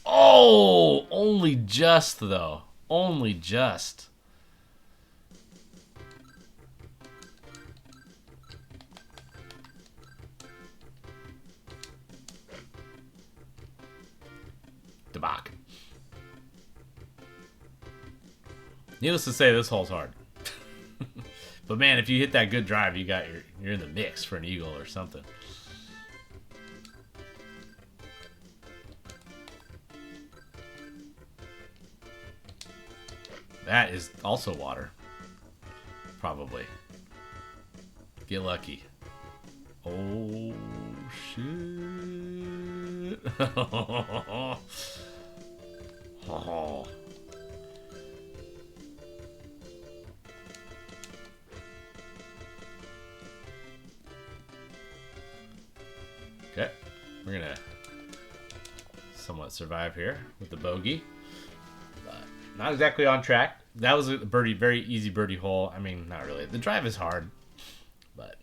Speaker 2: Oh, only just though. Only just. Debak. Needless to say, this hole's hard. But man, if you hit that good drive, you're in the mix for an eagle or something. That is also water. Probably. Get lucky. Oh shit. Oh. Okay, we're gonna somewhat survive here with the bogey, but not exactly on track. That was a birdie, very easy birdie hole. I mean, not really. The drive is hard, but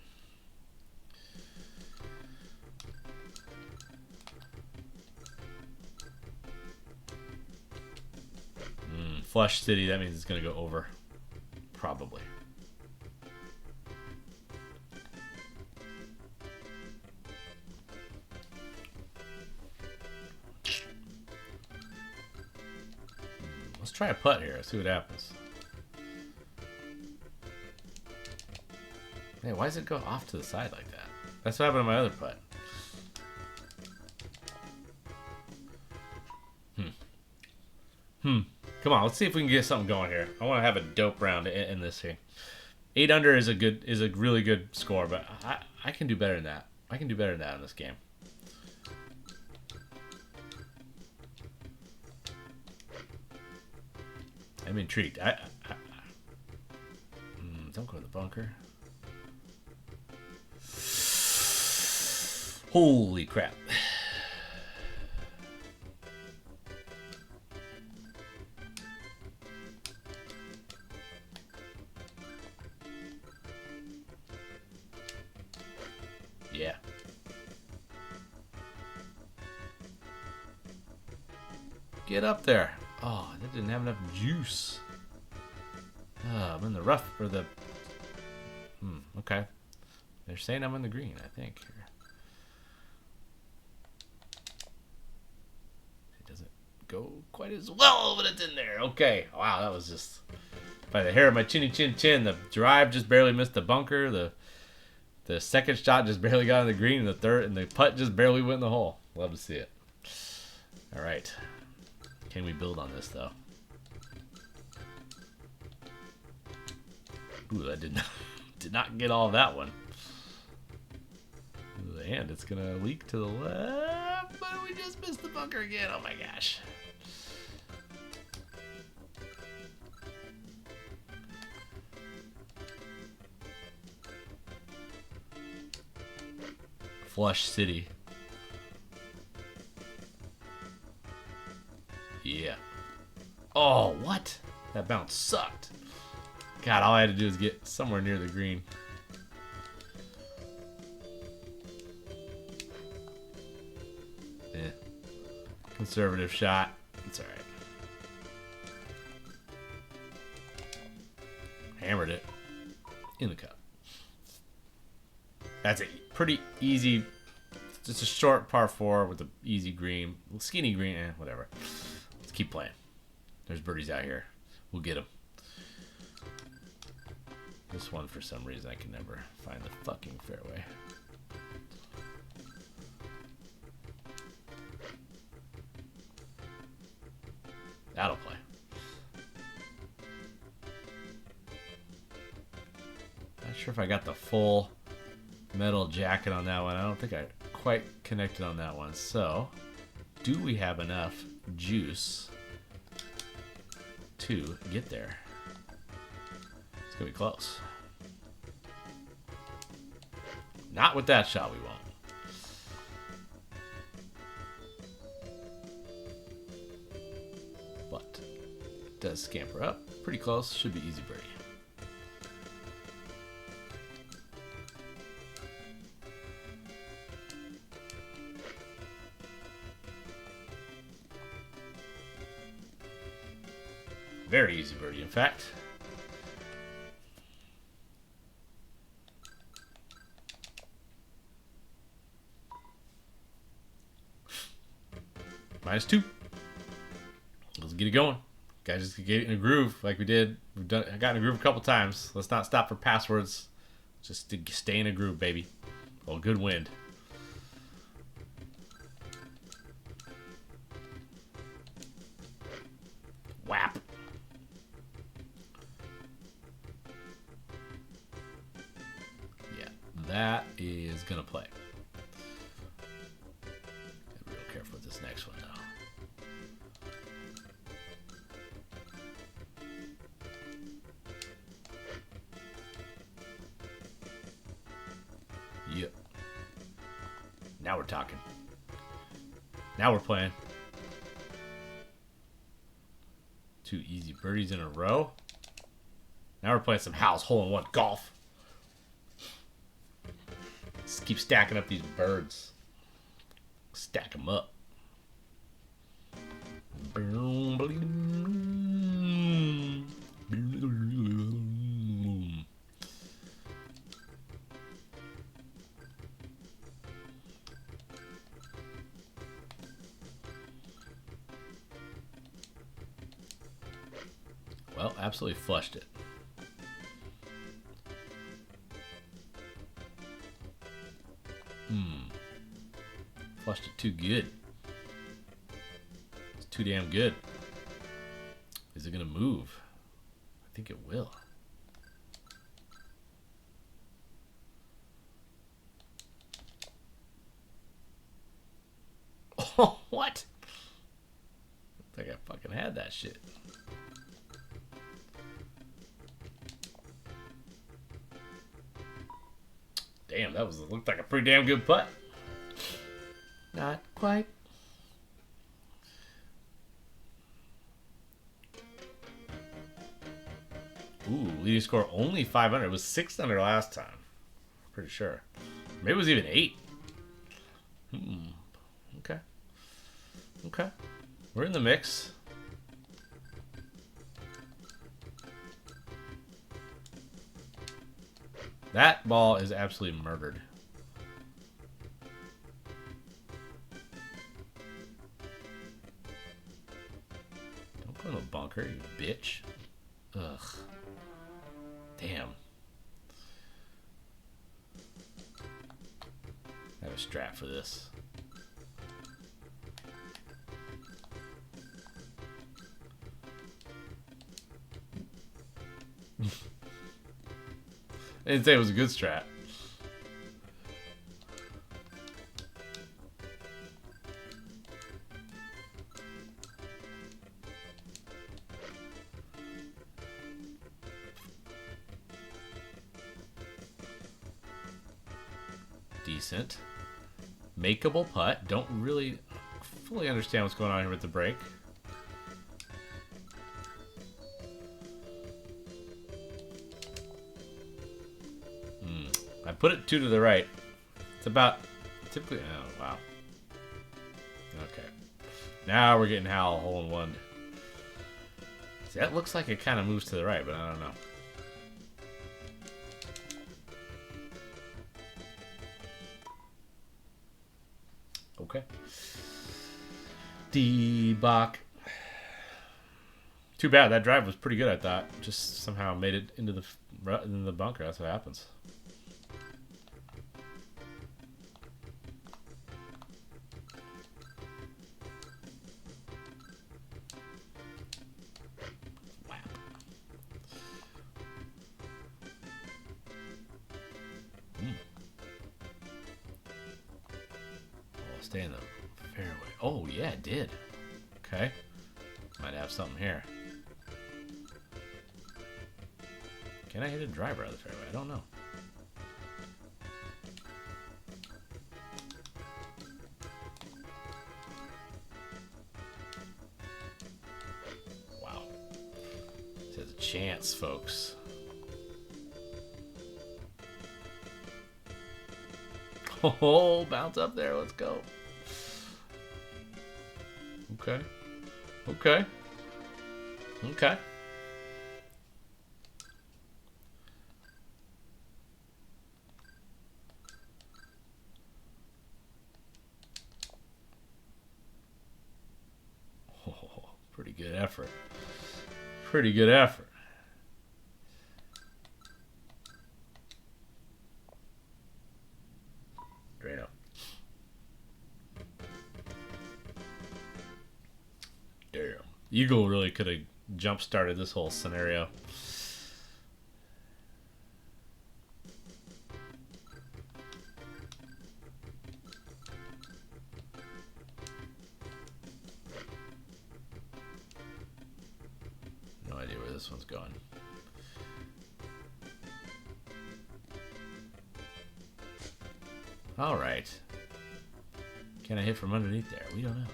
Speaker 2: flush city. That means it's gonna go over, probably. Let's try a putt here. See what happens. Hey, why does it go off to the side like that? That's what happened to my other putt. Come on, let's see if we can get something going here. I want to have a dope round in this here. 8 under is a really good score, but I can do better than that. I can do better than that in this game. I'm intrigued. Don't go to the bunker. Holy crap. Yeah. Get up there. Oh, that didn't have enough juice. I'm in the rough, or the... okay. They're saying I'm in the green, I think. It doesn't go quite as well, but it's in there. Okay. Wow, that was just... by the hair of my chinny chin chin. The drive just barely missed the bunker. The second shot just barely got in the green, and the third, and the putt just barely went in the hole. Love to see it. All right. Can we build on this, though? Ooh, that did not get all of that one. Ooh, and it's going to leak to the left, but we just missed the bunker again. Oh, my gosh. Flush City. Yeah. Oh, what? That bounce sucked. God, all I had to do is get somewhere near the green. Conservative shot. It's alright. Hammered it. In the cup. That's a pretty easy, just a short par 4 with an easy green, skinny green, whatever. Let's keep playing. There's birdies out here. We'll get them. This one, for some reason, I can never find the fucking fairway. That'll play. sure if I got the full metal jacket on that one. I don't think I quite connected on that one. So, do we have enough juice to get there? It's gonna be close. Not with that shot, we won't. But it does scamper up. Pretty close. Should be easy birdie. Very easy birdie, in fact. -2. Let's get it going. Guys, just get in a groove like we did. I got in a groove a couple times. Let's not stop for passwords. Just to stay in a groove, baby. Oh, good wind. Whap. Yeah, that is gonna play. Be real careful with this next one, though. Yep. Now we're talking. Now we're playing. 2 easy birdies in a row. Now we're playing some HAL's hole-in-one golf. Just keep stacking up these birds. Stack them up. Well, absolutely flushed it. Flushed it too good. It's too damn good. Is it gonna move? I think it will. Oh, what? I think I fucking had that shit. Damn, that looked like a pretty damn good putt. Not quite. Ooh, leading score only 500. It was 600 last time. Pretty sure. Maybe it was even 8. Okay. Okay. We're in the mix. That ball is absolutely murdered. Don't go in the bunker, you bitch. Ugh. Damn. I have a strap for this. I didn't say it was a good strat. Decent. Makeable putt. Don't really fully understand what's going on here with the break. I put it 2 to the right. It's about typically. Oh wow. Okay. Now we're getting HAL hole-in-one. See, that looks like it kind of moves to the right, but I don't know. Okay. D-Bach. Too bad. That drive was pretty good, I thought. Just somehow made it into the bunker. That's what happens. stay in the fairway. Oh, yeah, it did. Okay. Might have something here. Can I hit a driver out of the fairway? I don't know. Wow. This has a chance, folks. Oh, bounce up there. Let's go. Okay. Okay. Okay. Oh, pretty good effort. Pretty good effort. Drano. Damn. Eagle really could have jump-started this whole scenario. No idea where this one's going. All right. Can I hit from underneath there? We don't know.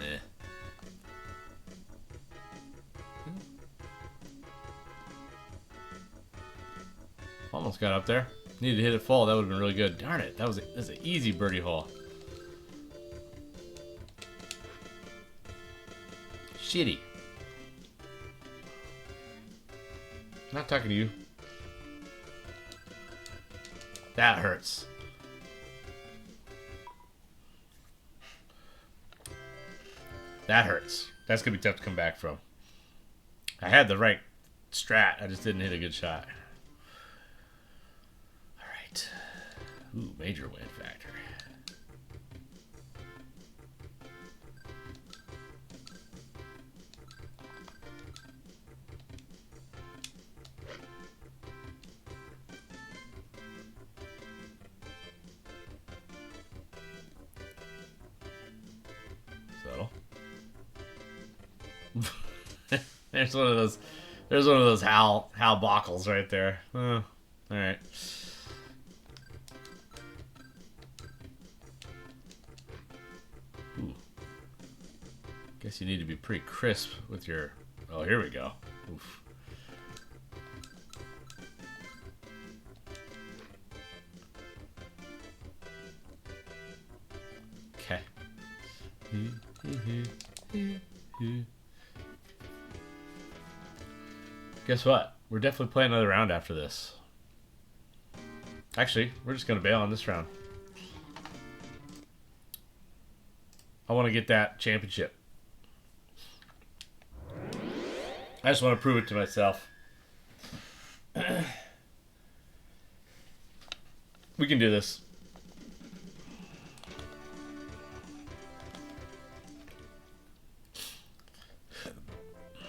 Speaker 2: Eh. Almost got up there. Needed to hit it full. That would have been really good. Darn it. That's an easy birdie hole. Shitty. I'm not talking to you. That hurts. That hurts. That's going to be tough to come back from. I had the right strat. I just didn't hit a good shot. All right. Ooh, major win factor. There's one of those. There's one of those HAL bockles right there. All right. Ooh. Guess you need to be pretty crisp with your. Oh, here we go. Oof. Okay. Guess what? We're definitely playing another round after this. Actually, we're just going to bail on this round. I want to get that championship. I just want to prove it to myself. We can do this.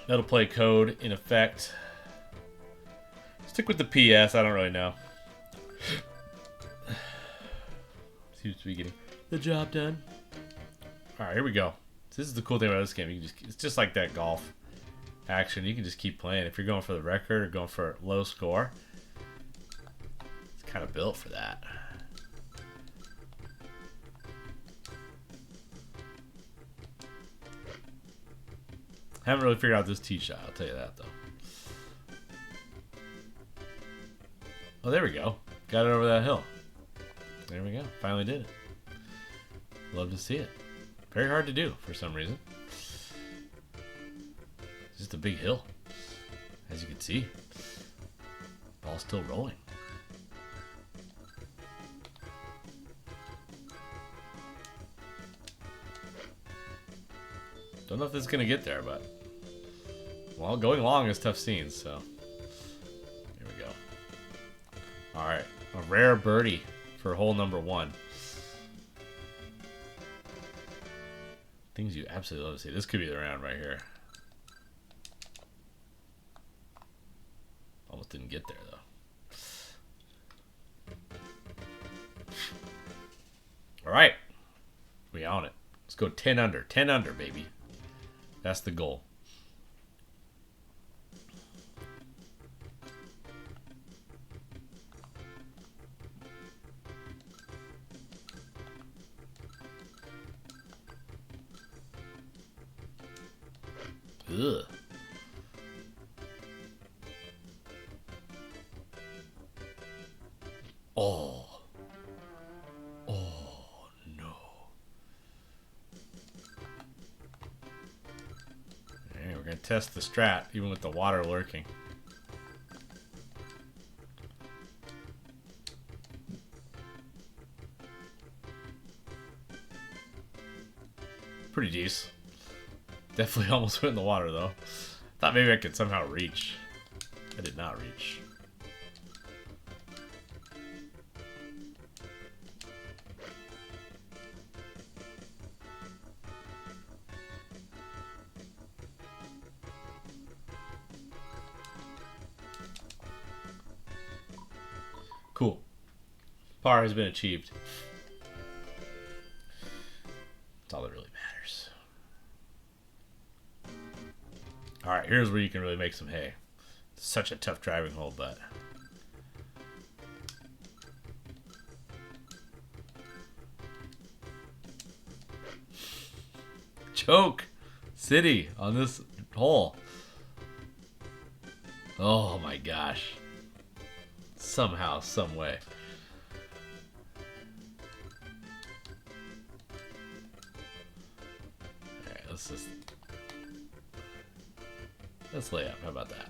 Speaker 2: That'll play code in effect. Stick with the PS, I don't really know. Seems to be getting the job done. Alright, here we go. This is the cool thing about this game. You can it's just like that golf action. You can just keep playing. If you're going for the record or going for a low score, it's kind of built for that. Haven't really figured out this tee shot, I'll tell you that though. Oh, there we go. Got it over that hill. There we go. Finally did it. Love to see it. Very hard to do for some reason. It's just a big hill. As you can see. Ball's still rolling. Don't know if this is going to get there, but... Well, going long is tough scenes, so... Here we go. Alright. A rare birdie for hole number 1. Things you absolutely love to see. This could be the round right here. didn't get there, though. All right. We own it. Let's go 10 under. 10 under, baby. That's the goal. Ugh. Oh. Oh, no. Okay, we're going to test the strat, even with the water lurking. Pretty decent. Definitely almost went in the water, though. Thought maybe I could somehow reach. I did not reach. Cool. Par has been achieved. That's all that really matters. Alright, here's where you can really make some hay. It's such a tough driving hole, but... Choke City on this hole. Oh my gosh. Somehow, some way. Alright, let's lay up. How about that?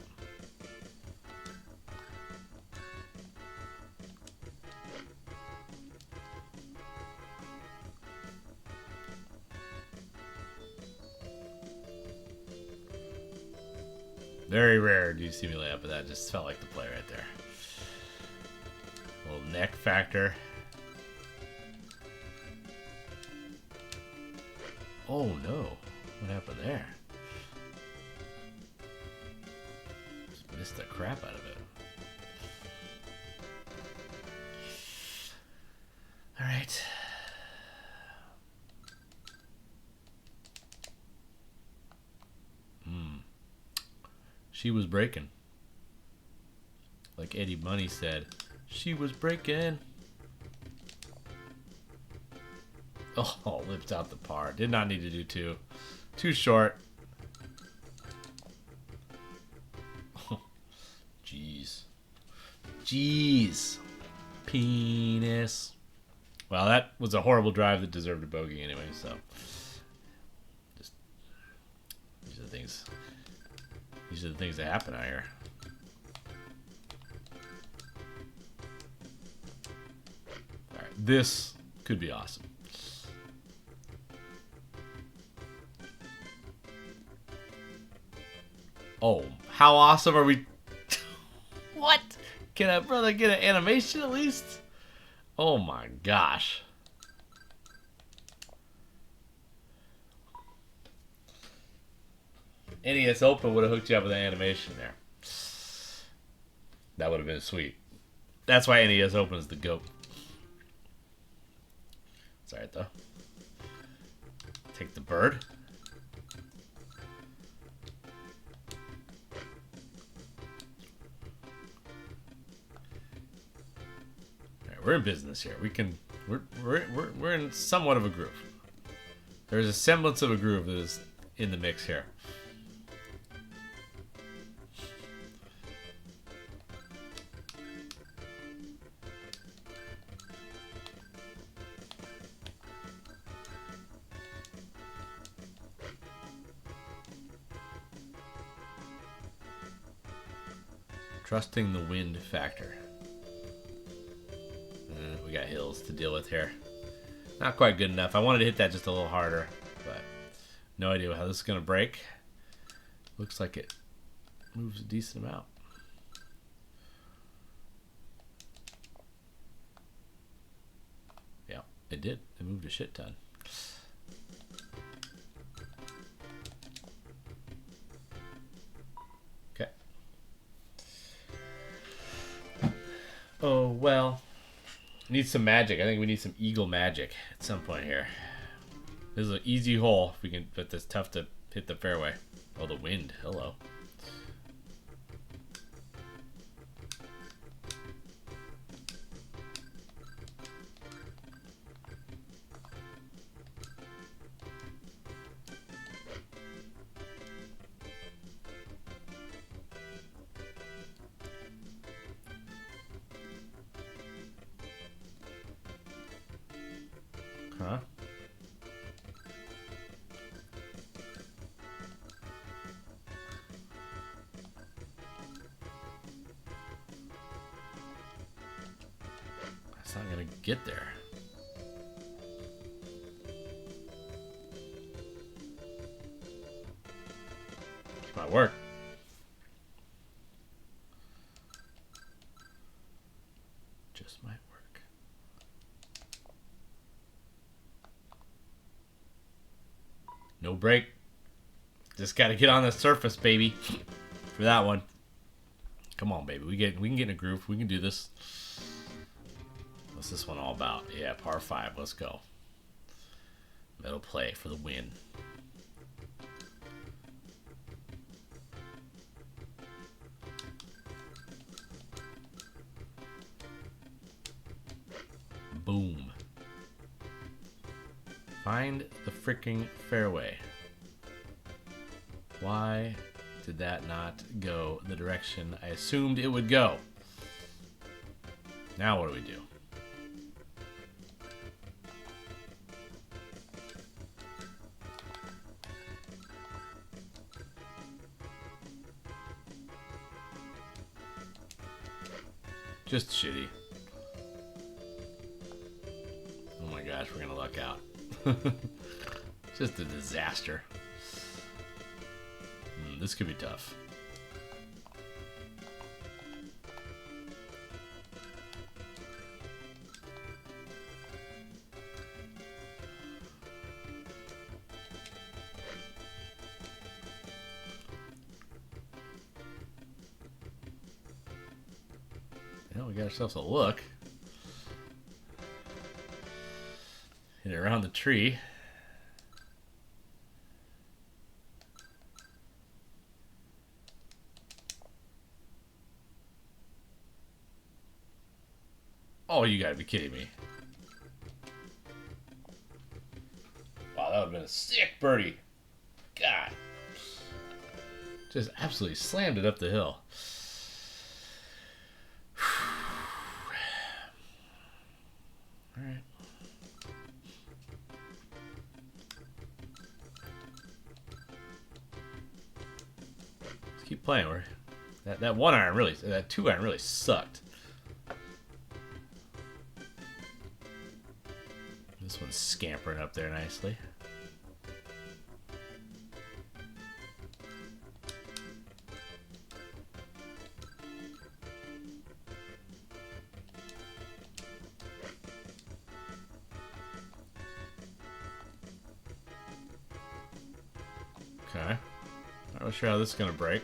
Speaker 2: Very rare do you see me lay up, but that just felt like the play right there. Little neck factor. Oh no. What happened there? Just missed the crap out of it. Alright. She was breaking. Like Eddie Money said, she was breaking. Oh, lips out the par. Did not need to do two. Too short. Jeez. Jeez. Penis. Well, that was a horrible drive that deserved a bogey anyway, so. Just, these are the things. These are the things that happen out here. Alright, this could be awesome. Oh, how awesome are we? What? Can I, brother, get an animation at least? Oh my gosh. NES Open would have hooked you up with an animation there. That would have been sweet. That's why NES Open is the GOAT. It's alright though. Take the bird. Alright, we're in business here. We can we're in somewhat of a groove. There's a semblance of a groove that is in the mix here. Trusting the wind factor. We got hills to deal with here. Not quite good enough. I wanted to hit that just a little harder, but no idea how this is going to break. Looks like it moves a decent amount. Yeah, it did. It moved a shit ton. Oh, well. Need some magic. I think we need some eagle magic at some point here. This is an easy hole, if we can, but it's tough to hit the fairway. Oh, the wind. Hello. Huh? It's not gonna get there. Might work. Just might work. No break. Just gotta get on the surface, baby. For that one. Come on, baby. We can get in a groove. We can do this. What's this one all about? Yeah, par 5. Let's go. Metal play for the win. Boom. Find the freaking fairway. Why did that not go the direction I assumed it would go? Now what do we do? Just shitty. Oh my gosh, we're gonna luck out. Just a disaster. This could be tough. Well, we got ourselves a look. Hit it around the tree. Oh, you gotta be kidding me. Wow, that would have been a sick birdie. God. Just absolutely slammed it up the hill. Alright. Let's keep playing. That 1 iron really, that 2 iron really sucked. This one's scampering up there nicely. Okay. Not really sure how this is going to break.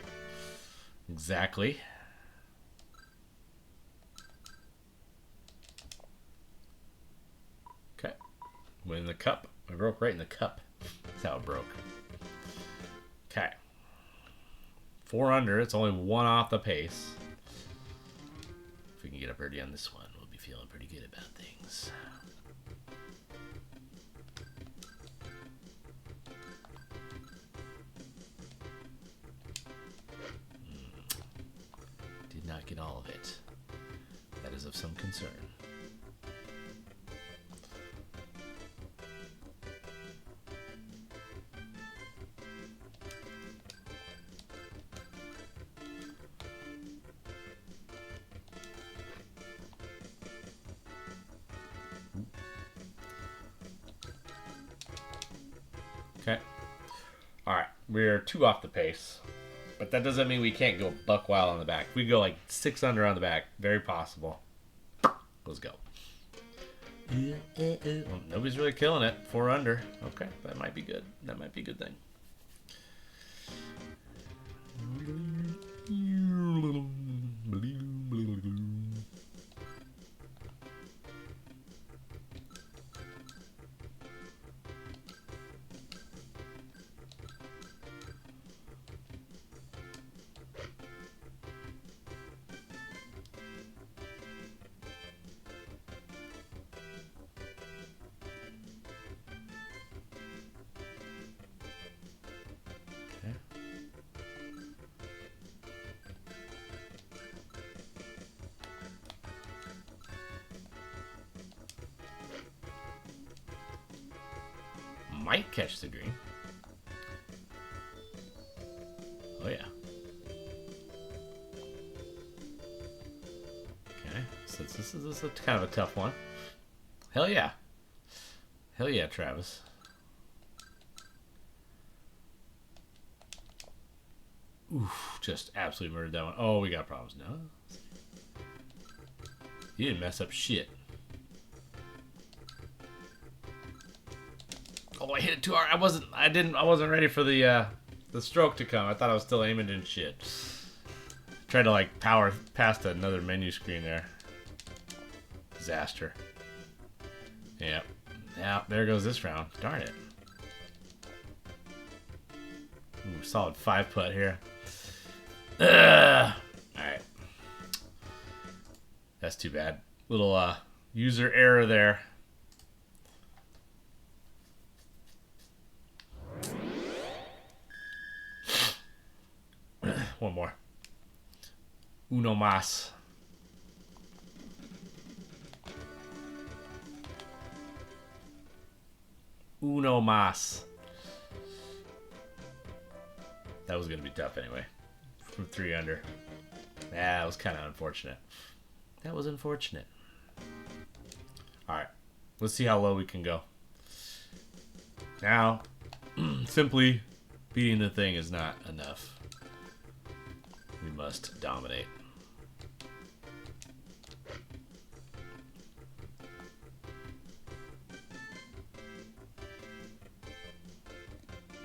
Speaker 2: Exactly. Okay. Went in the cup. I broke right in the cup. That's how it broke. Okay. 4 under. It's only 1 off the pace. If we can get a birdie on this one, we'll be feeling pretty good about things. Did not get all of it. That is of some concern. Okay. Alright, we're 2 off the pace. But that doesn't mean we can't go buck wild on the back. If we go like 6 under on the back, very possible. Let's go. Well, nobody's really killing it. 4 under. Okay, that might be good. That might be a good thing. might catch the green. Oh, yeah. Okay, so this is a kind of a tough one. Hell yeah. Hell yeah, Travis. Oof, just absolutely murdered that one. Oh, we got problems now. You didn't mess up shit. Oh, I hit it too hard. I wasn't ready for the stroke to come. I thought I was still aiming and shit. Tried to like power past another menu screen there. Disaster. Yep. Yeah, there goes this round. Darn it. Ooh, solid 5-putt here. Alright. That's too bad. Little user error there. One more. Uno más. Uno más. That was going to be tough anyway. From 3 under. That was kind of unfortunate. That was unfortunate. Alright. Let's see how low we can go. Now, simply beating the thing is not enough. We must dominate.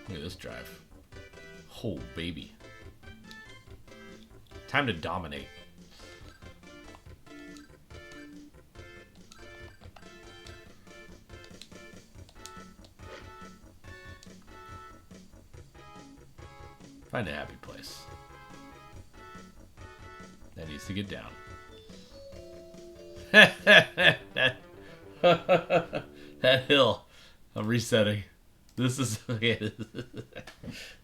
Speaker 2: Look at this drive. Oh, baby. Time to dominate. Find a happy place. That needs to get down. That hill. I'm resetting. This is okay.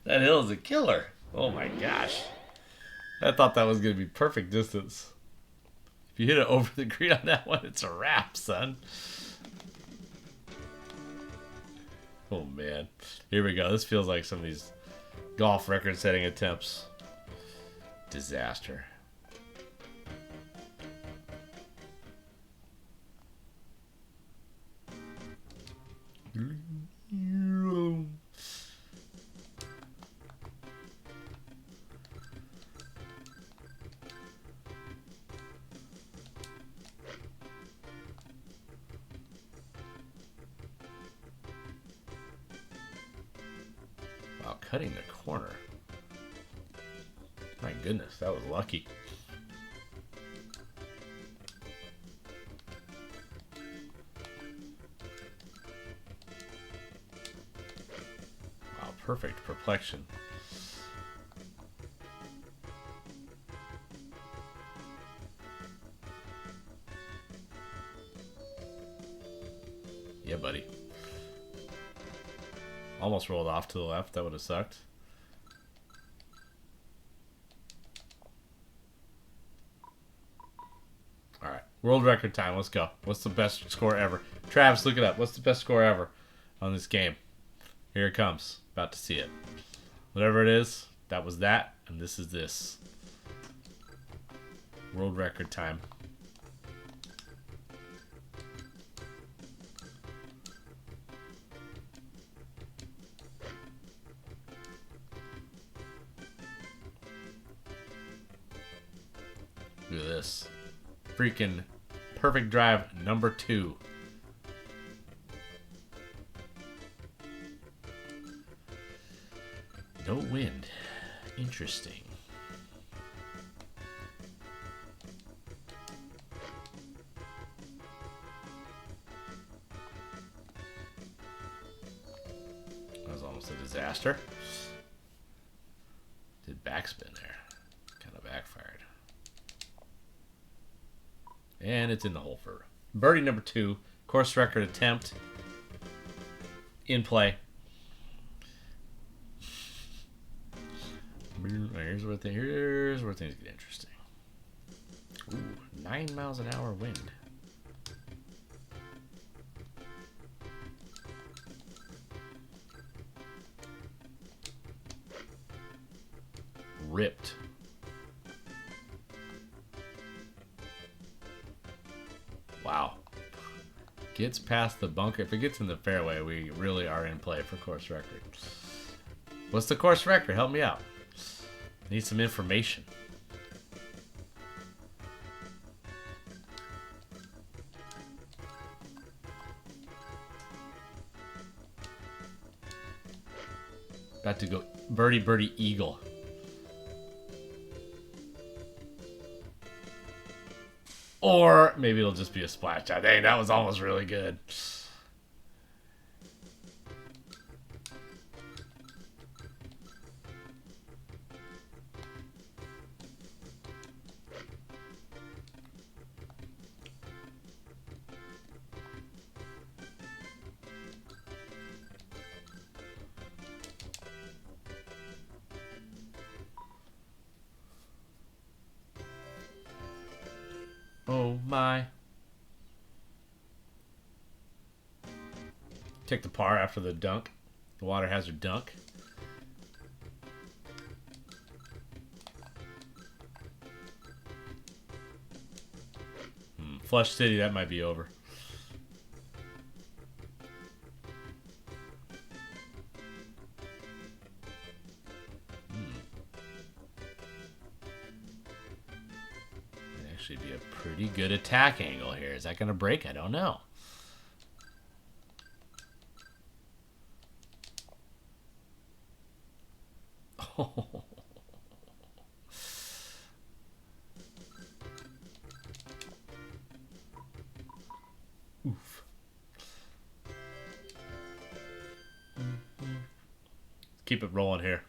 Speaker 2: That hill is a killer. Oh my gosh. I thought that was going to be perfect distance. If you hit it over the green on that one, it's a wrap, son. Oh man. Here we go. This feels like some of these golf record-setting attempts. Disaster. Wow, cutting the corner. My goodness, that was lucky. Wow, perfect perplexion. Yeah, buddy. Almost rolled off to the left. That would have sucked. Alright. World record time. Let's go. What's the best score ever? Travis, look it up. What's the best score ever on this game? Here it comes. About to see it. Whatever it is, that was that. And this is this. World record time. Look at this. Freaking perfect drive number 2. No wind. Interesting. That was almost a disaster. Did backspin there. Kind of backfired. And it's in the hole for birdie number 2. Course record attempt. In play. Here's where things get interesting. Ooh, 9 miles an hour wind. ripped. Wow. Gets past the bunker. If it gets in the fairway, we really are in play for course record. What's the course record? Help me out. Need some information. About to go birdie, birdie, eagle. Or maybe it'll just be a splash shot. Dang, that was almost really good. Oh my. Take the par after the dunk. The water hazard dunk. Flush City, that might be over. Actually be a pretty good attack angle here. Is that going to break? I don't know. Oh. Oof. Keep it rolling here.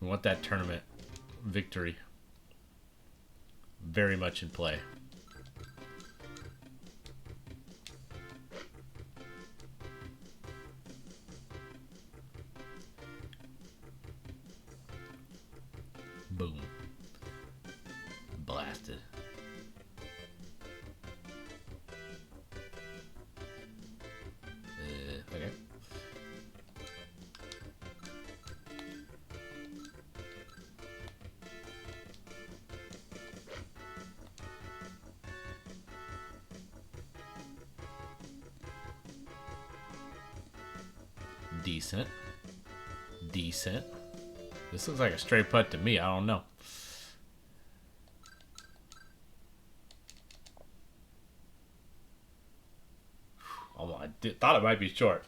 Speaker 2: We want that tournament victory very much in play. Boom. Blasted. Okay. Decent. Decent. This looks like a straight putt to me. I don't know. I thought it might be short.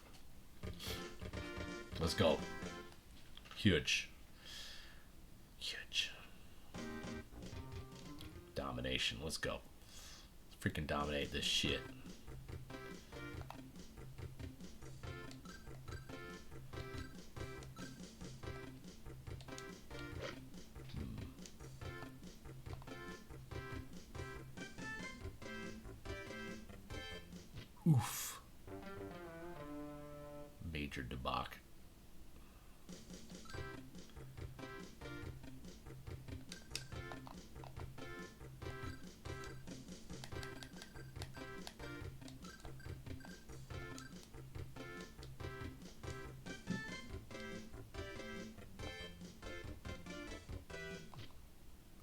Speaker 2: Let's go. Huge. Huge. Domination. Let's go. Let's freaking dominate this shit. Oof. Major debacle.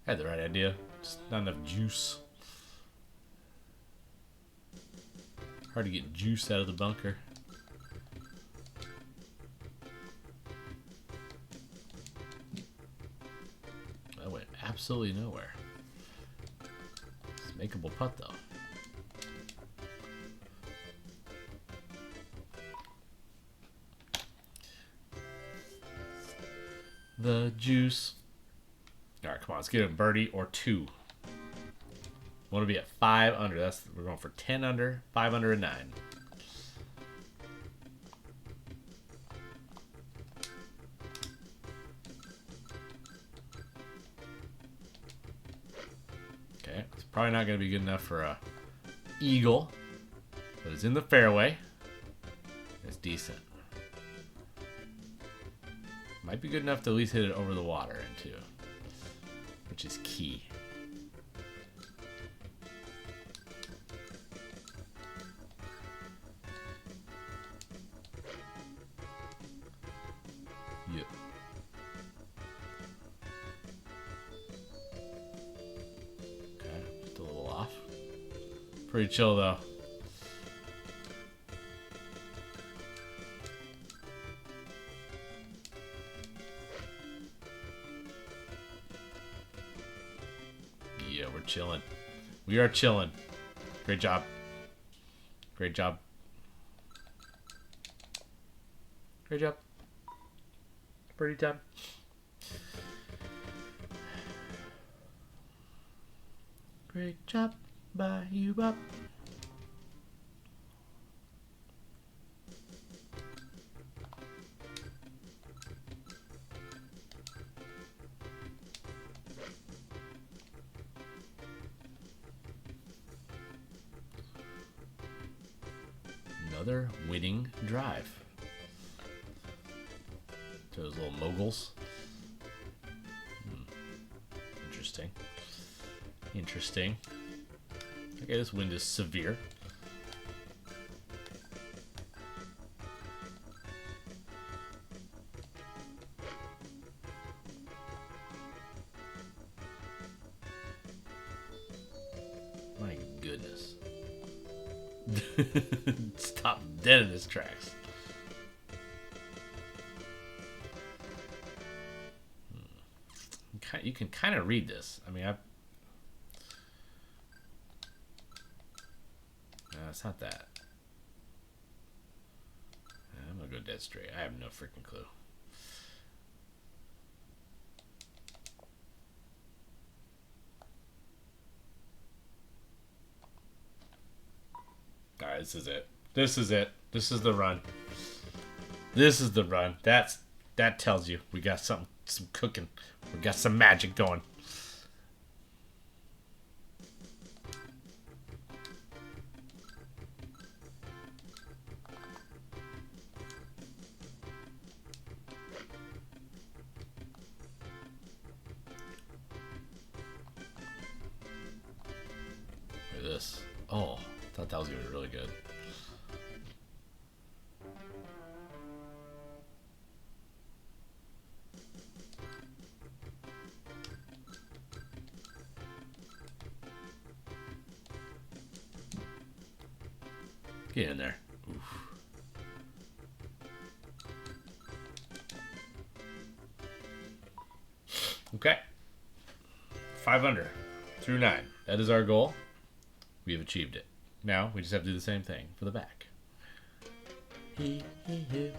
Speaker 2: I had the right idea. Just not enough juice. Hard to get juice out of the bunker. That went absolutely nowhere. It's a makeable putt though. The juice. Alright, come on, let's get a birdie or two. Want to be at 5 under. We're going for 10 under, 5 under, and 9. Okay, it's probably not going to be good enough for a eagle, but it's in the fairway. It's decent. Might be good enough to at least hit it over the water into, which is key. Pretty chill, though. Yeah, we're chilling. We are chilling. Great job. Great job. Great job. Pretty job. Great job by you, Bob. Another winning drive. Those little moguls. Interesting. Interesting. Okay, this wind is severe. My goodness. Stop dead in his tracks. You can kind of read this. I mean, no, it's not that. I'm gonna go dead straight. I have no freaking clue. All right, this is it. This is it. This is the run. This is the run. That tells you we got some cooking. We got some magic going. Look at this. Oh, I thought that was gonna be really good. Get in there. Oof. Okay. 5 under through 9. That is our goal. We have achieved it. Now we just have to do the same thing for the back.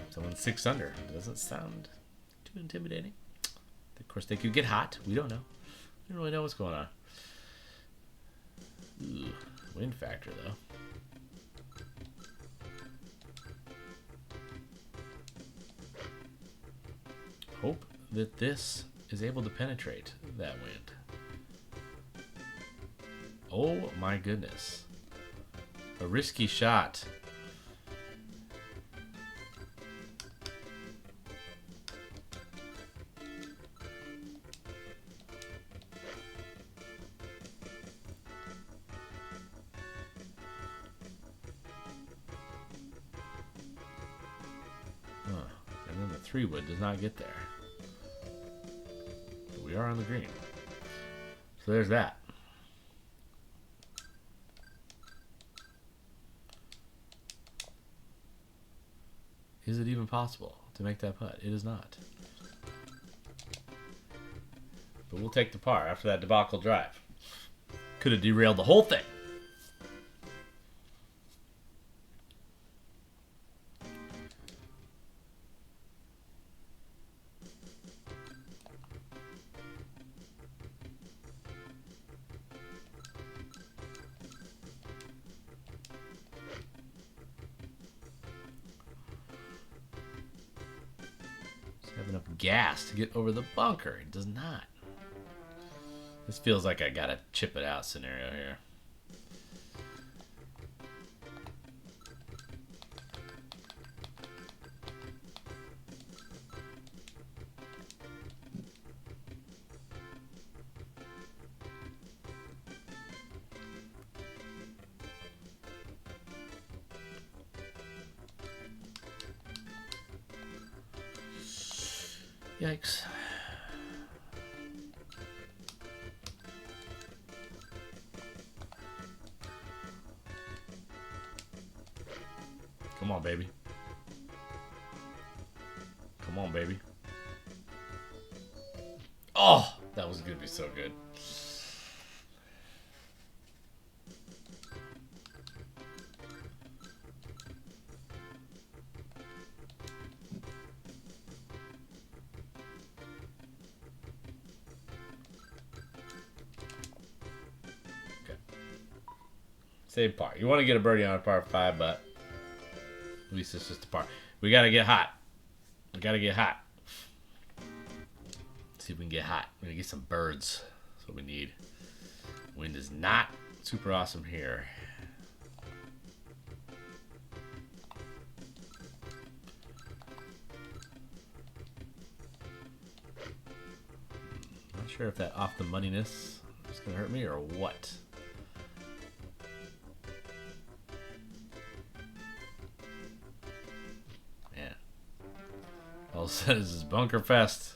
Speaker 2: Someone's 6 under. Doesn't sound too intimidating. Of course, they could get hot. We don't know. We don't really know what's going on. Ooh, wind factor, though. Hope that this is able to penetrate that wind. Oh my goodness. A risky shot. And then the 3-wood does not get there. But we are on the green. So there's that. Is it even possible to make that putt? It is not. But we'll take the par after that debacle drive. Could have derailed the whole thing. Have enough gas to get over the bunker. It does not. This feels like I gotta chip it out scenario here. Yikes. baby. Come on, baby. Oh, that was going to be so good. Same par. You want to get a birdie on a par 5, but at least it's just a par. We got to get hot. We got to get hot. Let's see if we can get hot. We're going to get some birds. That's what we need. Wind is not super awesome here. Not sure if that off the moneyness is going to hurt me or what. All it says is bunker fest.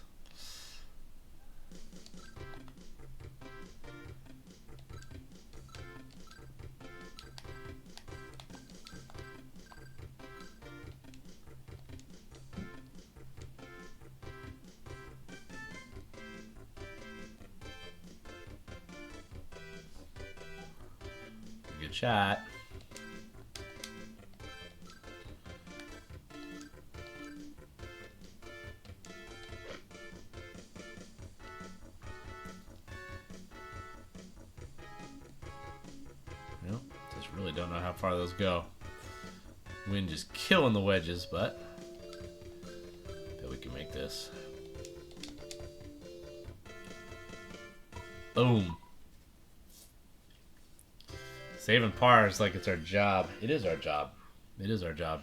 Speaker 2: Good shot. Just really don't know how far those go. Wind just killing the wedges, but I bet we can make this. Boom. Saving pars like it's our job. It is our job. It is our job.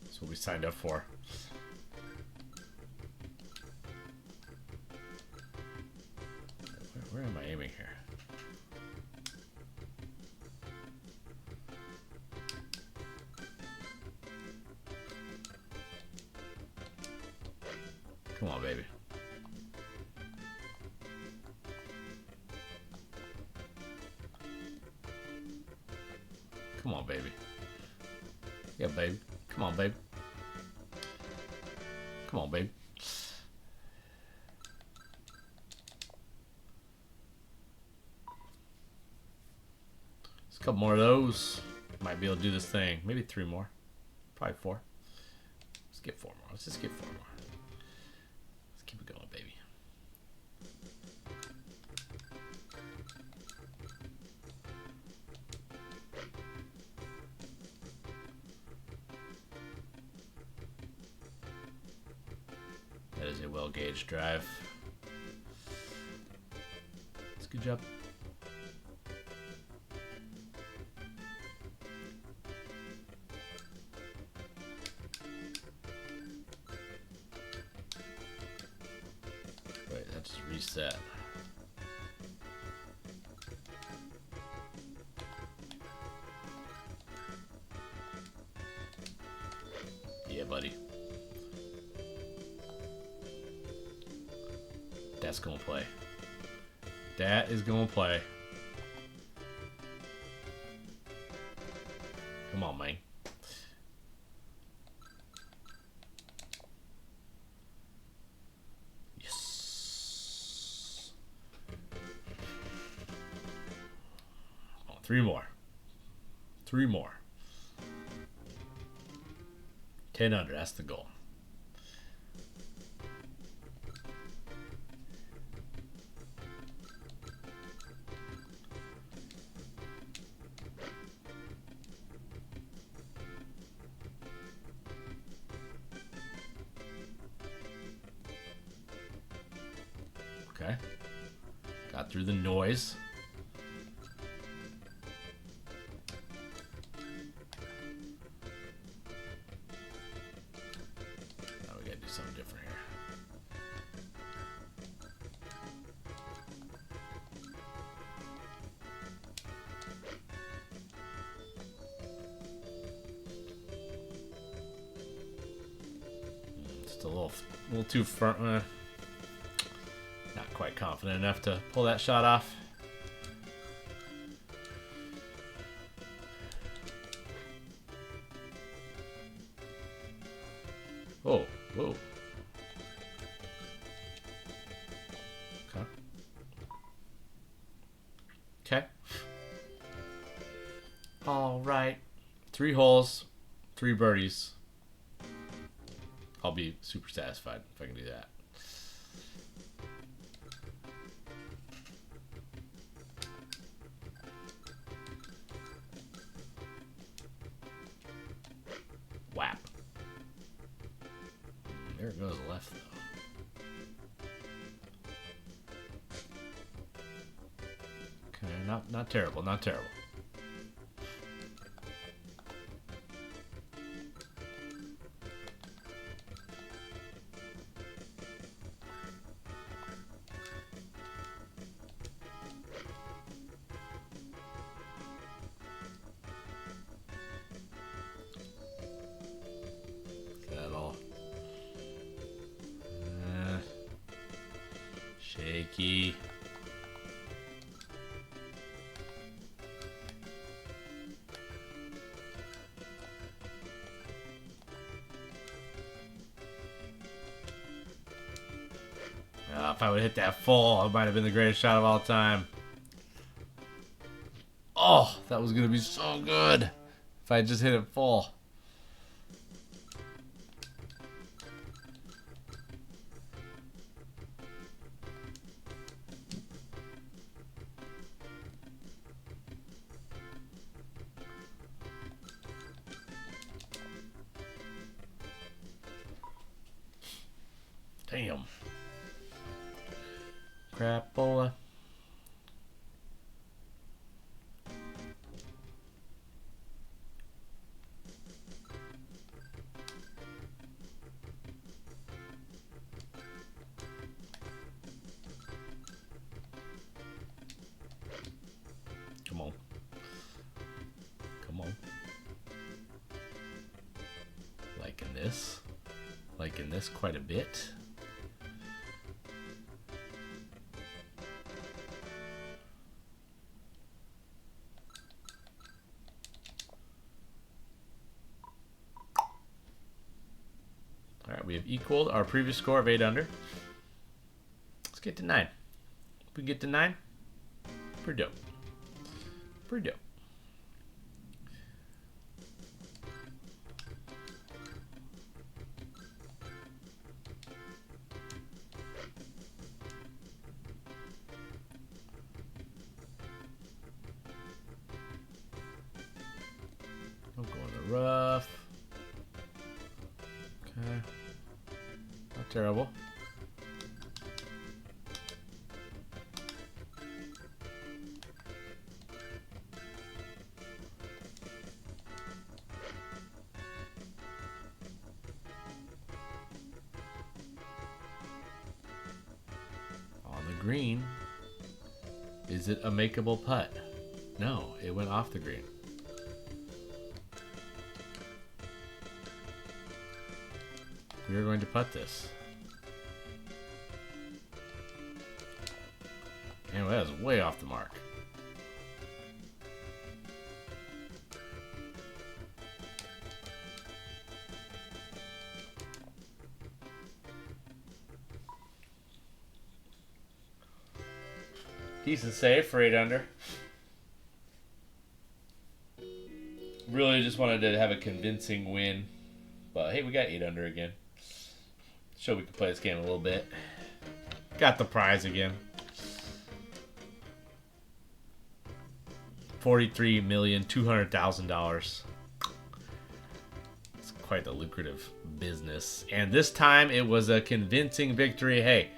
Speaker 2: That's what we signed up for. Where am I aiming here? Come on, baby. Come on, baby. Yeah, baby. Come on, baby. Come on, baby. Just a couple more of those. Might be able to do this thing. Maybe 3 more. Probably 4. Let's get 4 more. Let's just get 4 more. Let's keep it going, baby. That is a well-gauged drive. That's a good job. Wait, that just reset. Yeah, buddy. That's gonna play. That is gonna play. Come on, man. Yes. Oh, 3 more. 3 more. 10 under. That's the goal. Okay. Got through the noise. Now we gotta do something different here. Just a little too front. Not quite confident enough to pull that shot off. Oh, whoa. Okay. Okay. All right. 3 holes, 3 birdies. I'll be super satisfied if I can do that. Whap. There it goes left, though. Okay, not terrible, not terrible. Shaky. If I would hit that full, it might have been the greatest shot of all time. Oh, that was going to be so good if I just hit it full. Damn. Crapola. Come on. Come on. Liking this. Liking this quite a bit. Alright, we have equaled our previous score of 8 under. Let's get to 9. If we get to 9, pretty dope. Pretty dope. Don't go in the rough. Okay. Not terrible. On the green. Is it a makeable putt? No, it went off the green. We are going to putt this. Anyway, that was way off the mark. Decent save for 8 under. Really just wanted to have a convincing win. But hey, we got 8 under again. Show we can play this game a little bit. Got the prize again. $43,200,000. It's quite the lucrative business. And this time it was a convincing victory. Hey,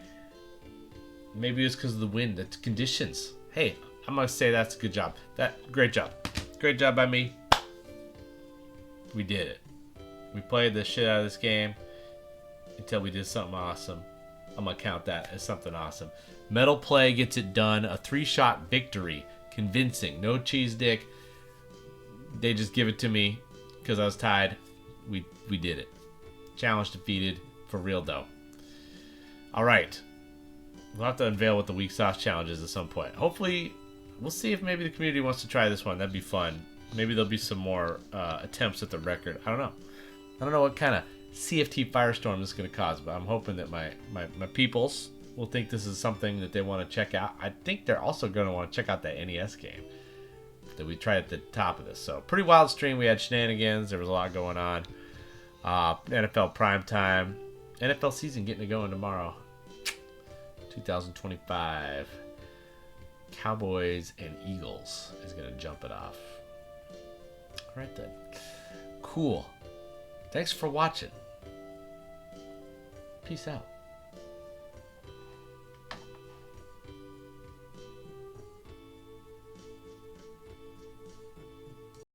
Speaker 2: maybe it's because of the wind, the conditions. Hey, I'm gonna say that's a good job. Great job. Great job by me. We did it. We played the shit out of this game until we did something awesome. I'm gonna count that as something awesome. Metal Play gets it done. A 3-shot victory. Convincing. No cheese dick. They just give it to me because I was tied. We did it. Challenge defeated. For real though. Alright. We'll have to unveil what the weak sauce challenge is at some point. Hopefully, we'll see if maybe the community wants to try this one. That'd be fun. Maybe there'll be some more attempts at the record. I don't know. I don't know what kind of CFT firestorm this is going to cause, but I'm hoping that my peoples will think this is something that they want to check out. I think they're also going to want to check out that NES game that we tried at the top of this. So pretty wild stream. We had shenanigans. There was a lot going on. NFL primetime. NFL season getting it going tomorrow. 2025. Cowboys and Eagles is going to jump it off. All right then. Cool. Thanks for watching. Peace out.